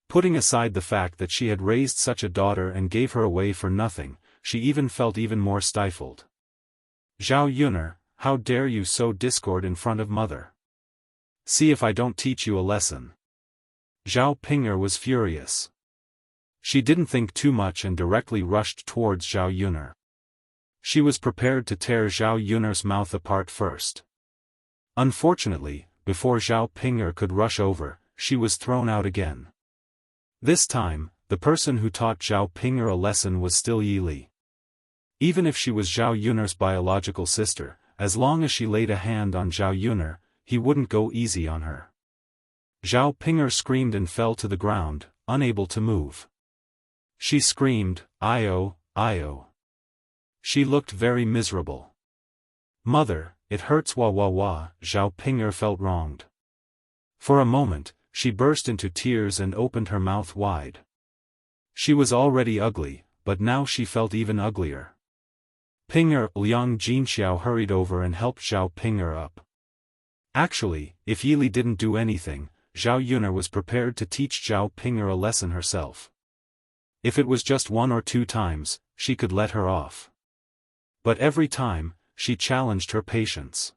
Putting aside the fact that she had raised such a daughter and gave her away for nothing, she even felt even more stifled. Zhao Yun, how dare you sow discord in front of mother? See if I don't teach you a lesson. Zhao Ping was furious. She didn't think too much and directly rushed towards Zhao Yun. She was prepared to tear Zhao Yun's mouth apart first. Unfortunately, before Zhao Ping could rush over, she was thrown out again. This time, the person who taught Zhao Ping a lesson was still Yi Li. Even if she was Zhao Yun's biological sister, as long as she laid a hand on Zhao Yun, he wouldn't go easy on her. Zhao Ping screamed and fell to the ground, unable to move. She screamed, "Io, Io." She looked very miserable. Mother, it hurts wah wah wah. Zhao Ping felt wronged. For a moment, she burst into tears and opened her mouth wide. She was already ugly, but now she felt even uglier. Ping'er, Liang Jinxiao hurried over and helped Zhao Ping'er up. Actually, if Yili didn't do anything, Zhao Yuner was prepared to teach Zhao Ping'er a lesson herself. If it was just 1 or 2 times, she could let her off. But every time, she challenged her patience.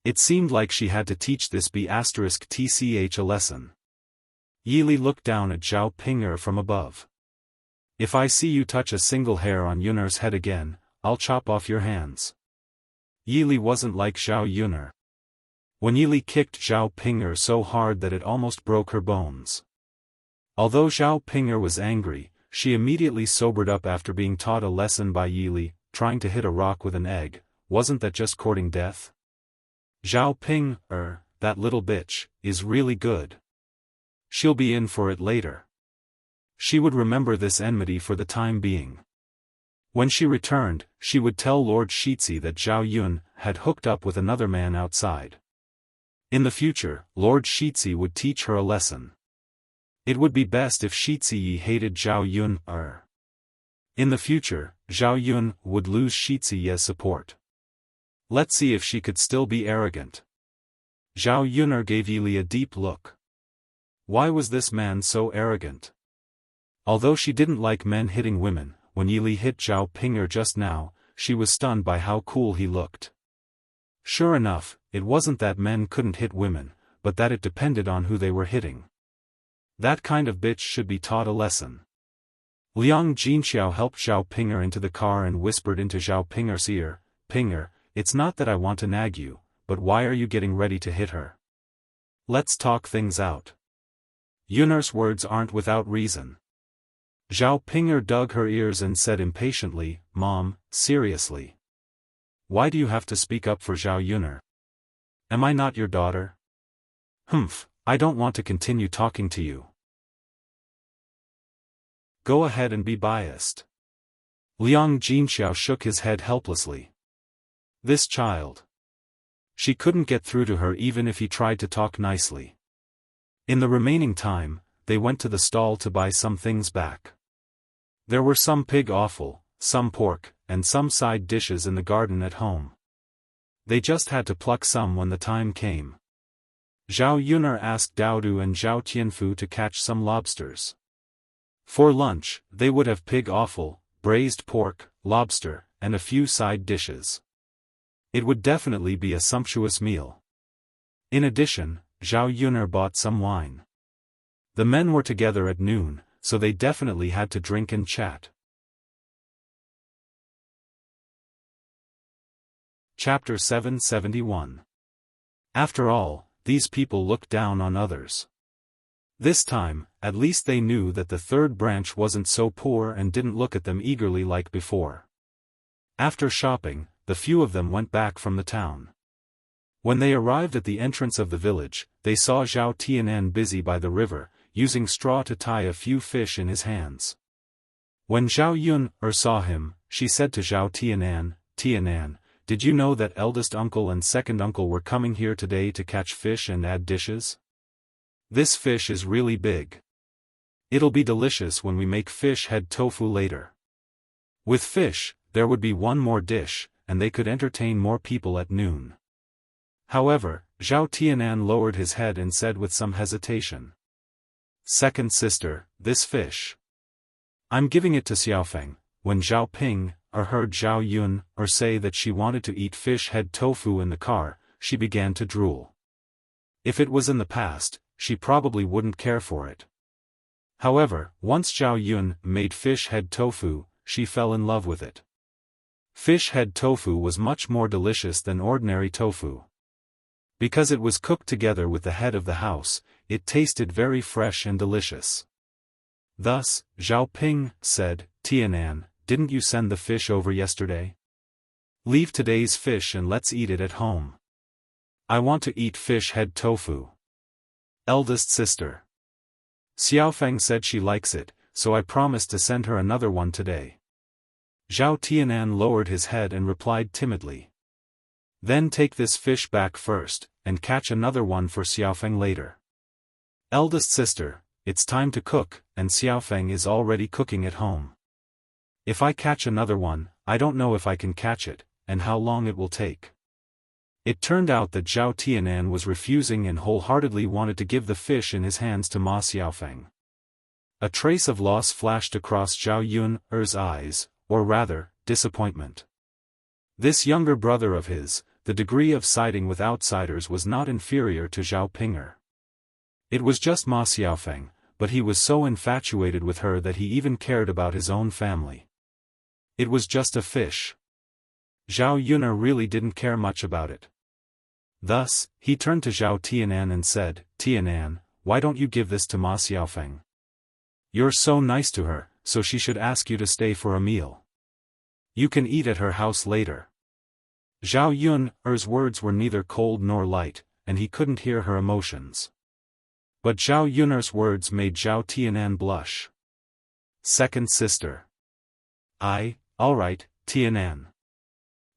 It seemed like she had to teach this B*tch a lesson. Yili looked down at Zhao Ping'er from above. If I see you touch a single hair on Yuner's head again, I'll chop off your hands. Yili wasn't like Zhao Yuner. When Yili kicked Zhao Ping'er so hard that it almost broke her bones. Although Zhao Ping'er was angry, she immediately sobered up after being taught a lesson by Yili. Trying to hit a rock with an egg, wasn't that just courting death? Zhao Ping'er, that little bitch, is really good. She'll be in for it later. She would remember this enmity for the time being. When she returned, she would tell Lord Shitzi that Zhao Yun had hooked up with another man outside. In the future, Lord Shitzi would teach her a lesson. It would be best if Shitzi hated Zhao Yun. In the future, Zhao Yun would lose Shitzi's support. Let's see if she could still be arrogant. Zhao Yuner gave Yili a deep look. Why was this man so arrogant? Although she didn't like men hitting women, when Yili hit Zhao Ping'er just now, she was stunned by how cool he looked. Sure enough, it wasn't that men couldn't hit women, but that it depended on who they were hitting. That kind of bitch should be taught a lesson. Liang Jinxiao helped Zhao Ping'er into the car and whispered into Zhao Ping'er's ear, "Ping'er, it's not that I want to nag you, but why are you getting ready to hit her? Let's talk things out." Yuner's words aren't without reason. Zhao Ping'er dug her ears and said impatiently, "Mom, seriously. Why do you have to speak up for Zhao Yuner? Am I not your daughter?" "Humph, I don't want to continue talking to you. Go ahead and be biased." Liang Jinxiao shook his head helplessly. This child. She couldn't get through to her even if he tried to talk nicely. In the remaining time, they went to the stall to buy some things back. There were some pig offal, some pork, and some side dishes in the garden at home. They just had to pluck some when the time came. Zhao Yuner asked Daodu and Zhao Tianfu to catch some lobsters. For lunch, they would have pig offal, braised pork, lobster, and a few side dishes. It would definitely be a sumptuous meal. In addition, Zhao Yuner bought some wine. The men were together at noon, so they definitely had to drink and chat. Chapter 771. After all, these people looked down on others. This time, at least they knew that the third branch wasn't so poor and didn't look at them eagerly like before. After shopping, the few of them went back from the town. When they arrived at the entrance of the village, they saw Zhao Tianan busy by the river, using straw to tie a few fish in his hands. When Zhao Yun saw him, she said to Zhao Tianan, "Tianan, did you know that eldest uncle and second uncle were coming here today to catch fish and add dishes? This fish is really big. It'll be delicious when we make fish head tofu later." With fish, there would be one more dish, and they could entertain more people at noon. However, Zhao Tianan lowered his head and said with some hesitation, "Second sister, this fish. I'm giving it to Xiaofan." When Zhao Ping heard Zhao Yun say that she wanted to eat fish head tofu in the car, she began to drool. If it was in the past, she probably wouldn't care for it. However, once Zhao Yun made fish head tofu, she fell in love with it. Fish head tofu was much more delicious than ordinary tofu. Because it was cooked together with the head of the house, it tasted very fresh and delicious. Thus, Zhao Ping said, "Tianan, didn't you send the fish over yesterday? Leave today's fish and let's eat it at home. I want to eat fish head tofu." Eldest sister. Xiaofan said she likes it, so I promised to send her another one today. Zhao Tianan lowered his head and replied timidly. Then take this fish back first, and catch another one for Xiaofan later. Eldest sister, it's time to cook, and Xiaofan is already cooking at home. If I catch another one, I don't know if I can catch it, and how long it will take. It turned out that Zhao Tianan was refusing and wholeheartedly wanted to give the fish in his hands to Ma Xiaofan. A trace of loss flashed across Zhao Yun's eyes, or rather, disappointment. This younger brother of his, the degree of siding with outsiders was not inferior to Zhao Pinger. It was just Ma Xiaofan, but he was so infatuated with her that he even cared about his own family. It was just a fish. Zhao Yun really didn't care much about it. Thus, he turned to Zhao Tianan and said, "Tianan, why don't you give this to Ma Xiaofan? You're so nice to her, so she should ask you to stay for a meal. You can eat at her house later." Zhao Yun's words were neither cold nor light, and he couldn't hear her emotions. But Zhao Yun's words made Zhao Tianan blush. Second sister. Alright, Tianan.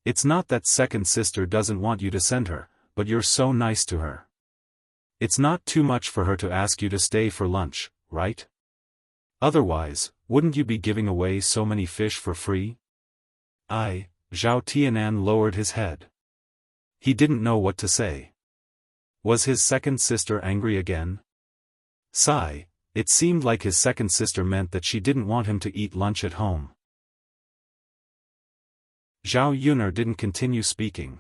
It's not that second sister doesn't want you to send her, but you're so nice to her. It's not too much for her to ask you to stay for lunch, right? Otherwise, wouldn't you be giving away so many fish for free? Zhao Tianan lowered his head. He didn't know what to say. Was his second sister angry again? Sigh, it seemed like his second sister meant that she didn't want him to eat lunch at home. Zhao Yun didn't continue speaking.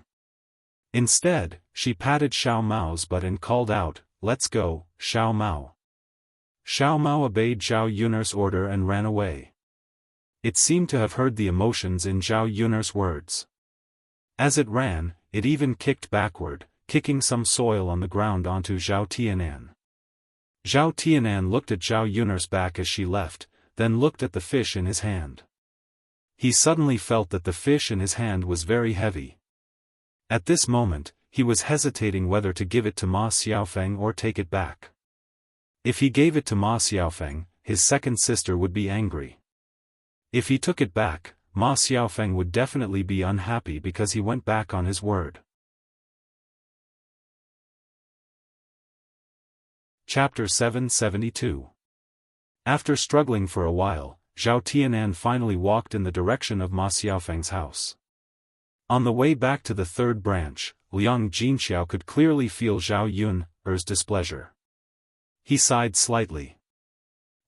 Instead, she patted Xiao Mao's butt and called out, "Let's go, Xiao Mao." Xiao Mao obeyed Zhao Yun's order and ran away. It seemed to have heard the emotions in Zhao Yun's words. As it ran, it even kicked backward, kicking some soil on the ground onto Zhao Tianan. Zhao Tianan looked at Zhao Yun's back as she left, then looked at the fish in his hand. He suddenly felt that the fish in his hand was very heavy. At this moment, he was hesitating whether to give it to Ma Xiaofan or take it back. If he gave it to Ma Xiaofan, his second sister would be angry. If he took it back, Ma Xiaofan would definitely be unhappy because he went back on his word. Chapter 772. After struggling for a while, Zhao Tianan finally walked in the direction of Ma Xiaofan's house. On the way back to the third branch, Liang Jinxiao could clearly feel Zhao Yun's displeasure. He sighed slightly.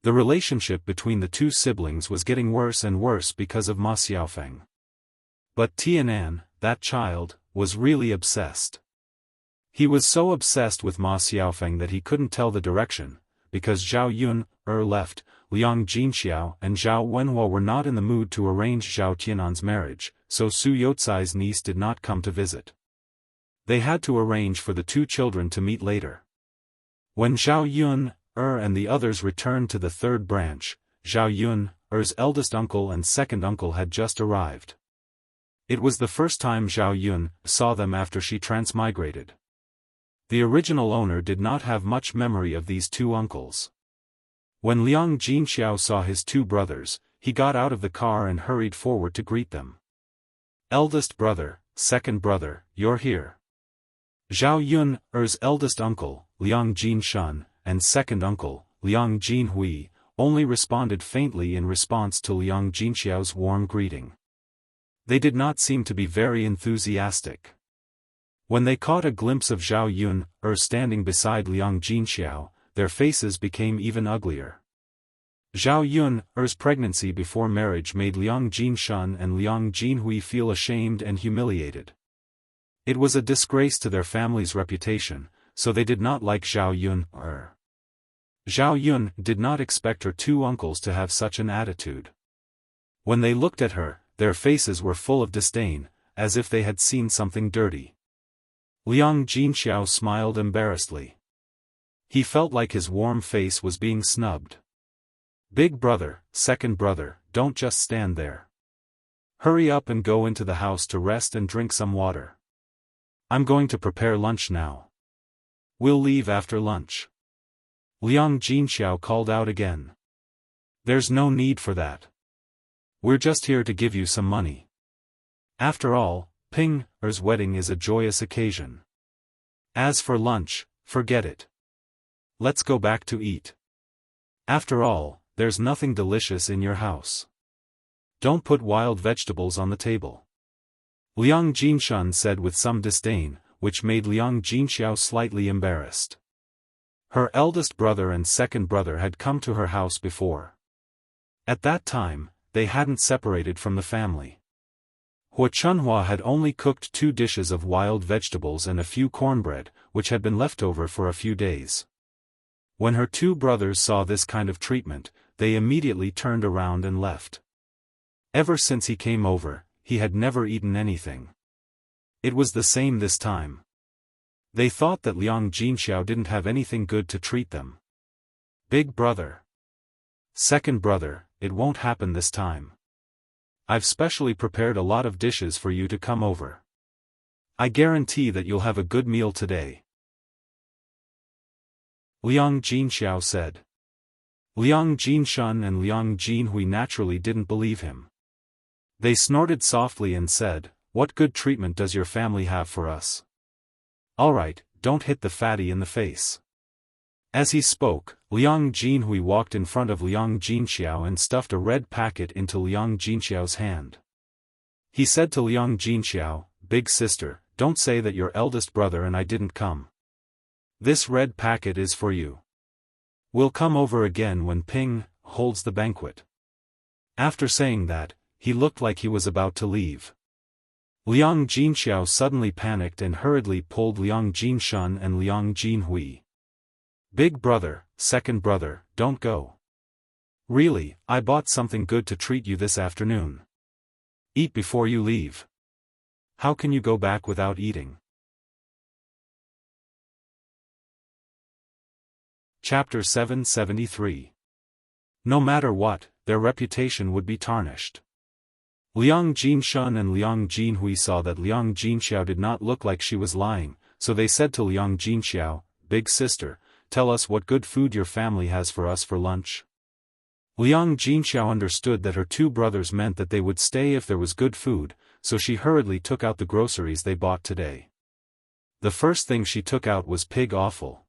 The relationship between the two siblings was getting worse and worse because of Ma Xiaofan. But Tianan, that child, was really obsessed. He was so obsessed with Ma Xiaofan that he couldn't tell the direction. Because Zhao Yun left, Liang Jinxiao and Zhao Wenhua were not in the mood to arrange Zhao Tianan's marriage, so Su Youcai's niece did not come to visit. They had to arrange for the two children to meet later. When Zhao Yun and the others returned to the third branch, Zhao Yun's eldest uncle and second uncle had just arrived. It was the first time Zhao Yun saw them after she transmigrated. The original owner did not have much memory of these two uncles. When Liang Jinxiao saw his two brothers, he got out of the car and hurried forward to greet them. "Eldest brother, second brother, you're here." Zhao Yun's eldest uncle, Liang Jinshan, and second uncle, Liang Jinhui, only responded faintly in response to Liang Jinxiao's warm greeting. They did not seem to be very enthusiastic. When they caught a glimpse of Zhao Yun standing beside Liang Jinxiao, their faces became even uglier. Zhao Yun's pregnancy before marriage made Liang Jinshan and Liang Jinhui feel ashamed and humiliated. It was a disgrace to their family's reputation, so they did not like Zhao Yun. Zhao Yun did not expect her two uncles to have such an attitude. When they looked at her, their faces were full of disdain, as if they had seen something dirty. Liang Jinxiao smiled embarrassedly. He felt like his warm face was being snubbed. "Big brother, second brother, don't just stand there. Hurry up and go into the house to rest and drink some water. I'm going to prepare lunch now. We'll leave after lunch." Liang Jinxiao called out again. "There's no need for that. We're just here to give you some money. After all, Ping's wedding is a joyous occasion. As for lunch, forget it. Let's go back to eat. After all, there's nothing delicious in your house. Don't put wild vegetables on the table. Liang Jinshun said with some disdain, which made Liang Jinxiao slightly embarrassed. Her eldest brother and second brother had come to her house before. At that time, they hadn't separated from the family. Hua Chunhua had only cooked 2 dishes of wild vegetables and a few cornbread, which had been left over for a few days. When her 2 brothers saw this kind of treatment, they immediately turned around and left. Ever since he came over, he had never eaten anything. It was the same this time. They thought that Liang Jinxiao didn't have anything good to treat them. Big brother. Second brother, it won't happen this time. I've specially prepared a lot of dishes for you to come over. I guarantee that you'll have a good meal today. Liang Jinxiao said. Liang Jinshun and Liang Jinhui naturally didn't believe him. They snorted softly and said, "What good treatment does your family have for us? Alright, don't hit the fatty in the face." As he spoke, Liang Jinhui walked in front of Liang Jinxiao and stuffed a red packet into Liang Jinxiao's hand. He said to Liang Jinxiao, "Big sister, don't say that your eldest brother and I didn't come. This red packet is for you. We'll come over again when Ping holds the banquet." After saying that, he looked like he was about to leave. Liang Jinxiao suddenly panicked and hurriedly pulled Liang Jinshun and Liang Jinhui. "Big brother, second brother, don't go. Really, I bought something good to treat you this afternoon. Eat before you leave. How can you go back without eating?" Chapter 773. No matter what, their reputation would be tarnished. Liang Jinshun and Liang Jinhui saw that Liang Jinxiao did not look like she was lying, so they said to Liang Jinxiao, "Big sister, tell us what good food your family has for us for lunch." Liang Jinxiao understood that her 2 brothers meant that they would stay if there was good food, so she hurriedly took out the groceries they bought today. The first thing she took out was pig offal.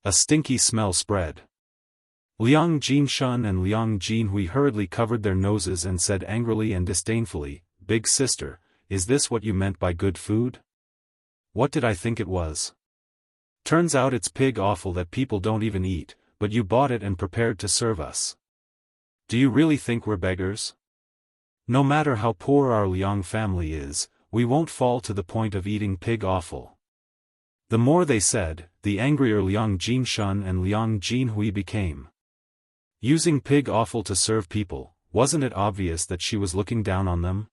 A stinky smell spread. Liang Jinshun and Liang Jinhui hurriedly covered their noses and said angrily and disdainfully, "Big sister, is this what you meant by good food? What did I think it was? Turns out it's pig offal that people don't even eat, but you bought it and prepared to serve us. Do you really think we're beggars? No matter how poor our Liang family is, we won't fall to the point of eating pig offal." The more they said, the angrier Liang Jinshun and Liang Jinhui became. Using pig offal to serve people, wasn't it obvious that she was looking down on them?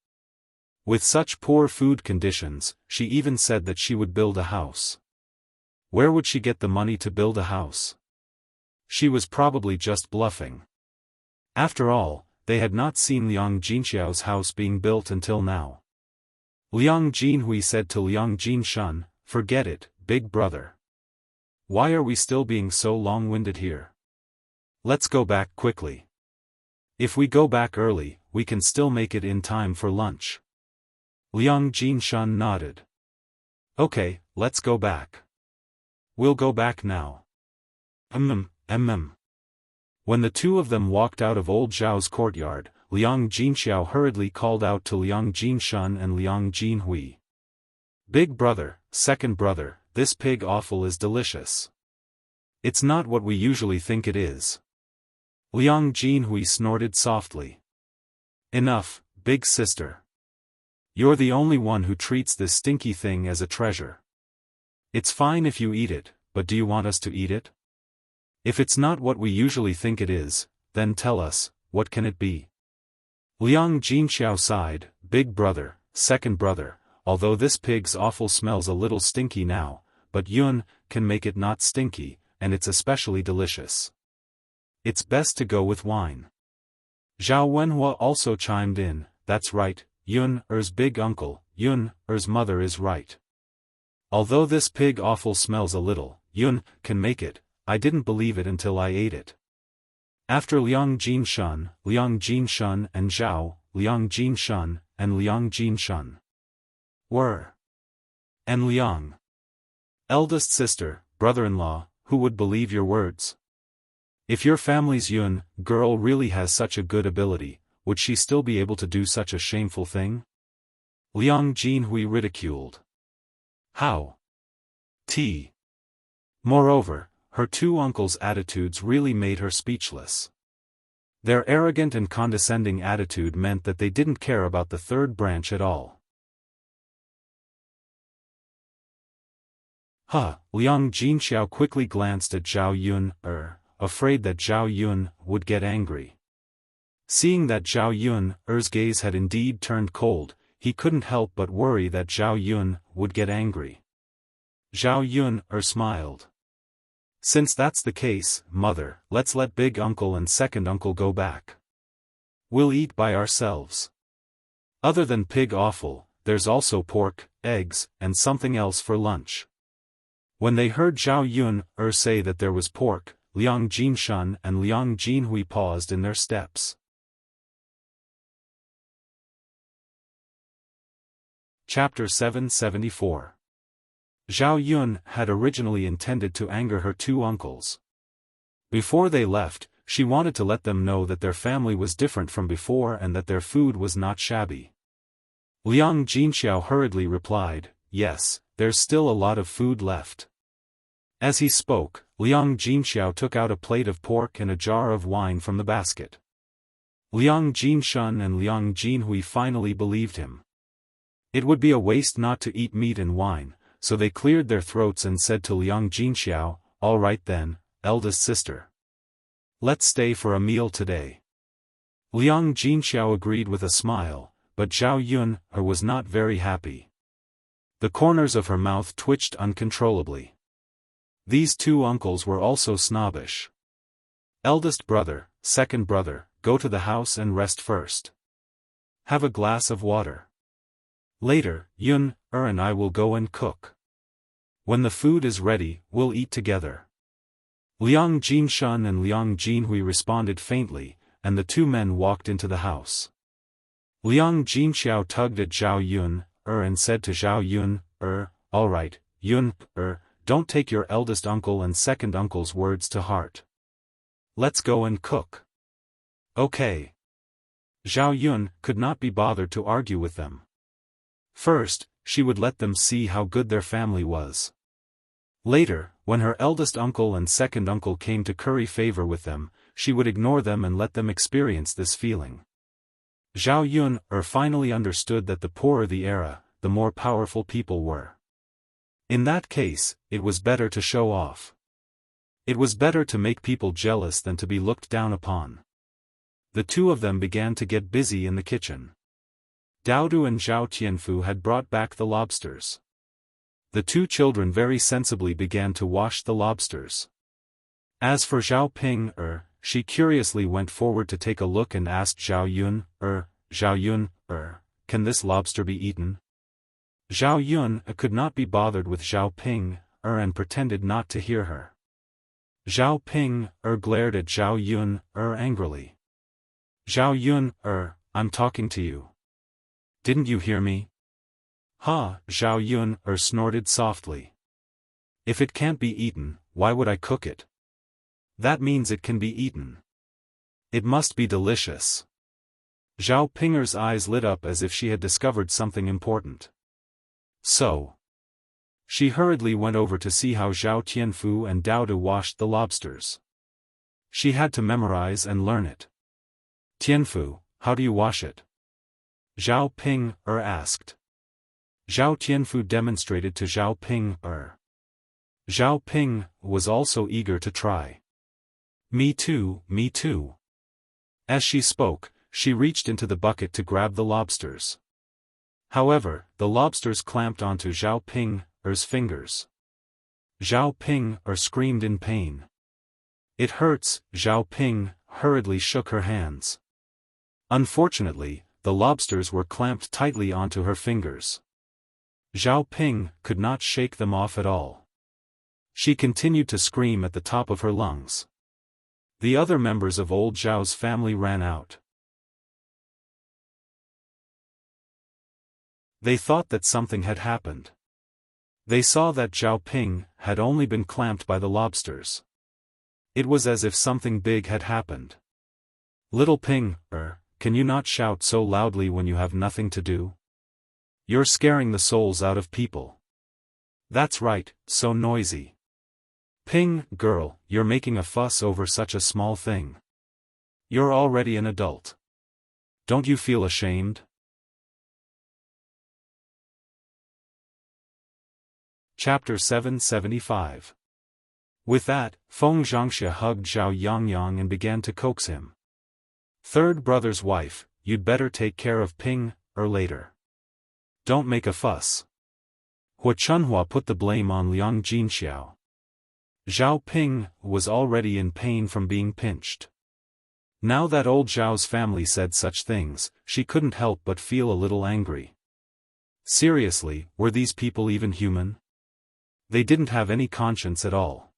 With such poor food conditions, she even said that she would build a house. Where would she get the money to build a house? She was probably just bluffing. After all, they had not seen Liang Jinxiao's house being built until now. Liang Jinhui said to Liang Jinshun, "Forget it, big brother. Why are we still being so long-winded here? Let's go back quickly. If we go back early, we can still make it in time for lunch." Liang Jinshun nodded. "Okay, let's go back. We'll go back now." When the 2 of them walked out of old Zhao's courtyard, Liang Jinxiao hurriedly called out to Liang Jinshun and Liang Jinhui. "Big brother, second brother, this pig offal is delicious. It's not what we usually think it is." Liang Jinhui snorted softly. "Enough, big sister. You're the only one who treats this stinky thing as a treasure. It's fine if you eat it, but do you want us to eat it? If it's not what we usually think it is, then tell us, what can it be?" Liang Jinxiao sighed, "Big brother, second brother, although this pig's offal smells a little stinky now, but Yun can make it not stinky, and it's especially delicious. It's best to go with wine." Zhao Wenhua also chimed in, "That's right, Yun-er's big uncle, Yun-er's mother is right. Although this pig offal smells a little, Yun can make it, I didn't believe it until I ate it." After Liang Jinshun and Zhao, Liang Jinshun, and Liang Jinshun were. And Liang. Eldest sister, brother-in-law, who would believe your words? If your family's Yun girl really has such a good ability, would she still be able to do such a shameful thing? Liang Jinhui ridiculed. How? Moreover, her two uncles' attitudes really made her speechless. Their arrogant and condescending attitude meant that they didn't care about the third branch at all. Liang Jinxiao quickly glanced at Zhao Yun, afraid that Zhao Yun would get angry. Seeing that Zhao Yun's gaze had indeed turned cold, he couldn't help but worry that Zhao Yun would get angry. Zhao Yun smiled. Since that's the case, mother, let's let big uncle and second uncle go back. We'll eat by ourselves. Other than pig offal, there's also pork, eggs, and something else for lunch. When they heard Zhao Yun say that there was pork, Liang Jinshan and Liang Jinhui paused in their steps. Chapter 774. Zhao Yun had originally intended to anger her two uncles. Before they left, she wanted to let them know that their family was different from before and that their food was not shabby. Liang Jinxiao hurriedly replied, "Yes, there's still a lot of food left." As he spoke, Liang Jinxiao took out a plate of pork and a jar of wine from the basket. Liang Jinshan and Liang Jinhui finally believed him. It would be a waste not to eat meat and wine, so they cleared their throats and said to Liang Jinxiao, "All right then, eldest sister. Let's stay for a meal today." Liang Jinxiao agreed with a smile, but Zhao Yun was not very happy. The corners of her mouth twitched uncontrollably. These two uncles were also snobbish. Eldest brother, second brother, go to the house and rest first. Have a glass of water. Later, Yun and I will go and cook. When the food is ready, we'll eat together. Liang Jinshan and Liang Jinhui responded faintly, and the two men walked into the house. Liang Jinxiao tugged at Zhao Yun and said to Zhao Yun, "All right, Yun, don't take your eldest uncle and second uncle's words to heart. Let's go and cook." Okay. Zhao Yun could not be bothered to argue with them. First, she would let them see how good their family was. Later, when her eldest uncle and second uncle came to curry favor with them, she would ignore them and let them experience this feeling. Zhao Yun finally understood that the poorer the era, the more powerful people were. In that case, it was better to show off. It was better to make people jealous than to be looked down upon. The two of them began to get busy in the kitchen. Daodu and Zhao Tianfu had brought back the lobsters. The two children very sensibly began to wash the lobsters. As for Zhao Ping, she curiously went forward to take a look and asked Zhao Yun, "Zhao Yun, can this lobster be eaten?" Zhao Yun could not be bothered with Zhao Ping, and pretended not to hear her. Zhao Ping, glared at Zhao Yun, angrily. "Zhao Yun, I'm talking to you. Didn't you hear me?" Zhao Yun, snorted softly. "If it can't be eaten, why would I cook it? That means it can be eaten. It must be delicious." Zhao Pinger's eyes lit up as if she had discovered something important. So. She hurriedly went over to see how Zhao Tianfu and Daodu washed the lobsters. She had to memorize and learn it. "Tianfu, how do you wash it?" Zhao Ping, asked. Zhao Tianfu demonstrated to Zhao Ping, Zhao Ping was also eager to try. Me too, me too." As she spoke, she reached into the bucket to grab the lobsters. However, the lobsters clamped onto Zhao Ping's fingers. Zhao Ping screamed in pain. "It hurts." Zhao Ping hurriedly shook her hands. Unfortunately, the lobsters were clamped tightly onto her fingers. Zhao Ping could not shake them off at all. She continued to scream at the top of her lungs. The other members of old Zhao's family ran out. They thought that something had happened. They saw that Zhao Ping had only been clamped by the lobsters. It was as if something big had happened. "Little Ping, can you not shout so loudly when you have nothing to do? You're scaring the souls out of people. That's right, so noisy. Ping, girl, you're making a fuss over such a small thing. You're already an adult. Don't you feel ashamed? Chapter 775. With that, Feng Zhangxia hugged Zhao Yangyang and began to coax him. Third brother's wife, you'd better take care of Ping, later. Don't make a fuss. Hua Chunhua put the blame on Liang Jinxiao. Zhao Ping was already in pain from being pinched. Now that old Zhao's family said such things, she couldn't help but feel a little angry. Seriously, were these people even human? They didn't have any conscience at all.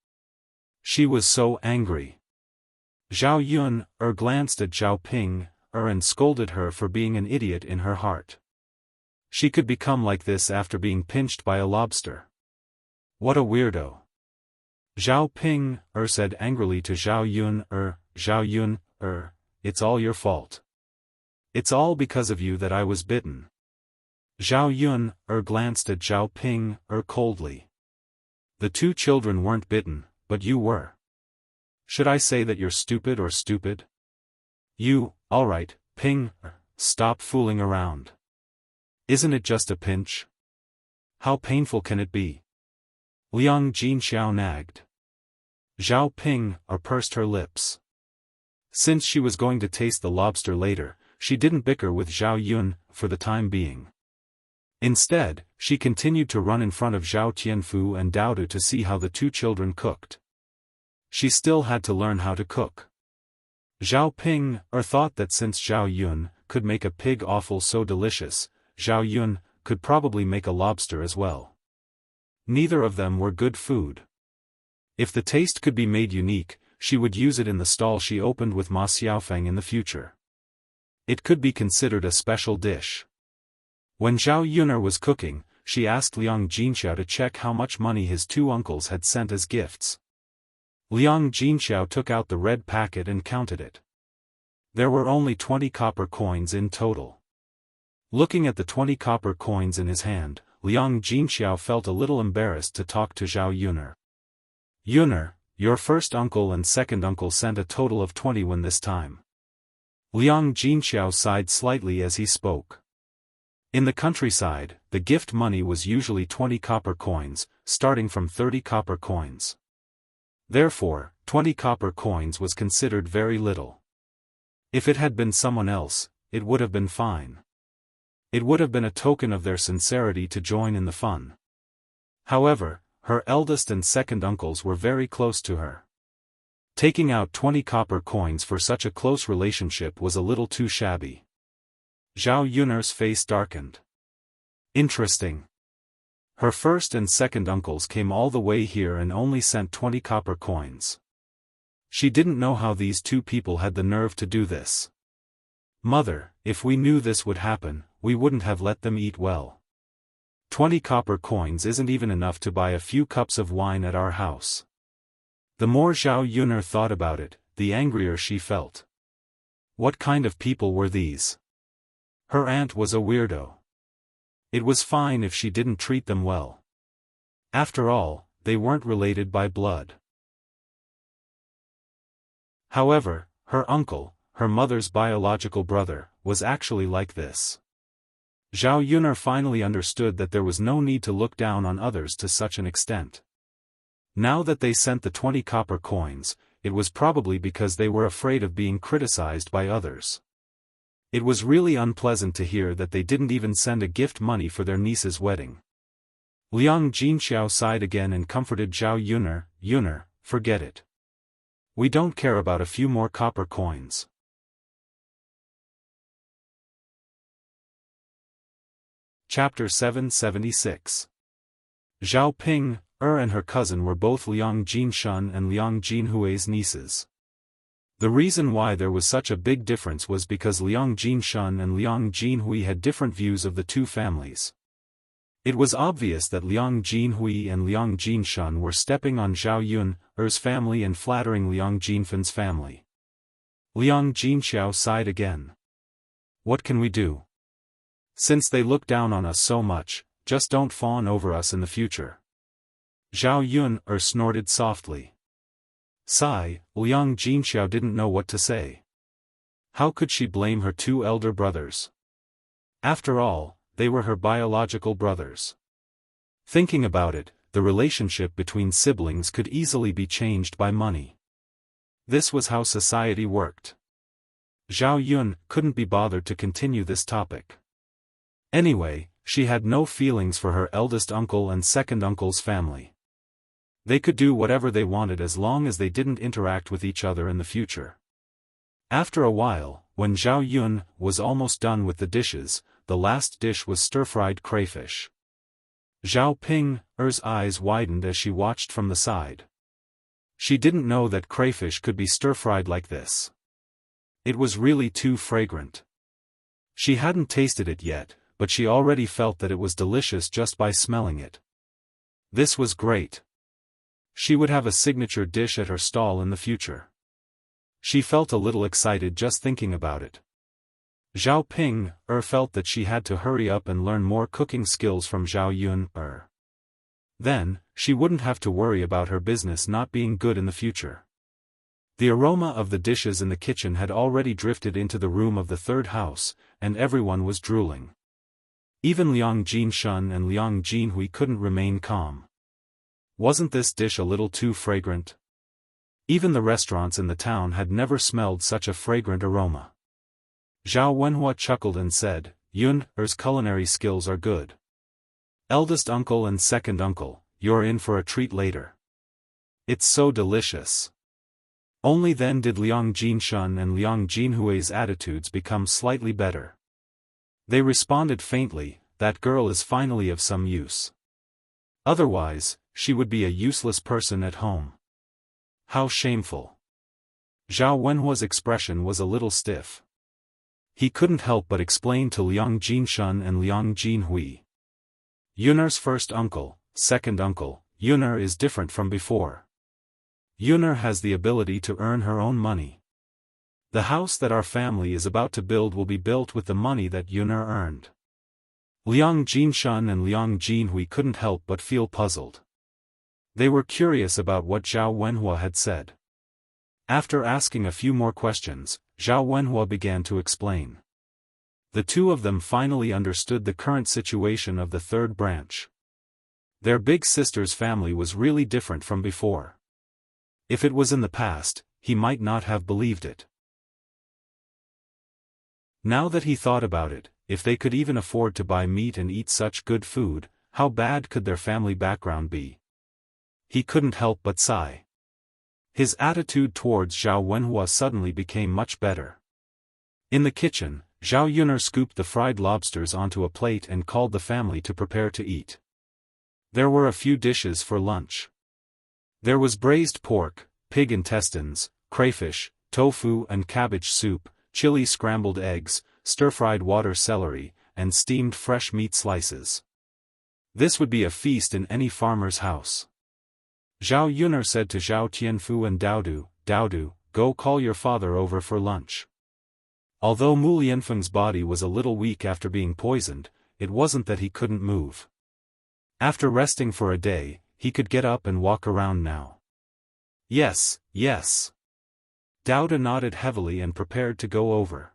She was so angry. Zhao Yun glanced at Zhao Ping and scolded her for being an idiot in her heart. She could become like this after being pinched by a lobster. What a weirdo. Zhao Ping said angrily to Zhao Yun, Zhao Yun, it's all your fault. It's all because of you that I was bitten. Zhao Yun glanced at Zhao Ping coldly. The two children weren't bitten, but you were. Should I say that you're stupid or stupid? You, alright, Ping, stop fooling around. Isn't it just a pinch? How painful can it be? Liang Jinxiao nagged. Zhao Ping pursed her lips. Since she was going to taste the lobster later, she didn't bicker with Zhao Yun for the time being. Instead, she continued to run in front of Zhao Tianfu and Daodu to see how the two children cooked. She still had to learn how to cook. Zhao Ping thought that since Zhao Yun could make a pig offal so delicious, Zhao Yun could probably make a lobster as well. Neither of them were good food. If the taste could be made unique, she would use it in the stall she opened with Ma Xiaofan in the future. It could be considered a special dish. When Zhao Yun'er was cooking, she asked Liang Jinxiao to check how much money his two uncles had sent as gifts. Liang Jinxiao took out the red packet and counted it. There were only 20 copper coins in total. Looking at the 20 copper coins in his hand, Liang Jinxiao felt a little embarrassed to talk to Zhao Yun'er. Yun'er, your first uncle and second uncle sent a total of 20 when this time. Liang Jinxiao sighed slightly as he spoke. In the countryside, the gift money was usually 20 copper coins, starting from 30 copper coins. Therefore, 20 copper coins was considered very little. If it had been someone else, it would have been fine. It would have been a token of their sincerity to join in the fun. However, her eldest and second uncles were very close to her. Taking out 20 copper coins for such a close relationship was a little too shabby. Zhao Yun'er's face darkened. Interesting. Her first and second uncles came all the way here and only sent 20 copper coins. She didn't know how these two people had the nerve to do this. Mother, if we knew this would happen, we wouldn't have let them eat well. 20 copper coins isn't even enough to buy a few cups of wine at our house. The more Zhao Yun'er thought about it, the angrier she felt. What kind of people were these? Her aunt was a weirdo. It was fine if she didn't treat them well. After all, they weren't related by blood. However, her uncle, her mother's biological brother, was actually like this. Zhao Yun'er finally understood that there was no need to look down on others to such an extent. Now that they sent the 20 copper coins, it was probably because they were afraid of being criticized by others. It was really unpleasant to hear that they didn't even send a gift money for their niece's wedding. Liang Jinxiao sighed again and comforted Zhao Yun'er, Yun'er, forget it. We don't care about a few more copper coins. Chapter 776. Zhao Ping and her cousin were both Liang Jinshun and Liang Jinhui's nieces. The reason why there was such a big difference was because Liang Jinshun and Liang Jinhui had different views of the two families. It was obvious that Liang Jinhui and Liang Jinshun were stepping on Zhao Yun'er's family and flattering Liang Jinfan's family. Liang Jinxiao sighed again. What can we do? Since they look down on us so much, just don't fawn over us in the future. Zhao Yun snorted softly. Sigh, Liang Jinxiao didn't know what to say. How could she blame her two elder brothers? After all, they were her biological brothers. Thinking about it, the relationship between siblings could easily be changed by money. This was how society worked. Zhao Yun couldn't be bothered to continue this topic. Anyway, she had no feelings for her eldest uncle and second uncle's family. They could do whatever they wanted as long as they didn't interact with each other in the future. After a while, when Zhao Yun was almost done with the dishes, the last dish was stir-fried crayfish. Zhao Ping's eyes widened as she watched from the side. She didn't know that crayfish could be stir-fried like this. It was really too fragrant. She hadn't tasted it yet, but she already felt that it was delicious just by smelling it. This was great. She would have a signature dish at her stall in the future. She felt a little excited just thinking about it. Zhao Ping felt that she had to hurry up and learn more cooking skills from Zhao Yun. Then, she wouldn't have to worry about her business not being good in the future. The aroma of the dishes in the kitchen had already drifted into the room of the third house, and everyone was drooling. Even Liang Jinshun and Liang Jinhui couldn't remain calm. Wasn't this dish a little too fragrant? Even the restaurants in the town had never smelled such a fragrant aroma. Zhao Wenhua chuckled and said, Yun's culinary skills are good. Eldest uncle and second uncle, you're in for a treat later. It's so delicious. Only then did Liang Jinshun and Liang Jinhui's attitudes become slightly better. They responded faintly, that girl is finally of some use. Otherwise, she would be a useless person at home. How shameful. Zhao Wenhua's expression was a little stiff. He couldn't help but explain to Liang Jinshun and Liang Jinhui. Yun's first uncle, second uncle, Yun is different from before. Yun has the ability to earn her own money. The house that our family is about to build will be built with the money that Yun earned. Liang Jinshun and Liang Jinhui couldn't help but feel puzzled. They were curious about what Zhao Wenhua had said. After asking a few more questions, Zhao Wenhua began to explain. The two of them finally understood the current situation of the third branch. Their big sister's family was really different from before. If it was in the past, he might not have believed it. Now that he thought about it, if they could even afford to buy meat and eat such good food, how bad could their family background be? He couldn't help but sigh. His attitude towards Zhao Wenhua suddenly became much better. In the kitchen, Zhao Yun scooped the fried lobsters onto a plate and called the family to prepare to eat. There were a few dishes for lunch. There was braised pork, pig intestines, crayfish, tofu and cabbage soup, chili scrambled eggs, stir-fried water celery, and steamed fresh meat slices. This would be a feast in any farmer's house. Zhao Yun said to Zhao Tianfu and Daodu, go call your father over for lunch. Although Mu Lianfeng's body was a little weak after being poisoned, it wasn't that he couldn't move. After resting for a day, he could get up and walk around now. Yes, yes. Daodu nodded heavily and prepared to go over.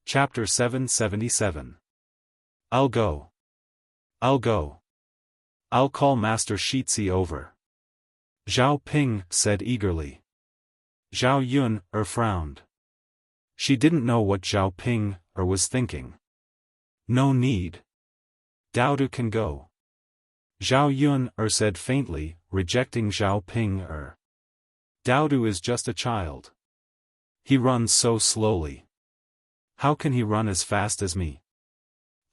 Chapter 777. I'll go. I'll go. I'll call Master Shitzi over. Zhao Ping said eagerly. Zhao Yun frowned. She didn't know what Zhao Ping was thinking. No need. Daodu can go. Zhao Yun said faintly, rejecting Zhao Ping. Daodu is just a child. He runs so slowly. How can he run as fast as me?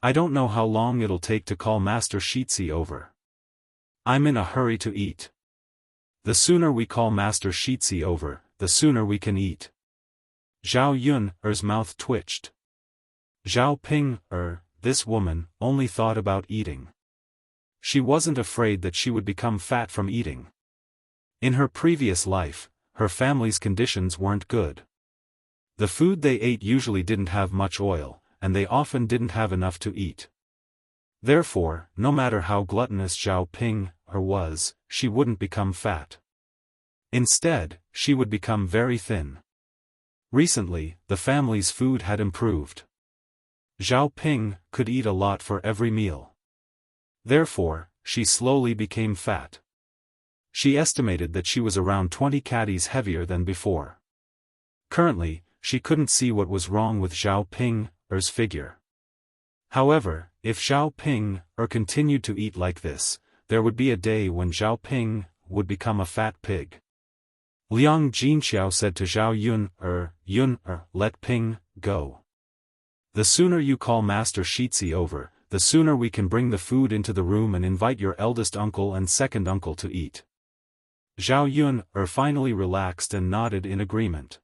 I don't know how long it'll take to call Master Shitzi over. I'm in a hurry to eat. The sooner we call Master Shitzi over, the sooner we can eat. Zhao Yun's mouth twitched. Zhao Ping, this woman, only thought about eating. She wasn't afraid that she would become fat from eating. In her previous life, her family's conditions weren't good. The food they ate usually didn't have much oil, and they often didn't have enough to eat. Therefore, no matter how gluttonous Zhao Ping was, she wouldn't become fat. Instead, she would become very thin. Recently, the family's food had improved. Zhao Ping could eat a lot for every meal. Therefore, she slowly became fat. She estimated that she was around 20 kgs heavier than before. Currently, she couldn't see what was wrong with Zhao Ping's figure. However, if Zhao Ping continued to eat like this, there would be a day when Zhao Ping would become a fat pig. Liang Jinxiao said to Zhao Yun, let Ping go. The sooner you call Master Shitzi over, the sooner we can bring the food into the room and invite your eldest uncle and second uncle to eat. Zhao Yun finally relaxed and nodded in agreement.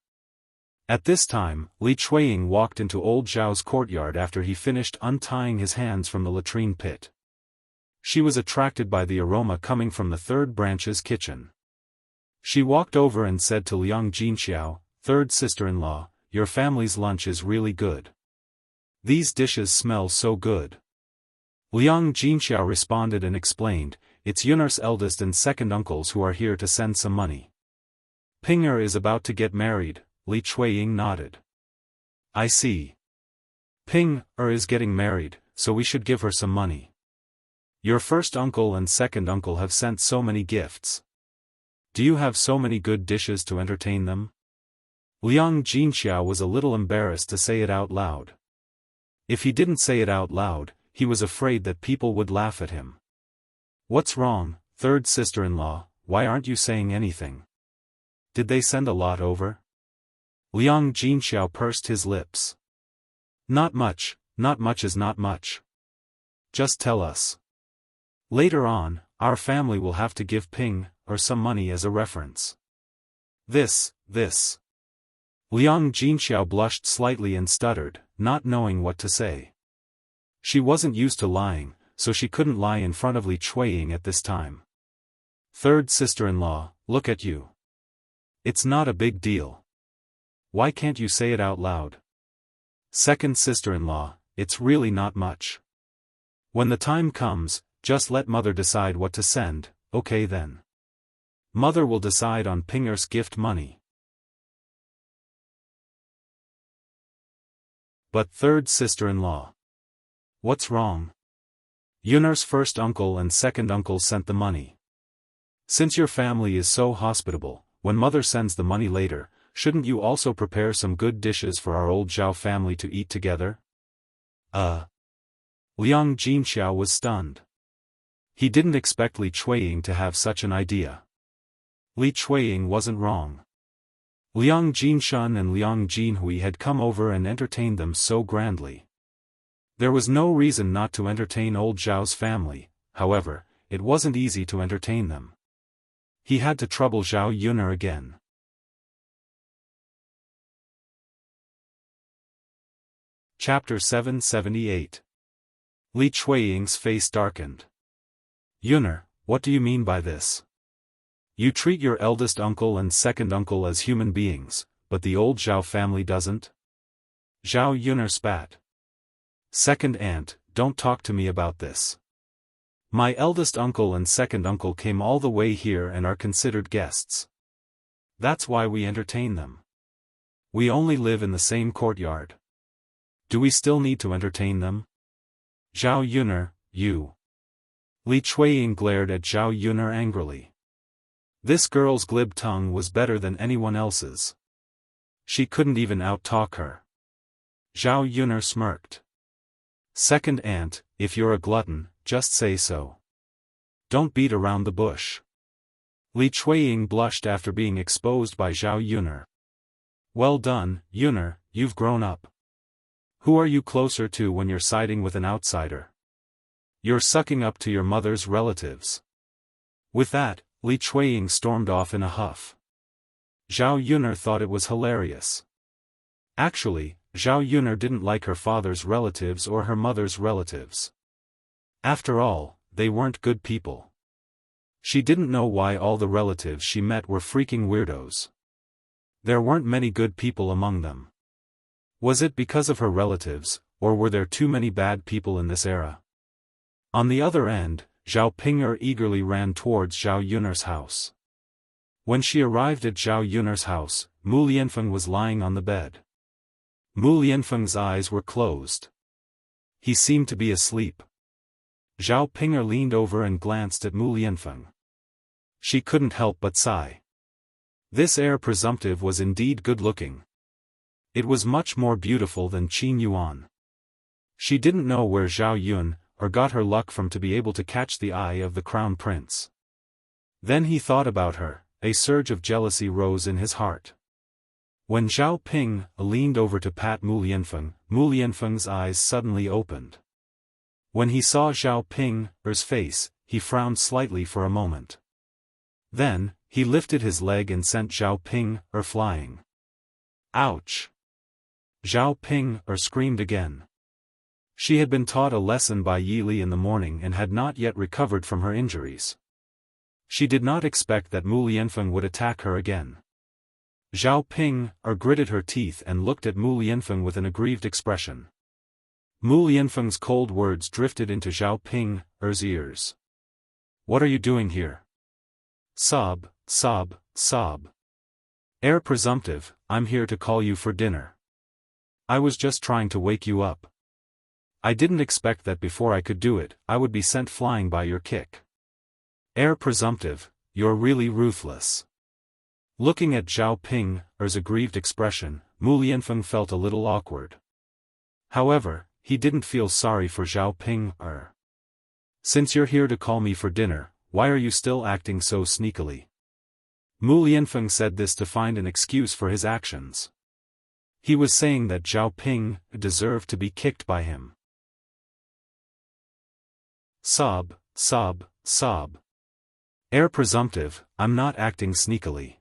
At this time, Li Chuiying walked into old Zhao's courtyard after he finished untying his hands from the latrine pit. She was attracted by the aroma coming from the third branch's kitchen. She walked over and said to Liang Jinxiao, "Third sister-in-law, your family's lunch is really good. These dishes smell so good." Liang Jinxiao responded and explained, "It's Yun'er's eldest and second uncles who are here to send some money. Ping'er is about to get married." Li Chuiying nodded. "I see. Ping'er is getting married, so we should give her some money. Your first uncle and second uncle have sent so many gifts. Do you have so many good dishes to entertain them?" Liang Jinxiao was a little embarrassed to say it out loud. If he didn't say it out loud, he was afraid that people would laugh at him. "What's wrong, third sister-in-law, why aren't you saying anything? Did they send a lot over?" Liang Jinxiao pursed his lips. Not much is not much. Just tell us. Later on, our family will have to give Ping some money as a reference." This. Liang Jinxiao blushed slightly and stuttered, not knowing what to say. She wasn't used to lying, so she couldn't lie in front of Li Chuiying at this time. "Third sister-in-law, look at you. It's not a big deal. Why can't you say it out loud? Second sister-in-law, it's really not much. When the time comes, just let mother decide what to send, okay then. Mother will decide on Ping'er's gift money." "But third sister-in-law. What's wrong? Yun'er's first uncle and second uncle sent the money. Since your family is so hospitable, when mother sends the money later, shouldn't you also prepare some good dishes for our old Zhao family to eat together?" Liang Jinxiao was stunned. He didn't expect Li Chuiying to have such an idea. Li Chuiying wasn't wrong. Liang Jinshun and Liang Jinhui had come over and entertained them so grandly. There was no reason not to entertain old Zhao's family, however, it wasn't easy to entertain them. He had to trouble Zhao Yun'er again. Chapter 778. Li Chuiying's face darkened. "Yun'er, what do you mean by this? You treat your eldest uncle and second uncle as human beings, but the old Zhao family doesn't?" Zhao Yun'er spat. "Second aunt, don't talk to me about this. My eldest uncle and second uncle came all the way here and are considered guests. That's why we entertain them. We only live in the same courtyard. Do we still need to entertain them? Zhao Yun'er, you." Li Chuiying glared at Zhao Yun'er angrily. This girl's glib tongue was better than anyone else's. She couldn't even out-talk her. Zhao Yun'er smirked. "Second aunt, if you're a glutton, just say so. Don't beat around the bush." Li Chuiying blushed after being exposed by Zhao Yun'er. "Well done, Yun'er, you've grown up. Who are you closer to when you're siding with an outsider? You're sucking up to your mother's relatives." With that, Li Chuiying stormed off in a huff. Zhao Yun'er thought it was hilarious. Actually, Zhao Yun'er didn't like her father's relatives or her mother's relatives. After all, they weren't good people. She didn't know why all the relatives she met were freaking weirdos. There weren't many good people among them. Was it because of her relatives, or were there too many bad people in this era? On the other end, Zhao Ping'er eagerly ran towards Zhao Yun'er's house. When she arrived at Zhao Yun'er's house, Mu Lianfeng was lying on the bed. Mu Lianfeng's eyes were closed. He seemed to be asleep. Zhao Ping'er leaned over and glanced at Mu Lianfeng. She couldn't help but sigh. This heir presumptive was indeed good-looking. It was much more beautiful than Qin Yuan. She didn't know where Zhao Yun got her luck from to be able to catch the eye of the crown prince. Then he thought about her. A surge of jealousy rose in his heart. When Zhao Ping leaned over to pat Mu Lianfeng's eyes suddenly opened. When he saw Zhao Ping's face, he frowned slightly for a moment. Then, he lifted his leg and sent Zhao Ping flying. Ouch! Zhao Ping screamed again. She had been taught a lesson by Yi Li in the morning and had not yet recovered from her injuries. She did not expect that Mu Lianfeng would attack her again. Zhao Ping gritted her teeth and looked at Mu Lianfeng with an aggrieved expression. Mu Lianfeng's cold words drifted into Zhao Ping's ears. What are you doing here? Sob, sob, sob. Heir presumptive, I'm here to call you for dinner. I was just trying to wake you up. I didn't expect that before I could do it, I would be sent flying by your kick. Heir presumptive, you're really ruthless. Looking at Zhao Ping's aggrieved expression, Mu Lianfeng felt a little awkward. However, he didn't feel sorry for Zhao Ping. Since you're here to call me for dinner, why are you still acting so sneakily? Mu Lianfeng said this to find an excuse for his actions. He was saying that Zhao Ping deserved to be kicked by him. Sob, sob, sob. Heir presumptive, I'm not acting sneakily.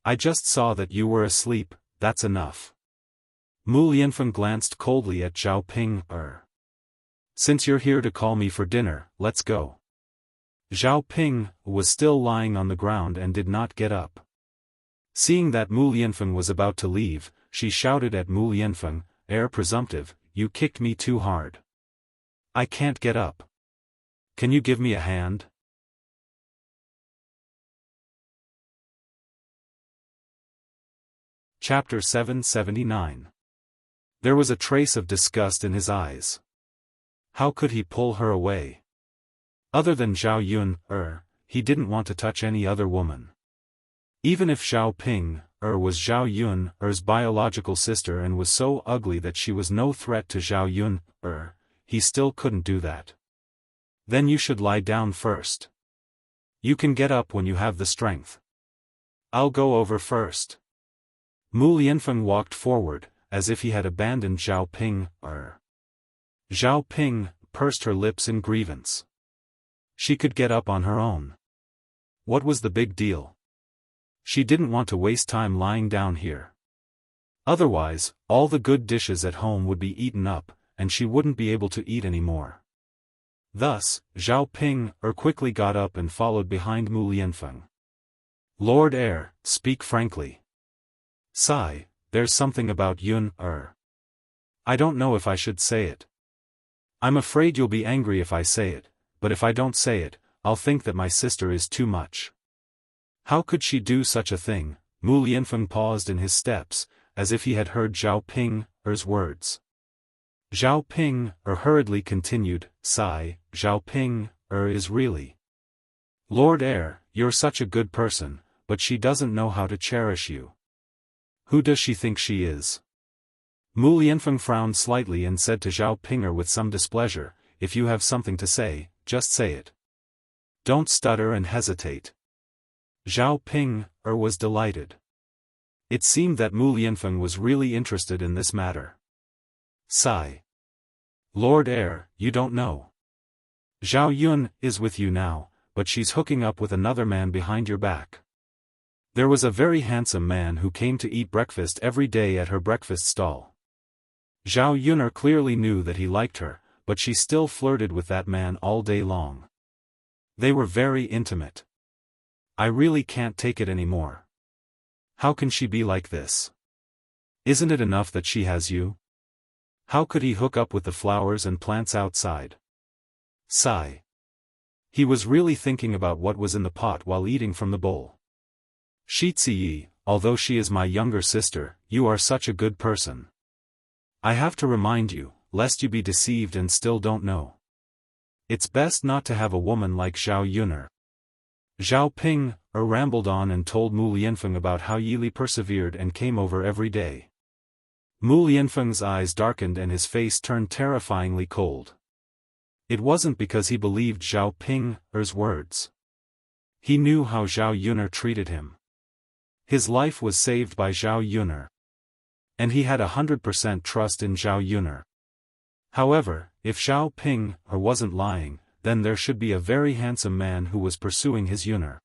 I just saw that you were asleep, that's enough. Mu Lianfeng glanced coldly at Zhao Ping. Since you're here to call me for dinner, let's go. Zhao Ping was still lying on the ground and did not get up. Seeing that Mu Lianfeng was about to leave, she shouted at Mu Lianfeng, Heir presumptive, you kicked me too hard. I can't get up. Can you give me a hand? Chapter 779. There was a trace of disgust in his eyes. How could he pull her away? Other than Zhao Yun, he didn't want to touch any other woman. Even if Zhao Ping, was Zhao Yun's biological sister and was so ugly that she was no threat to Zhao Yun, he still couldn't do that. Then you should lie down first. You can get up when you have the strength. I'll go over first. Mu Lianfeng walked forward, as if he had abandoned Zhao Ping. Zhao Ping pursed her lips in grievance. She could get up on her own. What was the big deal? She didn't want to waste time lying down here. Otherwise, all the good dishes at home would be eaten up, and she wouldn't be able to eat anymore. Thus, Zhao Ping quickly got up and followed behind Mu Lianfeng. Lord Heir, speak frankly. Sigh, there's something about Yun. I don't know if I should say it. I'm afraid you'll be angry if I say it, but if I don't say it, I'll think that my sister is too much. How could she do such a thing? Mu Lianfeng paused in his steps, as if he had heard Zhao Ping's words. Zhao Ping hurriedly continued, sigh, Zhao Ping is really. Lord Heir, you're such a good person, but she doesn't know how to cherish you. Who does she think she is? Mu Lianfeng frowned slightly and said to Zhao Ping with some displeasure, if you have something to say, just say it. Don't stutter and hesitate. Zhao Ping was delighted. It seemed that Mu Lianfeng was really interested in this matter. Sigh. Lord Heir, you don't know. Zhao Yun is with you now, but she's hooking up with another man behind your back. There was a very handsome man who came to eat breakfast every day at her breakfast stall. Zhao Yun clearly knew that he liked her, but she still flirted with that man all day long. They were very intimate. I really can't take it anymore. How can she be like this? Isn't it enough that she has you? How could he hook up with the flowers and plants outside? Sigh. He was really thinking about what was in the pot while eating from the bowl. Shiziyi, although she is my younger sister, you are such a good person. I have to remind you, lest you be deceived and still don't know. It's best not to have a woman like Zhao Yuner. Zhao Ping rambled on and told Mu Lianfeng about how Yili persevered and came over every day. Mu Lianfeng's eyes darkened and his face turned terrifyingly cold. It wasn't because he believed Zhao Ping's words. He knew how Zhao Yuner treated him. His life was saved by Zhao Yuner. And he had 100% trust in Zhao Yuner. However, if Zhao Ping wasn't lying, then there should be a very handsome man who was pursuing his Yuner.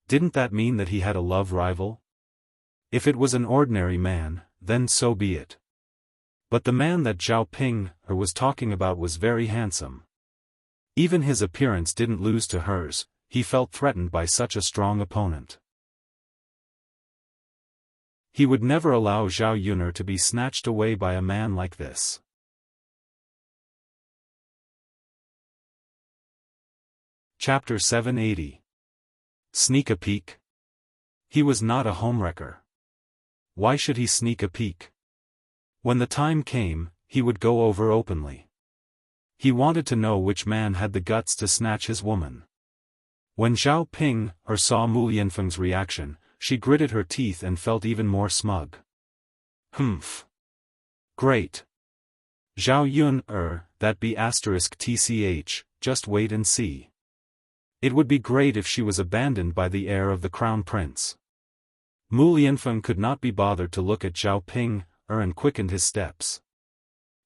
Didn't that mean that he had a love rival? If it was an ordinary man, then so be it. But the man that Zhao Ping was talking about was very handsome. Even his appearance didn't lose to hers. He felt threatened by such a strong opponent. He would never allow Zhao Yuner to be snatched away by a man like this. Chapter 780. Sneak a peek? He was not a homewrecker. Why should he sneak a peek? When the time came, he would go over openly. He wanted to know which man had the guts to snatch his woman. When Zhao Ping saw Mu Lianfeng's reaction, she gritted her teeth and felt even more smug. Humph. Great. Zhao Yun that be *tch, just wait and see. It would be great if she was abandoned by the heir of the crown prince. Mu Lianfeng could not be bothered to look at Zhao Ping and quickened his steps.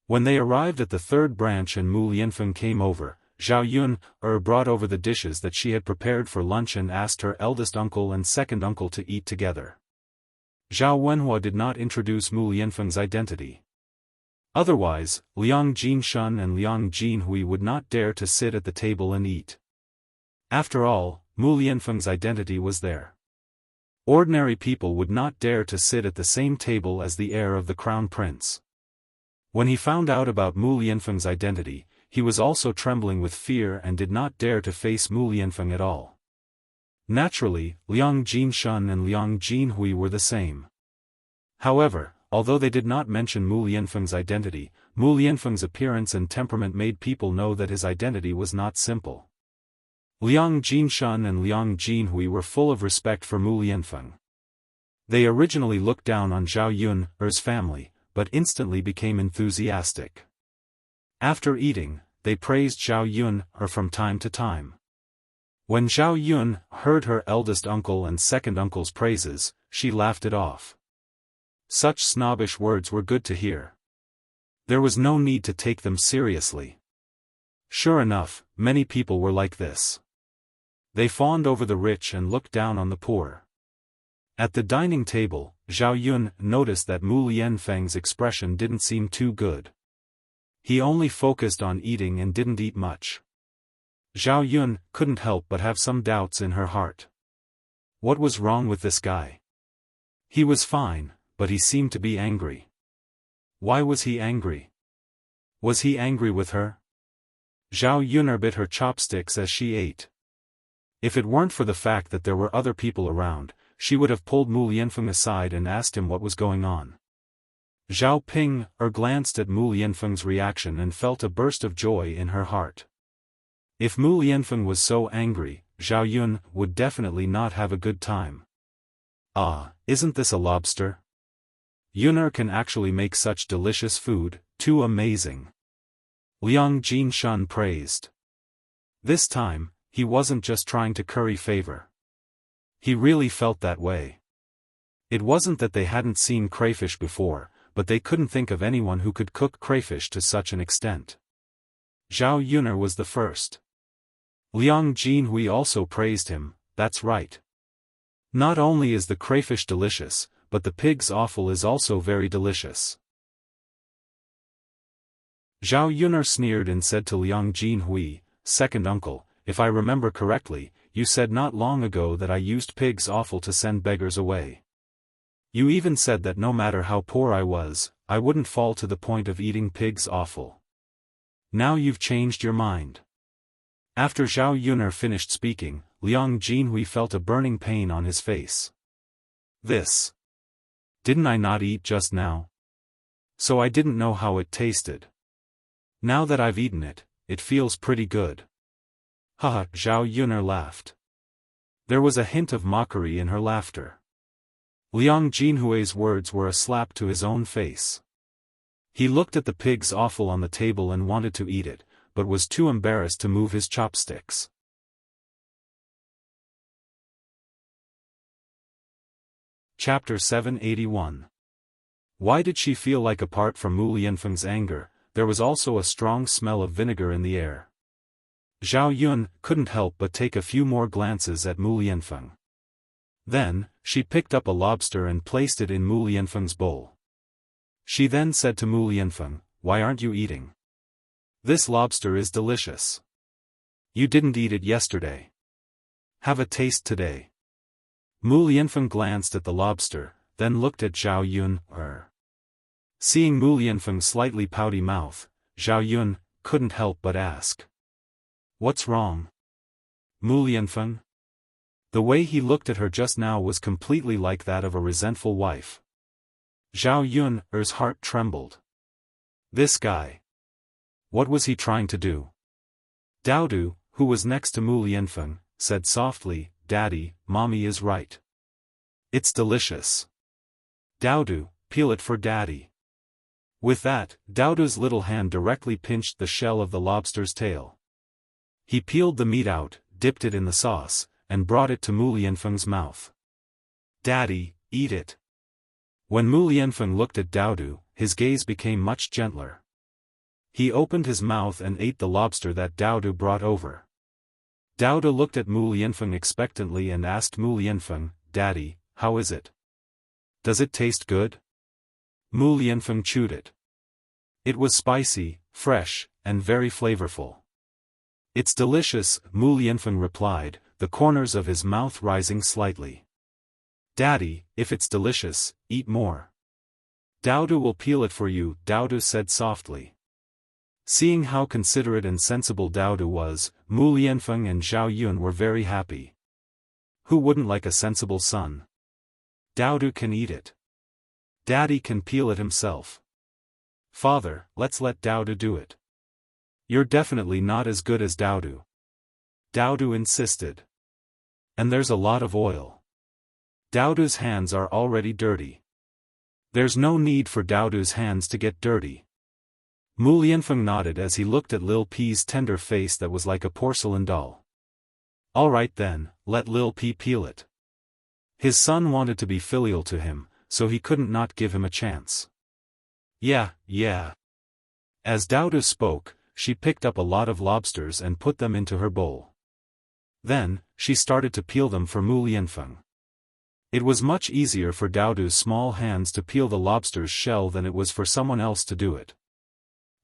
When they arrived at the third branch and Mu Lianfeng came over, Zhao Yun brought over the dishes that she had prepared for lunch and asked her eldest uncle and second uncle to eat together. Zhao Wenhua did not introduce Mu Lianfeng's identity. Otherwise, Liang Jinshun and Liang Jinhui would not dare to sit at the table and eat. After all, Mu Lianfeng's identity was there. Ordinary people would not dare to sit at the same table as the heir of the crown prince. When he found out about Mu Lianfeng's identity, he was also trembling with fear and did not dare to face Mu Lianfeng at all. Naturally, Liang Jinshun and Liang Jinhui were the same. However, although they did not mention Mu Lianfeng's identity, Mu Lianfeng's appearance and temperament made people know that his identity was not simple. Liang Jinshun and Liang Jinhui were full of respect for Mu Lianfeng. They originally looked down on Zhao Yun's family, but instantly became enthusiastic. After eating, they praised Zhao Yun from time to time. When Zhao Yun heard her eldest uncle and second uncle's praises, she laughed it off. Such snobbish words were good to hear. There was no need to take them seriously. Sure enough, many people were like this. They fawned over the rich and looked down on the poor. At the dining table, Zhao Yun noticed that Mu Lianfeng's expression didn't seem too good. He only focused on eating and didn't eat much. Zhao Yun couldn't help but have some doubts in her heart. What was wrong with this guy? He was fine, but he seemed to be angry. Why was he angry? Was he angry with her? Zhao Yun bit her chopsticks as she ate. If it weren't for the fact that there were other people around, she would have pulled Mu Lianfeng aside and asked him what was going on. Zhao Ping glanced at Mu Lianfeng's reaction and felt a burst of joy in her heart. If Mu Lianfeng was so angry, Zhao Yun would definitely not have a good time. Ah, isn't this a lobster? Yuner can actually make such delicious food, too amazing. Liang Jinshun praised. This time, he wasn't just trying to curry favor. He really felt that way. It wasn't that they hadn't seen crayfish before, but they couldn't think of anyone who could cook crayfish to such an extent. Zhao Yuner was the first. Liang Jinhui also praised him, that's right. Not only is the crayfish delicious, but the pig's offal is also very delicious. Zhao Yuner sneered and said to Liang Jinhui, second uncle, if I remember correctly, you said not long ago that I used pig's offal to send beggars away. You even said that no matter how poor I was, I wouldn't fall to the point of eating pig's offal. Now you've changed your mind. After Zhao Yun'er finished speaking, Liang Jinhui felt a burning pain on his face. This. Didn't I not eat just now? So I didn't know how it tasted. Now that I've eaten it, it feels pretty good. Haha, Zhao Yun'er laughed. There was a hint of mockery in her laughter. Liang Jinhui's words were a slap to his own face. He looked at the pig's offal on the table and wanted to eat it, but was too embarrassed to move his chopsticks. Chapter 781. Why did she feel like apart from Mu Lianfeng's anger, there was also a strong smell of vinegar in the air? Zhao Yun couldn't help but take a few more glances at Mu Lianfeng. Then, she picked up a lobster and placed it in Mu Lianfeng's bowl. She then said to Mu Lianfeng, "Why aren't you eating? This lobster is delicious. You didn't eat it yesterday. Have a taste today." Mu Lianfeng glanced at the lobster, then looked at Zhao Yun. Seeing Mu Lianfeng's slightly pouty mouth, Zhao Yun couldn't help but ask, "What's wrong, Mu Lianfeng?" The way he looked at her just now was completely like that of a resentful wife. Zhao Yun's heart trembled. This guy. What was he trying to do? Daodu, who was next to Mu Lianfeng, said softly, "Daddy, Mommy is right. It's delicious. Daodu, peel it for Daddy." With that, Daodu's little hand directly pinched the shell of the lobster's tail. He peeled the meat out, dipped it in the sauce, and brought it to Mu Lianfeng's mouth. "Daddy, eat it." When Mu Lianfeng looked at Daodu, his gaze became much gentler. He opened his mouth and ate the lobster that Daodu brought over. Daodu looked at Mu Lianfeng expectantly and asked Mu Lianfeng, "Daddy, how is it? Does it taste good?" Mu Lianfeng chewed it. It was spicy, fresh, and very flavorful. "It's delicious," Mu Lianfeng replied, the corners of his mouth rising slightly. "Daddy, if it's delicious, eat more. Daodu will peel it for you," Daodu said softly. Seeing how considerate and sensible Daodu was, Mu Lianfeng and Zhao Yun were very happy. Who wouldn't like a sensible son? Daodu can eat it. Daddy can peel it himself. Father, let's let Daodu do it. You're definitely not as good as Daodu. Daodu insisted. And there's a lot of oil. Daodu's hands are already dirty. There's no need for Daodu's hands to get dirty. Mu Lianfeng nodded as he looked at Lil P's tender face that was like a porcelain doll. All right then, let Lil P peel it. His son wanted to be filial to him, so he couldn't not give him a chance. Yeah. As Daodu spoke, she picked up a lot of lobsters and put them into her bowl. Then, she started to peel them for Mu Lianfeng. It was much easier for Daodu's small hands to peel the lobster's shell than it was for someone else to do it.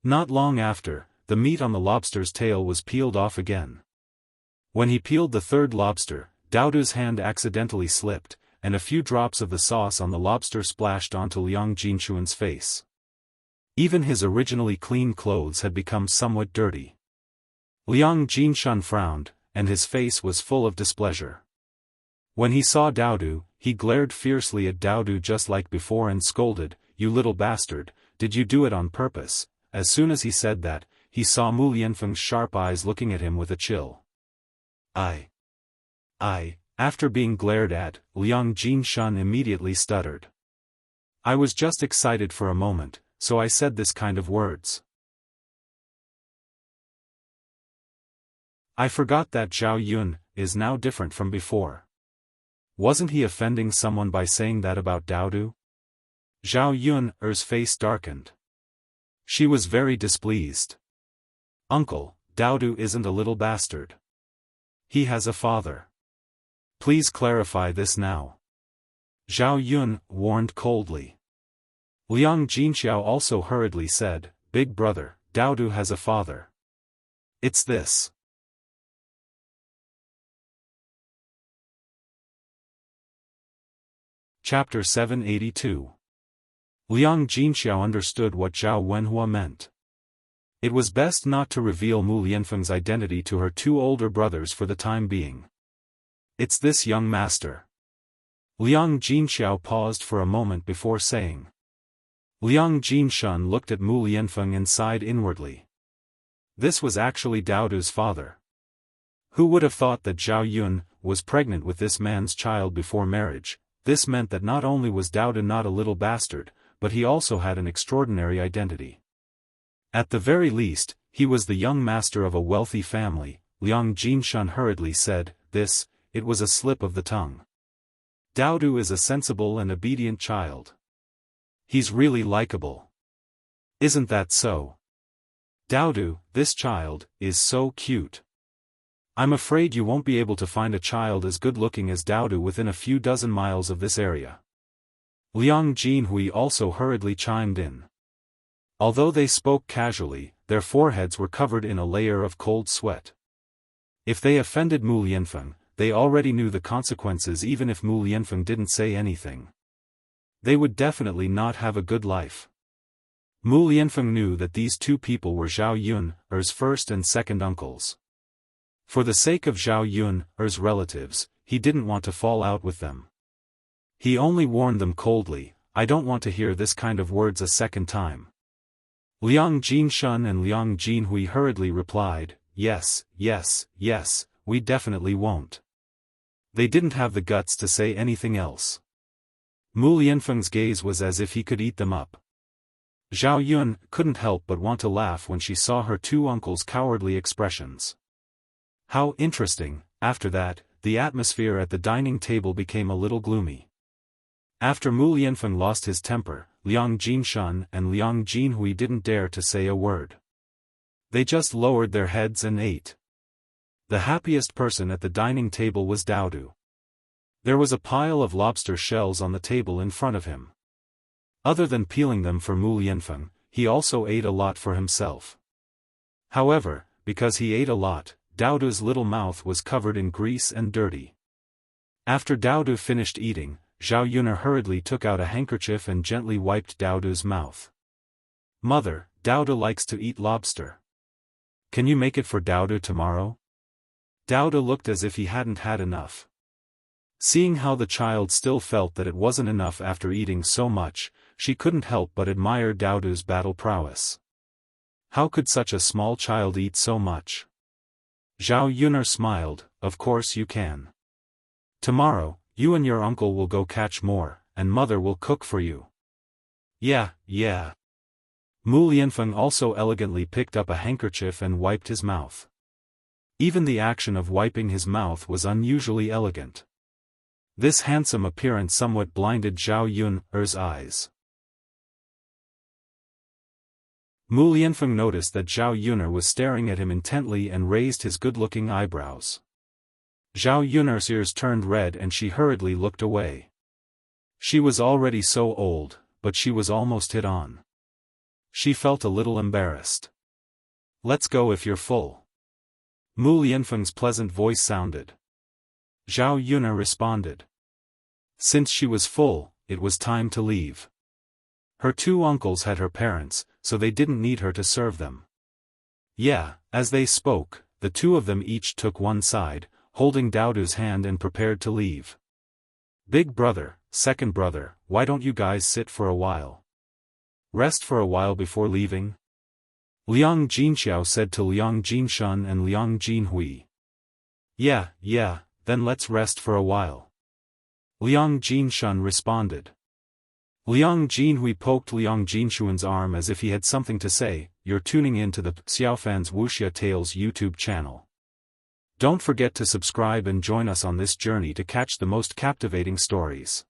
Not long after, the meat on the lobster's tail was peeled off again. When he peeled the third lobster, Daodu's hand accidentally slipped, and a few drops of the sauce on the lobster splashed onto Liang Jinchuan's face. Even his originally clean clothes had become somewhat dirty. Liang Jinchuan frowned, and his face was full of displeasure. When he saw Daodu, he glared fiercely at Daodu just like before and scolded, "You little bastard, did you do it on purpose?" As soon as he said that, he saw Mu Lianfeng's sharp eyes looking at him with a chill. I. After being glared at, Liang Jinchuan immediately stuttered. "I was just excited for a moment, so I said this kind of words. I forgot that Zhao Yun is now different from before. Wasn't he offending someone by saying that about Daodu?" Zhao Yun's face darkened. She was very displeased. "Uncle, Daodu isn't a little bastard. He has a father. Please clarify this now." Zhao Yun warned coldly. Liang Jinxiao also hurriedly said, "Big brother, Daodu has a father. It's this." Chapter 782. Liang Jinxiao understood what Zhao Wenhua meant. It was best not to reveal Mu Lianfeng's identity to her two older brothers for the time being. It's this young master. Liang Jinxiao paused for a moment before saying. Liang Jinshan looked at Mu Lianfeng and sighed inwardly. This was actually Daodu's father. Who would have thought that Zhao Yun was pregnant with this man's child before marriage? This meant that not only was Daodu not a little bastard, but he also had an extraordinary identity. At the very least, he was the young master of a wealthy family. Liang Jinshan hurriedly said, it was a slip of the tongue. Daodu is a sensible and obedient child. He's really likable. Isn't that so? Daodu, this child, is so cute. I'm afraid you won't be able to find a child as good-looking as Daodu within a few dozen miles of this area. Liang Jinhui also hurriedly chimed in. Although they spoke casually, their foreheads were covered in a layer of cold sweat. If they offended Mu Lianfeng, they already knew the consequences even if Mu Lianfeng didn't say anything. They would definitely not have a good life. Mu Lianfeng knew that these two people were Zhao Yun's first and second uncles. For the sake of Zhao Yun's relatives, he didn't want to fall out with them. He only warned them coldly, I don't want to hear this kind of words a second time. Liang Jinshan and Liang Jinhui hurriedly replied, yes, we definitely won't. They didn't have the guts to say anything else. Mu Lianfeng's gaze was as if he could eat them up. Zhao Yun couldn't help but want to laugh when she saw her two uncles' cowardly expressions. How interesting. After that, the atmosphere at the dining table became a little gloomy. After Mu Lianfeng lost his temper, Liang Jinshan and Liang Jinhui didn't dare to say a word. They just lowered their heads and ate. The happiest person at the dining table was Daodu. There was a pile of lobster shells on the table in front of him. Other than peeling them for Mu Lianfeng, he also ate a lot for himself. However, because he ate a lot, Daodu's little mouth was covered in grease and dirty. After Daodu finished eating, Zhao Yun hurriedly took out a handkerchief and gently wiped Daodu's mouth. Mother, Daodu likes to eat lobster. Can you make it for Daodu tomorrow? Daodu looked as if he hadn't had enough. Seeing how the child still felt that it wasn't enough after eating so much, she couldn't help but admire Daodu's battle prowess. How could such a small child eat so much? Zhao Yun smiled, of course you can. Tomorrow, you and your uncle will go catch more, and mother will cook for you. Yeah. Mu Lianfeng also elegantly picked up a handkerchief and wiped his mouth. Even the action of wiping his mouth was unusually elegant. This handsome appearance somewhat blinded Zhao Yun's eyes. Mu Lianfeng noticed that Zhao Yun was staring at him intently and raised his good-looking eyebrows. Zhao Yun's ears turned red and she hurriedly looked away. She was already so old, but she was almost hit on. She felt a little embarrassed. Let's go if you're full. Mu Lianfeng's pleasant voice sounded. Zhao Yun responded. Since she was full, it was time to leave. Her two uncles had her parents, so they didn't need her to serve them. Yeah, as they spoke, the two of them each took one side, holding Daodu's hand and prepared to leave. Big brother, second brother, why don't you guys sit for a while? Rest for a while before leaving? Liang Jinxiao said to Liang Jinshan and Liang Jinhui. Yeah, then let's rest for a while. Liang Jinshan responded. Liang Jinhui poked Liang Jinshuan's arm as if he had something to say. You're tuning in to the Xiaofan's Wuxia Tales YouTube channel. Don't forget to subscribe and join us on this journey to catch the most captivating stories.